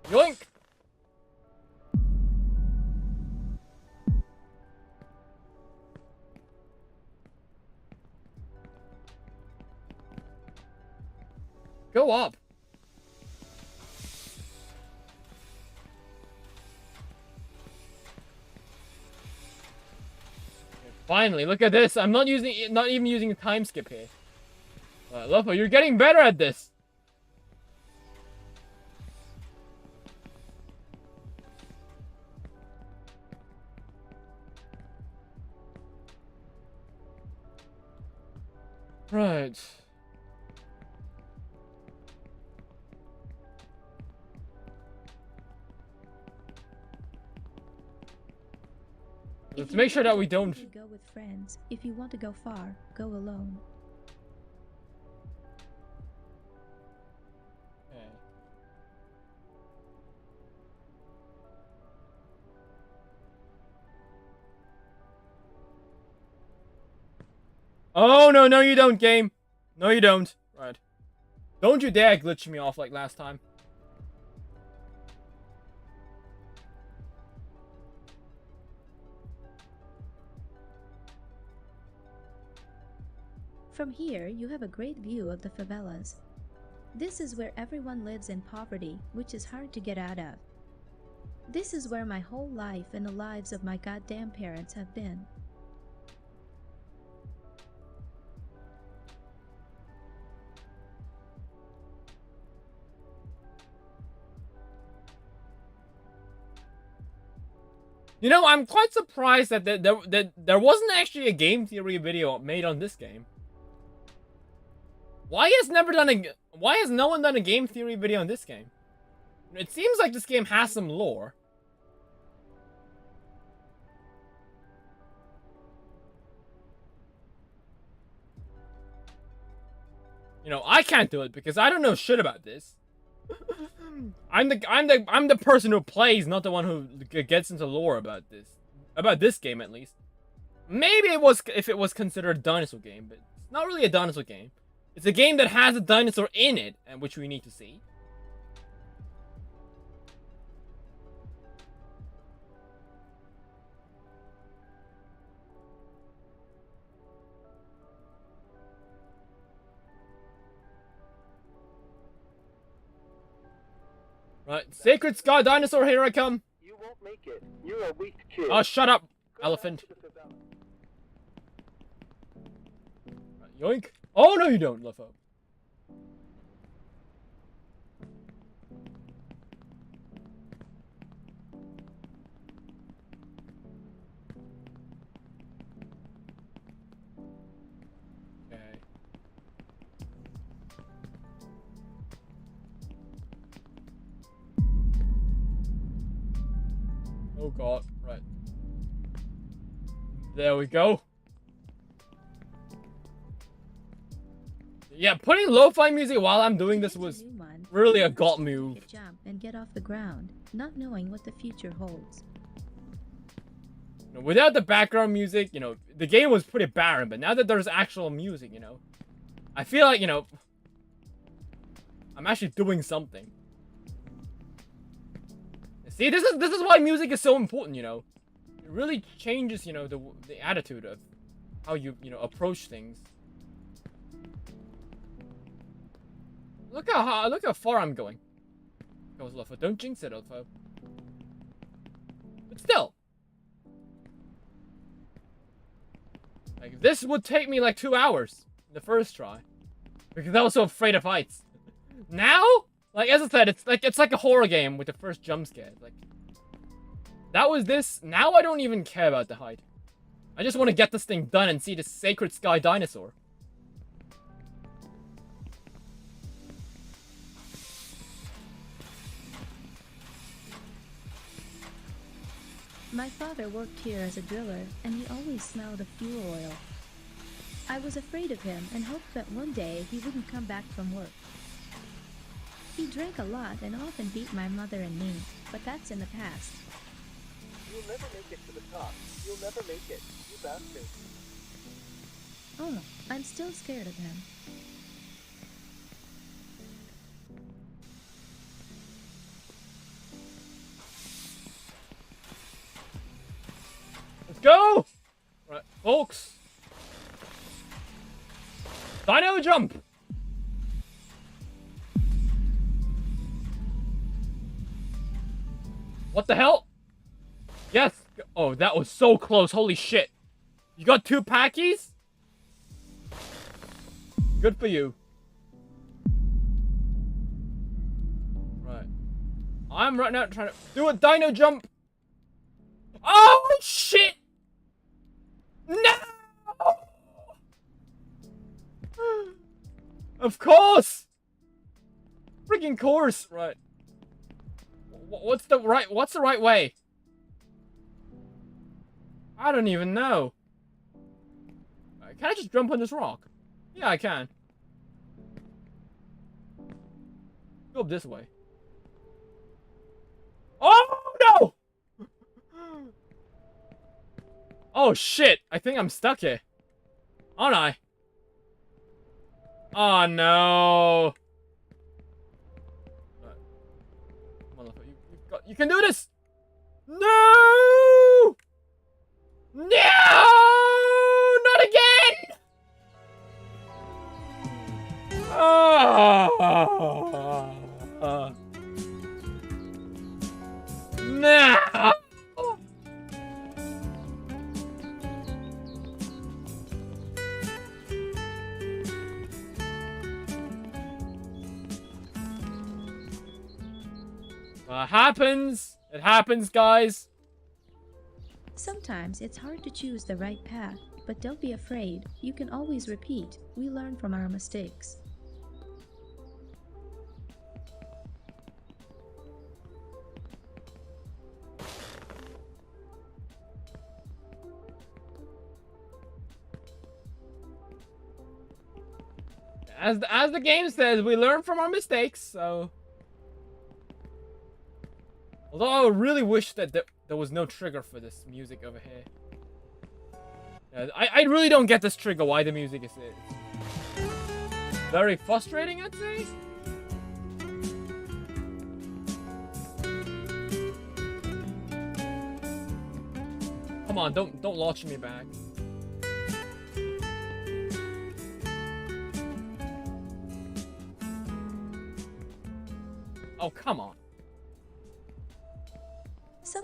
Yoink! Go up. Finally, look at this. I'm not even using a time skip here. Lopho, you're getting better at this. Right. Let's make sure that we don't.
Go with friends. If you want to go far, go alone.
Okay. Oh no, no you don't, game. No you don't. Right. Don't you dare glitch me off like last time.
From here, you have a great view of the favelas. This is where everyone lives in poverty, which is hard to get out of. This is where my whole life and the lives of my goddamn parents have been.
You know, I'm quite surprised that there wasn't actually a game theory video made on this game. Why has no one done a game theory video on this game? It seems like this game has some lore. You know, I can't do it because I don't know shit about this. I'm the person who plays, not the one who gets into lore about this. About this game, at least. Maybe it was if it was considered a dinosaur game, but it's not really a dinosaur game. It's a game that has a dinosaur in it, and which we need to see. Alright, Sacred Sky Dinosaur, here I come.
You won't make it. You're a weak kid.
Oh, shut up, elephant. Yoink. Oh, no, you don't, Lopho. Okay. Oh, God. Right. There we go. Yeah, putting lo-fi music while I'm doing this was really a god move.
Jump and get off the ground, not knowing what the future holds.
You know, without the background music, you know, the game was pretty barren, but now that there's actual music, you know, I feel like, you know, I'm actually doing something. See, this is why music is so important, you know. It really changes, you know, the attitude of how you know, approach things. Look how far I'm going. Goes Lopho. Don't jinx it, Lopho. But still. Like, this would take me like 2 hours the first try. Because I was so afraid of heights. Now? Like, as I said, it's like a horror game with the first jump scare. Like, that was this. Now I don't even care about the height. I just want to get this thing done and see the Sacred Sky Dinosaur.
My father worked here as a driller, and he always smelled of fuel oil. I was afraid of him and hoped that one day he wouldn't come back from work. He drank a lot and often beat my mother and me, but that's in the past.
You'll never make it to the top. You'll never make it. You bastard.
Oh, I'm still scared of him.
Let's go! Right, folks. Dino jump! What the hell? Yes! Oh, that was so close. Holy shit. You got 2 packies? Good for you. Right. I'm right now trying to do a dino jump. Oh, shit! No! Of course! Freaking course! Right. What's the right way? I don't even know. Can I just jump on this rock? Yeah, I can. Go up this way. Oh, no! Oh, shit. I think I'm stuck here. Aren't I? Oh, no. Right. Come on, you can do this! No! No! Not again! No! Happens. It happens, guys.
Sometimes it's hard to choose the right path, but don't be afraid. You can always repeat. We learn from our mistakes.
As the game says, we learn from our mistakes, so... Although I really wish that there was no trigger for this music over here. I really don't get this trigger, why the music is very frustrating, I'd say. Come on, don't launch me back. Oh, come on.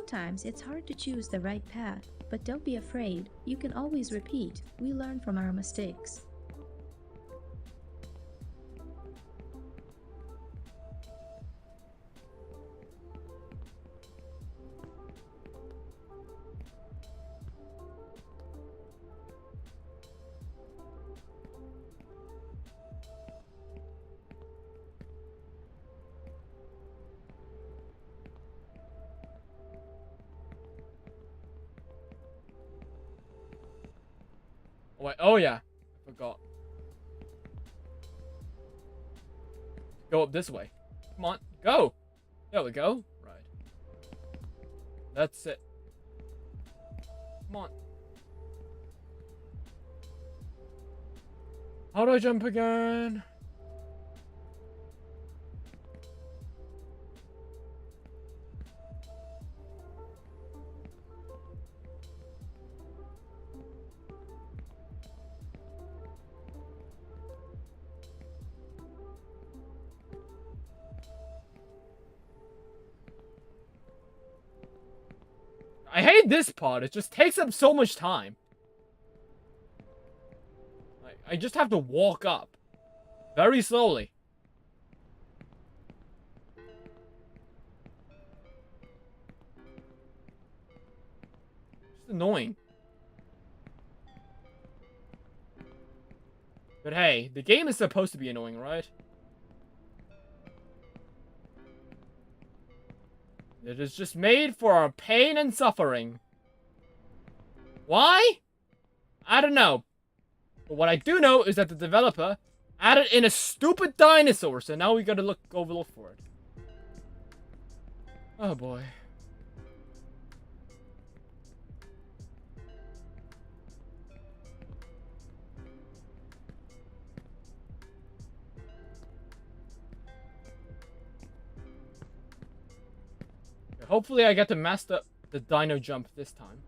Sometimes it's hard to choose the right path, but don't be afraid. You can always repeat. We learn from our mistakes.
Oh, wait, oh yeah, I forgot. Go up this way. Come on, go. There we go. Right. That's it. Come on. How do I jump again? I hate this part. It just takes up so much time. I just have to walk up. Very slowly. It's annoying. But hey, the game is supposed to be annoying, right? It is just made for our pain and suffering. Why? I don't know. But what I do know is that the developer added in a stupid dinosaur, so now we gotta look for it. Oh boy. Hopefully I get to master the dino jump this time.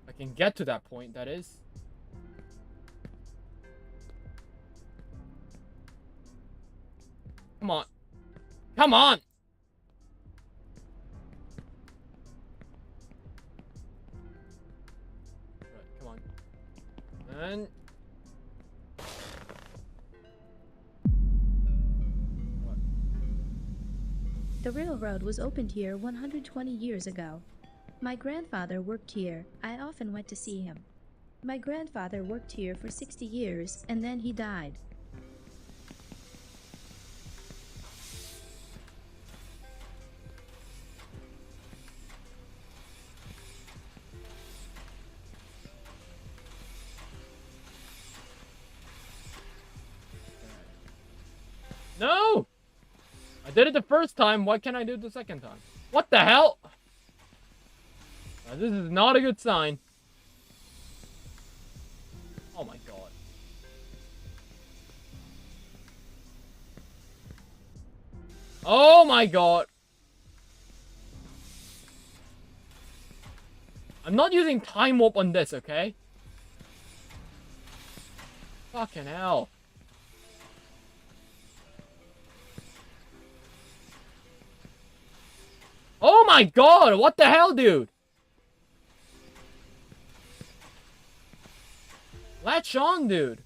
I can get to that point, that is. Come on. Come on! Right, come on. And... what?
The railroad was opened here 120 years ago. My grandfather worked here. I often went to see him. My grandfather worked here for 60 years, and then he died.
No! I did it the first time, why can't I do it the second time? What the hell? This is not a good sign. Oh my god. Oh my god. I'm not using time warp on this, okay? Fucking hell. Oh my god, what the hell, dude? Latch on, dude.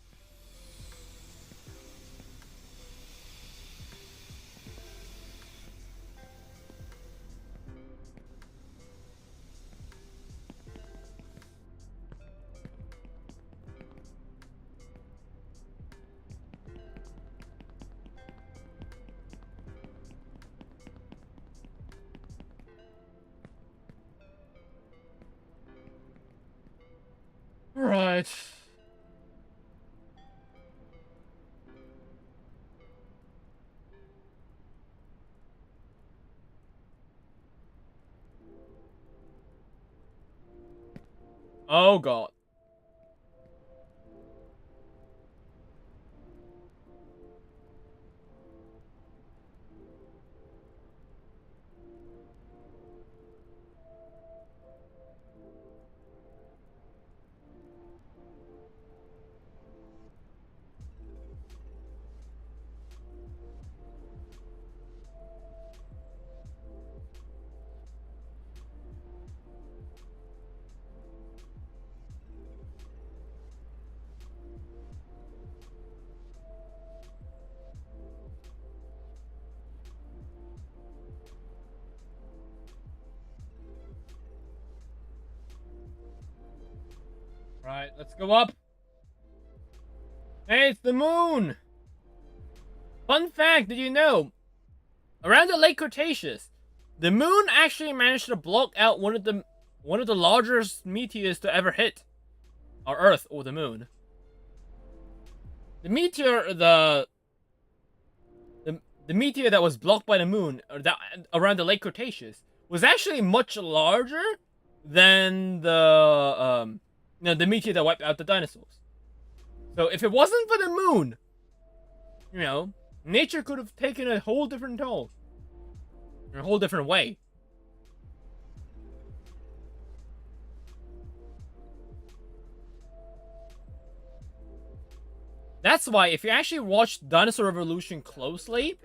Right. Oh god. Right, let's go up. Hey, it's the moon! Fun fact, did you know? Around the late Cretaceous, the moon actually managed to block out one of the largest meteors to ever hit our Earth or the moon. The meteor, the meteor that was blocked by the moon around the late Cretaceous was actually much larger than the meteor that wiped out the dinosaurs. So if it wasn't for the moon, you know, nature could have taken a whole different toll. In a whole different way. That's why, if you actually watch Dinosaur Revolution closely,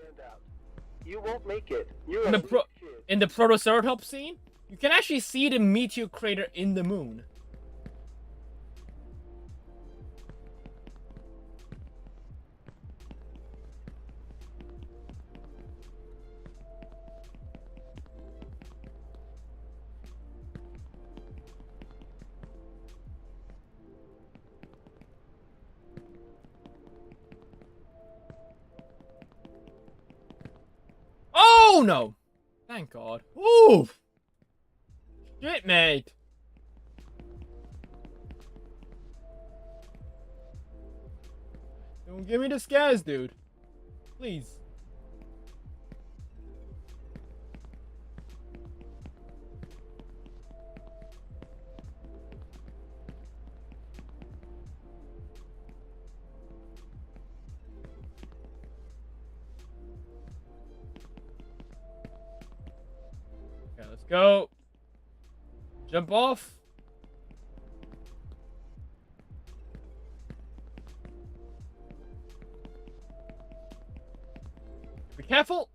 You won't make it. You're
in the,
a weak kid.
in the Protoceratops scene, you can actually see the meteor crater in the moon. Oh no! Thank God. Ooh! Shit, mate! Don't give me the scares, dude. Please. Okay, let's go. Jump off. Be careful.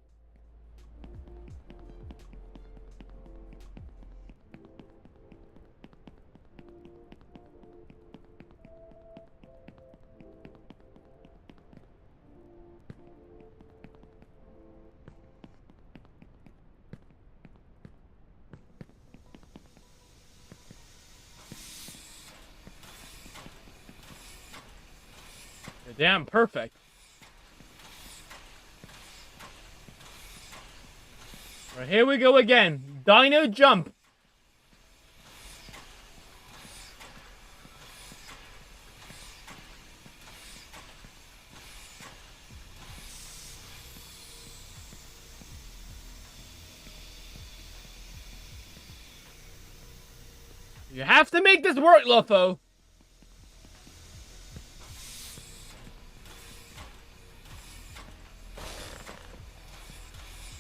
Damn, perfect. Alright, here we go again. Dino jump. You have to make this work, Lopho.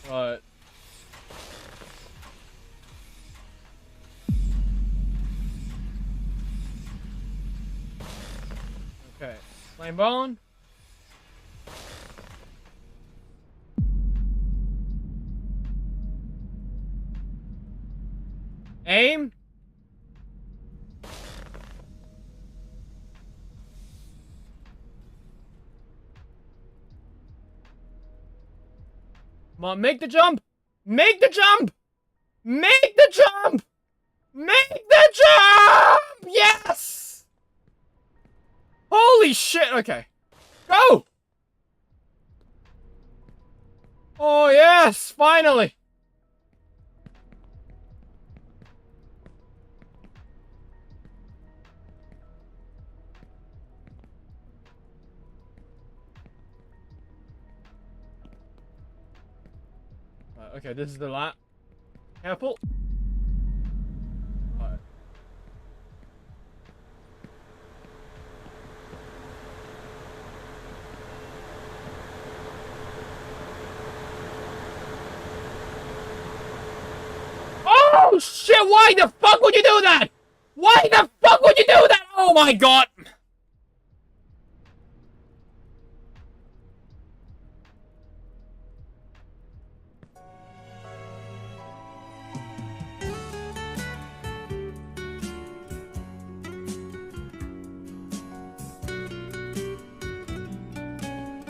Right. Okay. Flame bone. Aim. Come on, make the jump! Make the jump! Make the jump! Make the jump! Yes! Holy shit, okay. Go! Oh yes, finally! Okay, this is the lap. Careful. Alright. Oh shit, why the fuck would you do that? Why the fuck would you do that? Oh my god!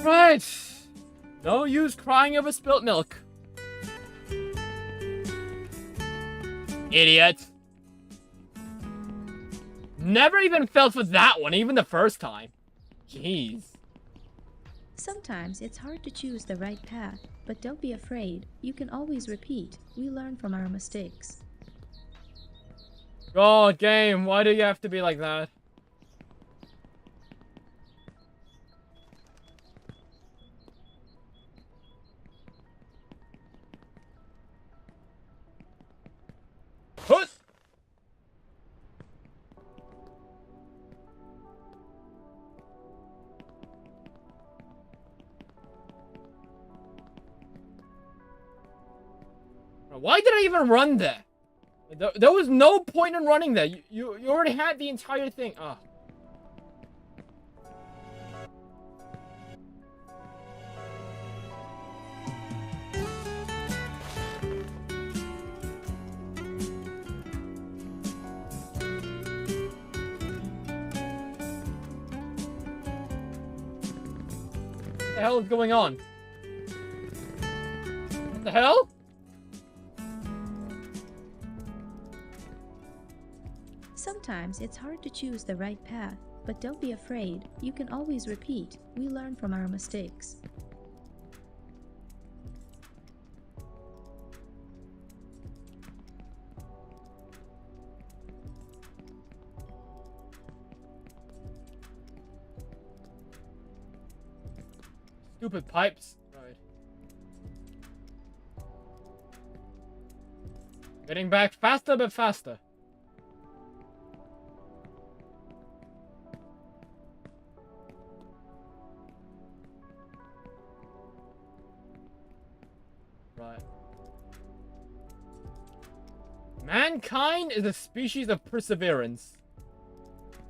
Right. No use crying over spilt milk. Idiot. Never even fell for that one, even the first time. Jeez.
Sometimes it's hard to choose the right path, but don't be afraid. You can always repeat. We learn from our mistakes.
God, game, why do you have to be like that? Put. Why did I even run there? There was no point in running there. You already had the entire thing. Ah. What the hell is going on? What the hell?
Sometimes it's hard to choose the right path, but don't be afraid. You can always repeat. We learn from our mistakes.
Stupid pipes. Right. Getting back faster but faster. Right. Mankind is a species of perseverance.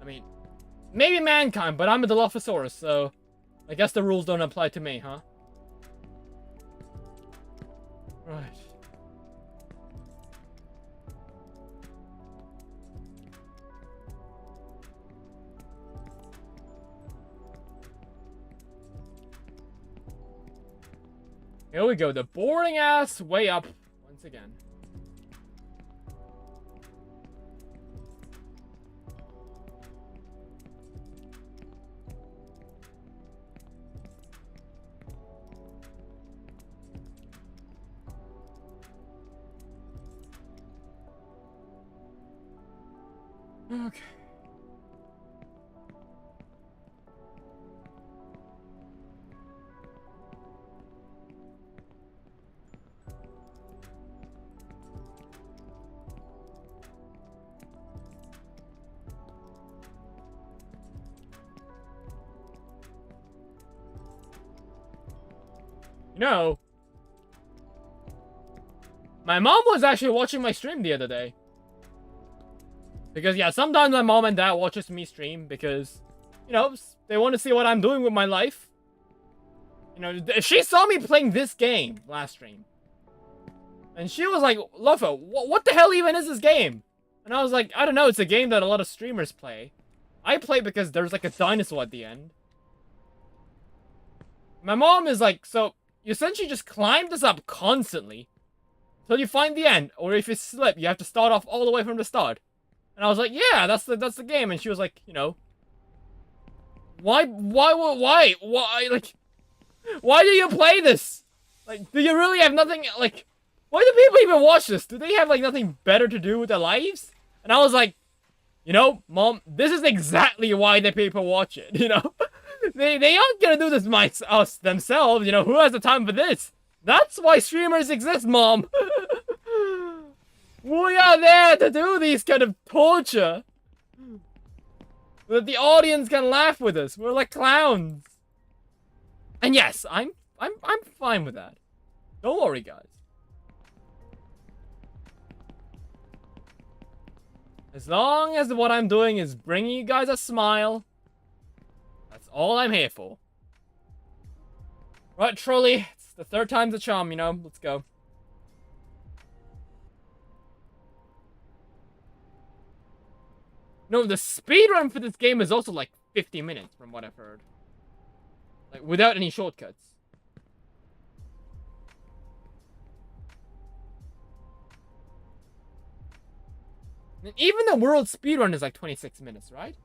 I mean, maybe mankind, but I'm a Dilophosaurus, so I guess the rules don't apply to me, huh? Right. Here we go, the boring ass way up once again. Okay. You know, my mom was actually watching my stream the other day. Because, yeah, sometimes my mom and dad watches me stream because, you know, they want to see what I'm doing with my life. You know, she saw me playing this game last stream. And she was like, Lopho, what the hell even is this game? And I was like, I don't know, it's a game that a lot of streamers play. I play because there's like a dinosaur at the end. My mom is like, so, you essentially just climb this up constantly until you find the end. Or if you slip, you have to start off all the way from the start. And I was like, yeah, that's the game. And she was like, you know, why, like, why do you play this? Like, do you really have nothing, like, why do people even watch this? Do they have, like, nothing better to do with their lives? And I was like, you know, Mom, this is exactly why the people watch it, you know? they aren't gonna do this themselves, you know, who has the time for this? That's why streamers exist, Mom! We are there to do these kind of torture. So that the audience can laugh with us. We're like clowns. And yes, I'm fine with that. Don't worry, guys. As long as what I'm doing is bringing you guys a smile, that's all I'm here for. Right, Trolley. It's the third time's a charm, you know. Let's go. No, the speedrun for this game is also like 50 minutes from what I've heard. Like, without any shortcuts. And even the world speedrun is like 26 minutes, right?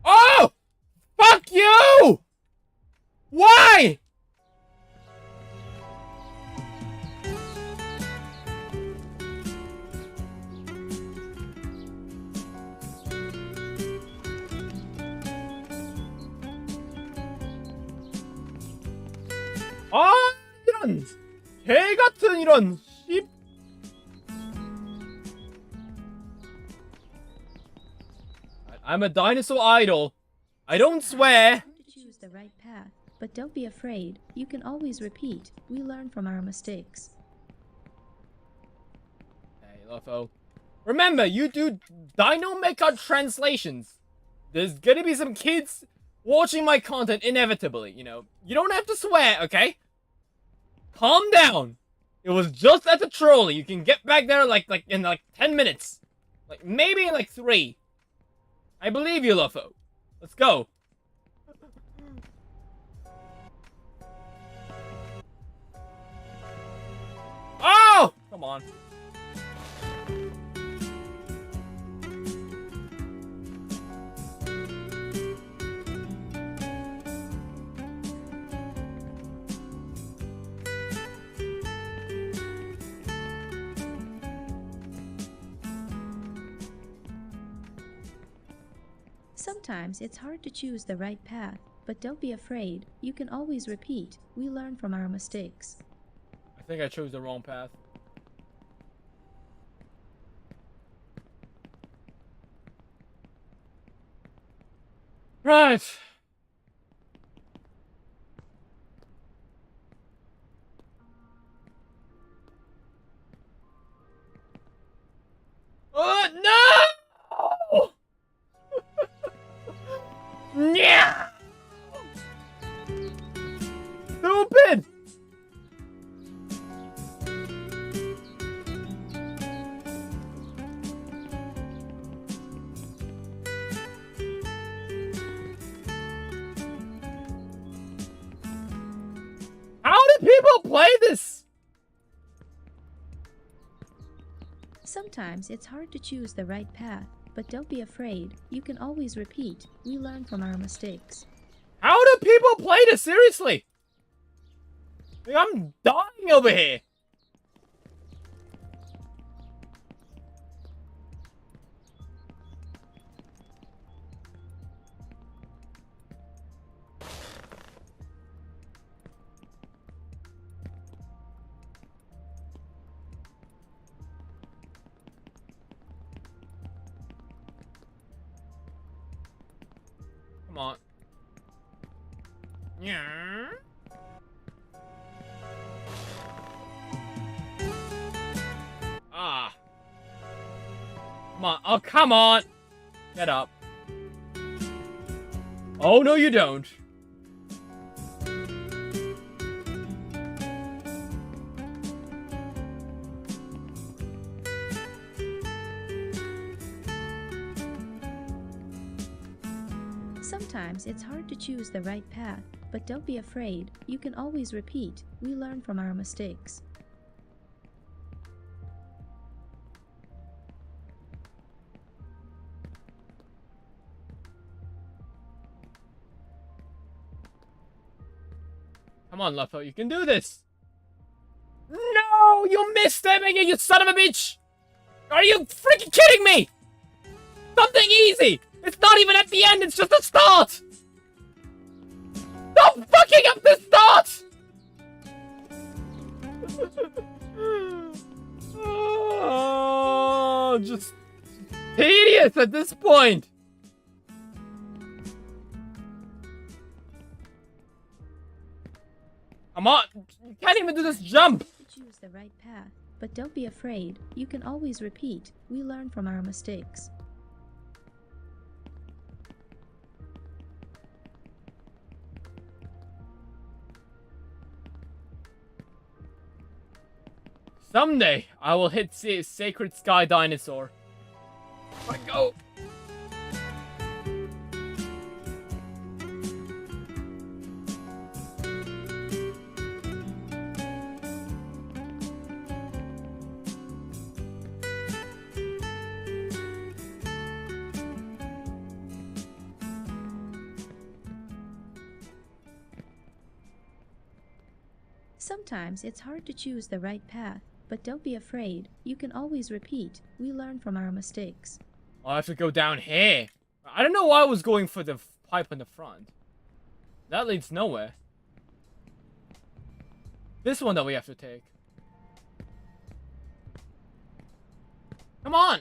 Oh! Fuck you! Why? 아, 이런 개 같은 이런 씨. I'm a dinosaur idol. I don't swear.
To choose the right path, but don't be afraid. You can always repeat. We learn from our mistakes.
Hey, Lopho. Remember, you do Dino Mecha translations. There's gonna be some kids watching my content inevitably, you know. You don't have to swear, okay? Calm down. It was just at the trolley. You can get back there like in 10 minutes. Like maybe in like 3. I believe you, Lopho. Let's go. Oh! Come on.
Sometimes it's hard to choose the right path, but don't be afraid. You can always repeat. We learn from our mistakes.
I think I chose the wrong path. Right. No! Yeah! Stupid! How do people play this?
Sometimes it's hard to choose the right path, but don't be afraid. You can always repeat. We learn from our mistakes.
How do people play this? Seriously? Like, I'm dying over here. Come on. Yeah. Ah. Come on. Oh, come on. Get up. Oh, no, you don't.
Sometimes it's hard to choose the right path, but don't be afraid. You can always repeat. We learn from our mistakes.
Come on, Lopho, you can do this. No, you missed it, you son of a bitch. Are you freaking kidding me? Something easy. It's not even at the end, it's just the start. Stop fucking up the start. Oh, just tedious at this point. Come on, you can't even do this jump.
Choose the right path, but don't be afraid. You can always repeat. We learn from our mistakes.
Someday, I will hit Sacred Sky Dinosaur. Let go.
Sometimes it's hard to choose the right path, but don't be afraid. You can always repeat. We learn from our mistakes.
I have to go down here. I don't know why I was going for the pipe in the front. That leads nowhere. This one that we have to take. Come on!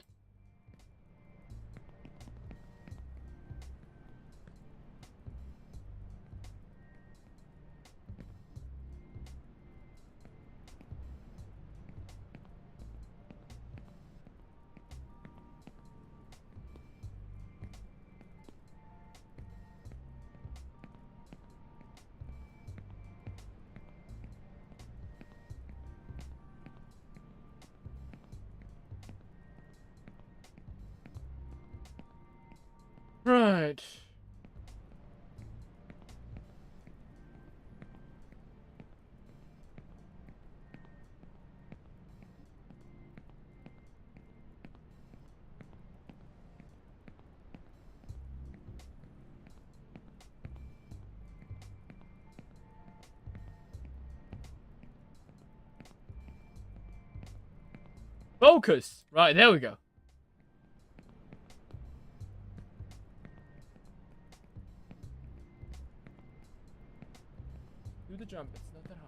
Right. Focus! Right, there we go. Do the jump, it's not that hard.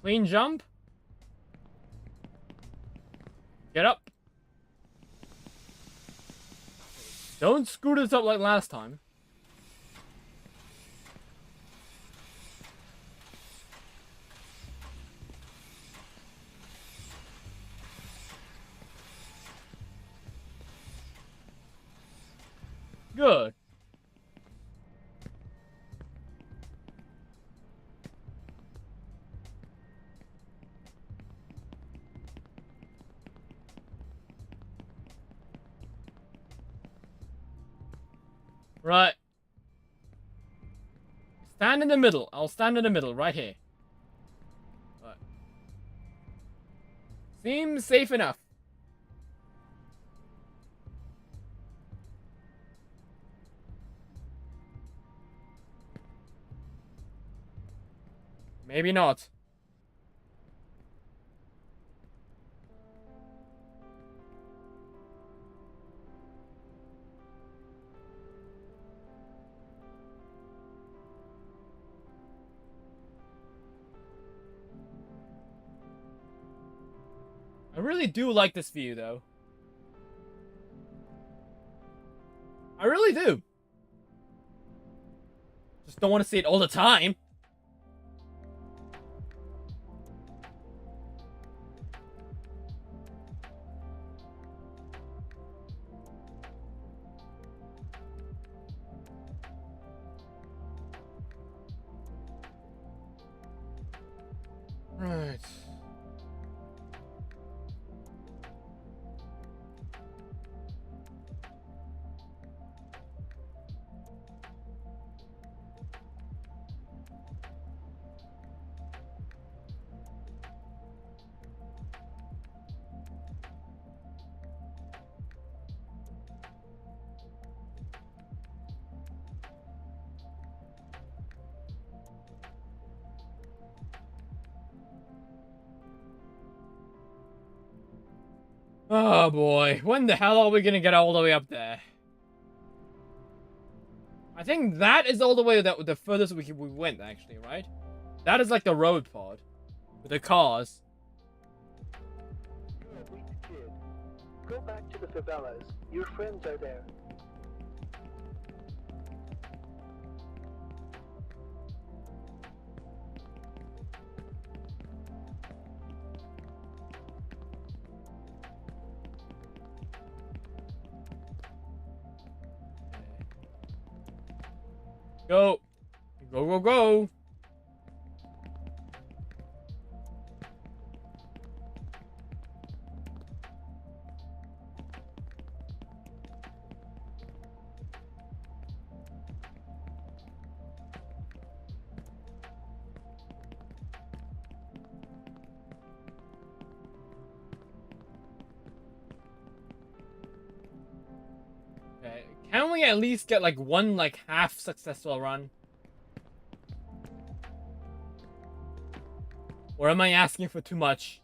Clean jump. Get up. Don't screw this up like last time. Good. Right. Stand in the middle. I'll stand in the middle, right here. Right. Seems safe enough. Maybe not. I really do like this view, though. I really do. Just don't want to see it all the time. Right. Oh boy, when the hell are we gonna get all the way up there? I think that is all the way that the furthest we went, actually, right? That is like the road part with the cars.
You're a weak kid. Go back to the favelas. Your friends are there.
Go. Go, go, go. Can we at least get like one like half successful run? Or am I asking for too much?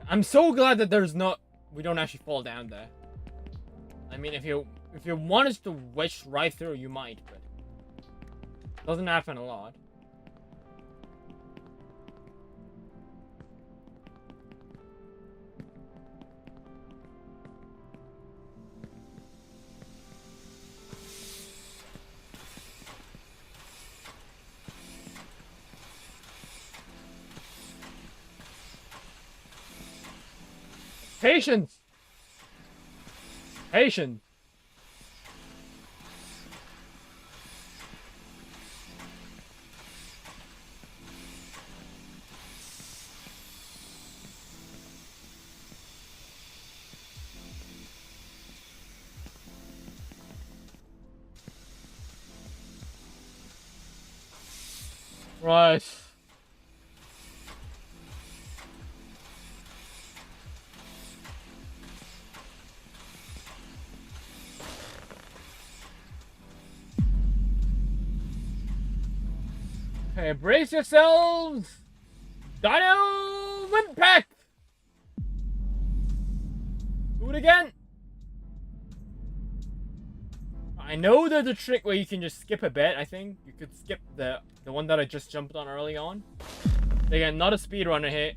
I'm so glad that we don't actually fall down there. I mean, if you want us to wedge right through, you might, but it doesn't happen a lot. Patience! Patience! Right. Okay, brace yourselves! Dino impact! Do it again! I know there's a trick where you can just skip a bit, I think. You could skip the one that I just jumped on early on. Again, not a speedrunner here.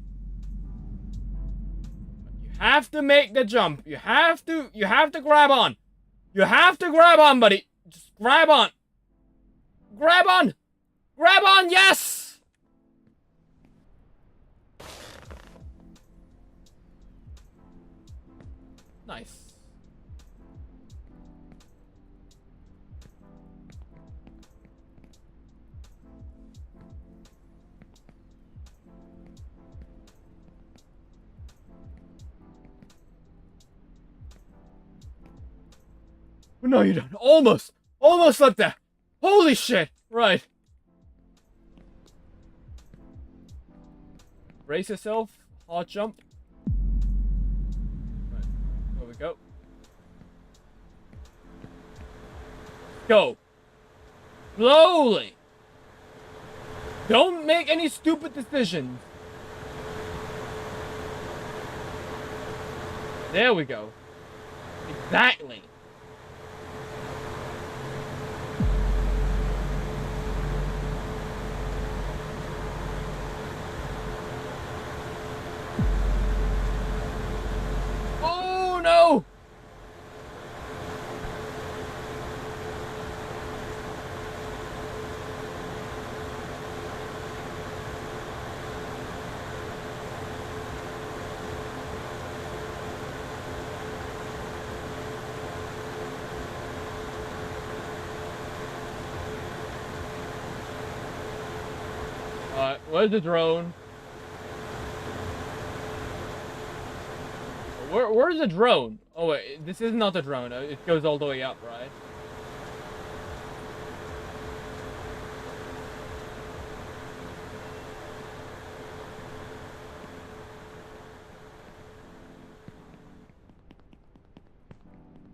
You have to make the jump. You have to grab on. You have to grab on, buddy. Just grab on. Grab on! Grab on, yes! Nice. No, you don't. Almost! Almost slipped there! Holy shit! Right. Brace yourself. Hard jump. Right. There we go. Go. Slowly. Don't make any stupid decisions. There we go. Exactly. Oh no! Where's the drone? Where's the drone? Oh wait, this is not the drone. It goes all the way up, right?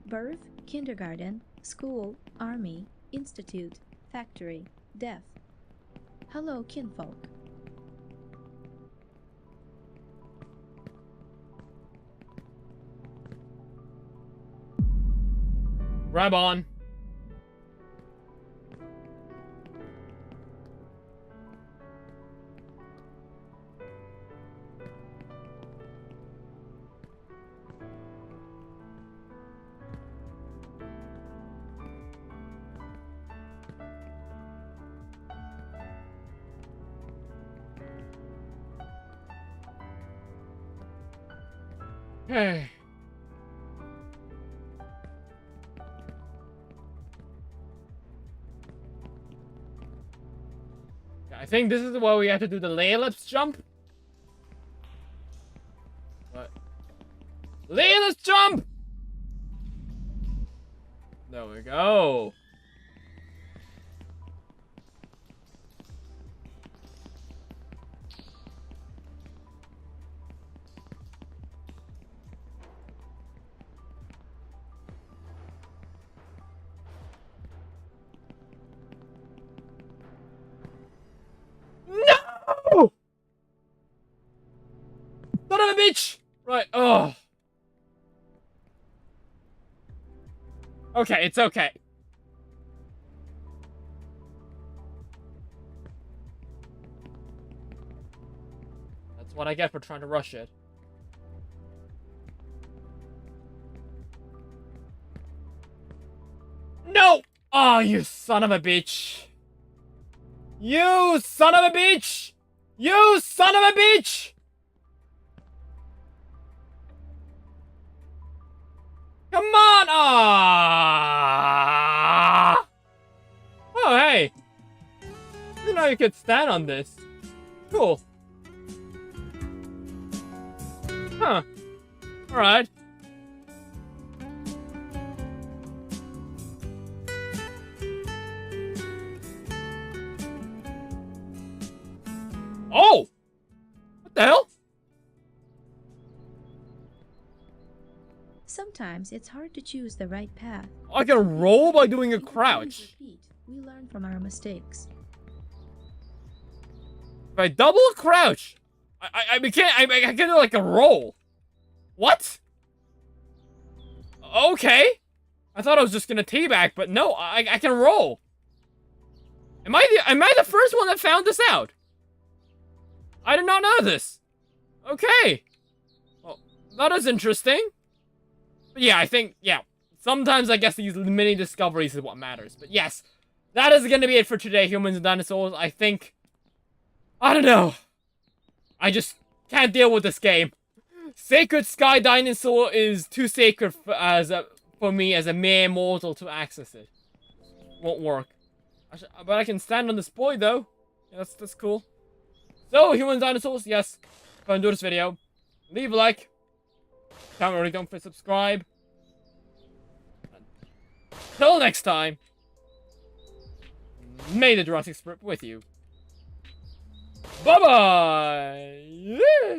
Birth, kindergarten, school, army, institute, factory, death. Hello, kinfolk.
Grab on. Okay. I think this is where we have to do the ellipse jump. What? Ellipse jump! There we go. Right, oh. Okay, it's okay. That's what I get for trying to rush it. No! Oh, you son of a bitch! You son of a bitch! You son of a bitch! Come on! Ah! Oh, hey! You know you could stand on this. Cool. Huh. Alright. Oh! What the hell?
Sometimes it's hard to choose the right path.
I can roll by doing a
We
crouch.
repeat. We learn from our mistakes.
If I double a crouch, I can do like a roll. What? Okay. I thought I was just gonna teabag, but no, I can roll. Am I the first one that found this out? I did not know this. Okay. Well, that is interesting. But yeah, I think, yeah. Sometimes I guess these mini discoveries is what matters. But yes, that is gonna be it for today, Humans and Dinosaurs. I think, I don't know. I just can't deal with this game. Sacred Sky Dinosaur is too sacred for me as a mere mortal to access it. Won't work. But I can stand on this boy though. Yeah, that's cool. So, Humans and Dinosaurs, yes. If you enjoyed this video, leave a like. Don't forget to subscribe. Until next time, may the Jurassic Spirit with you. Bye-bye! Yeah.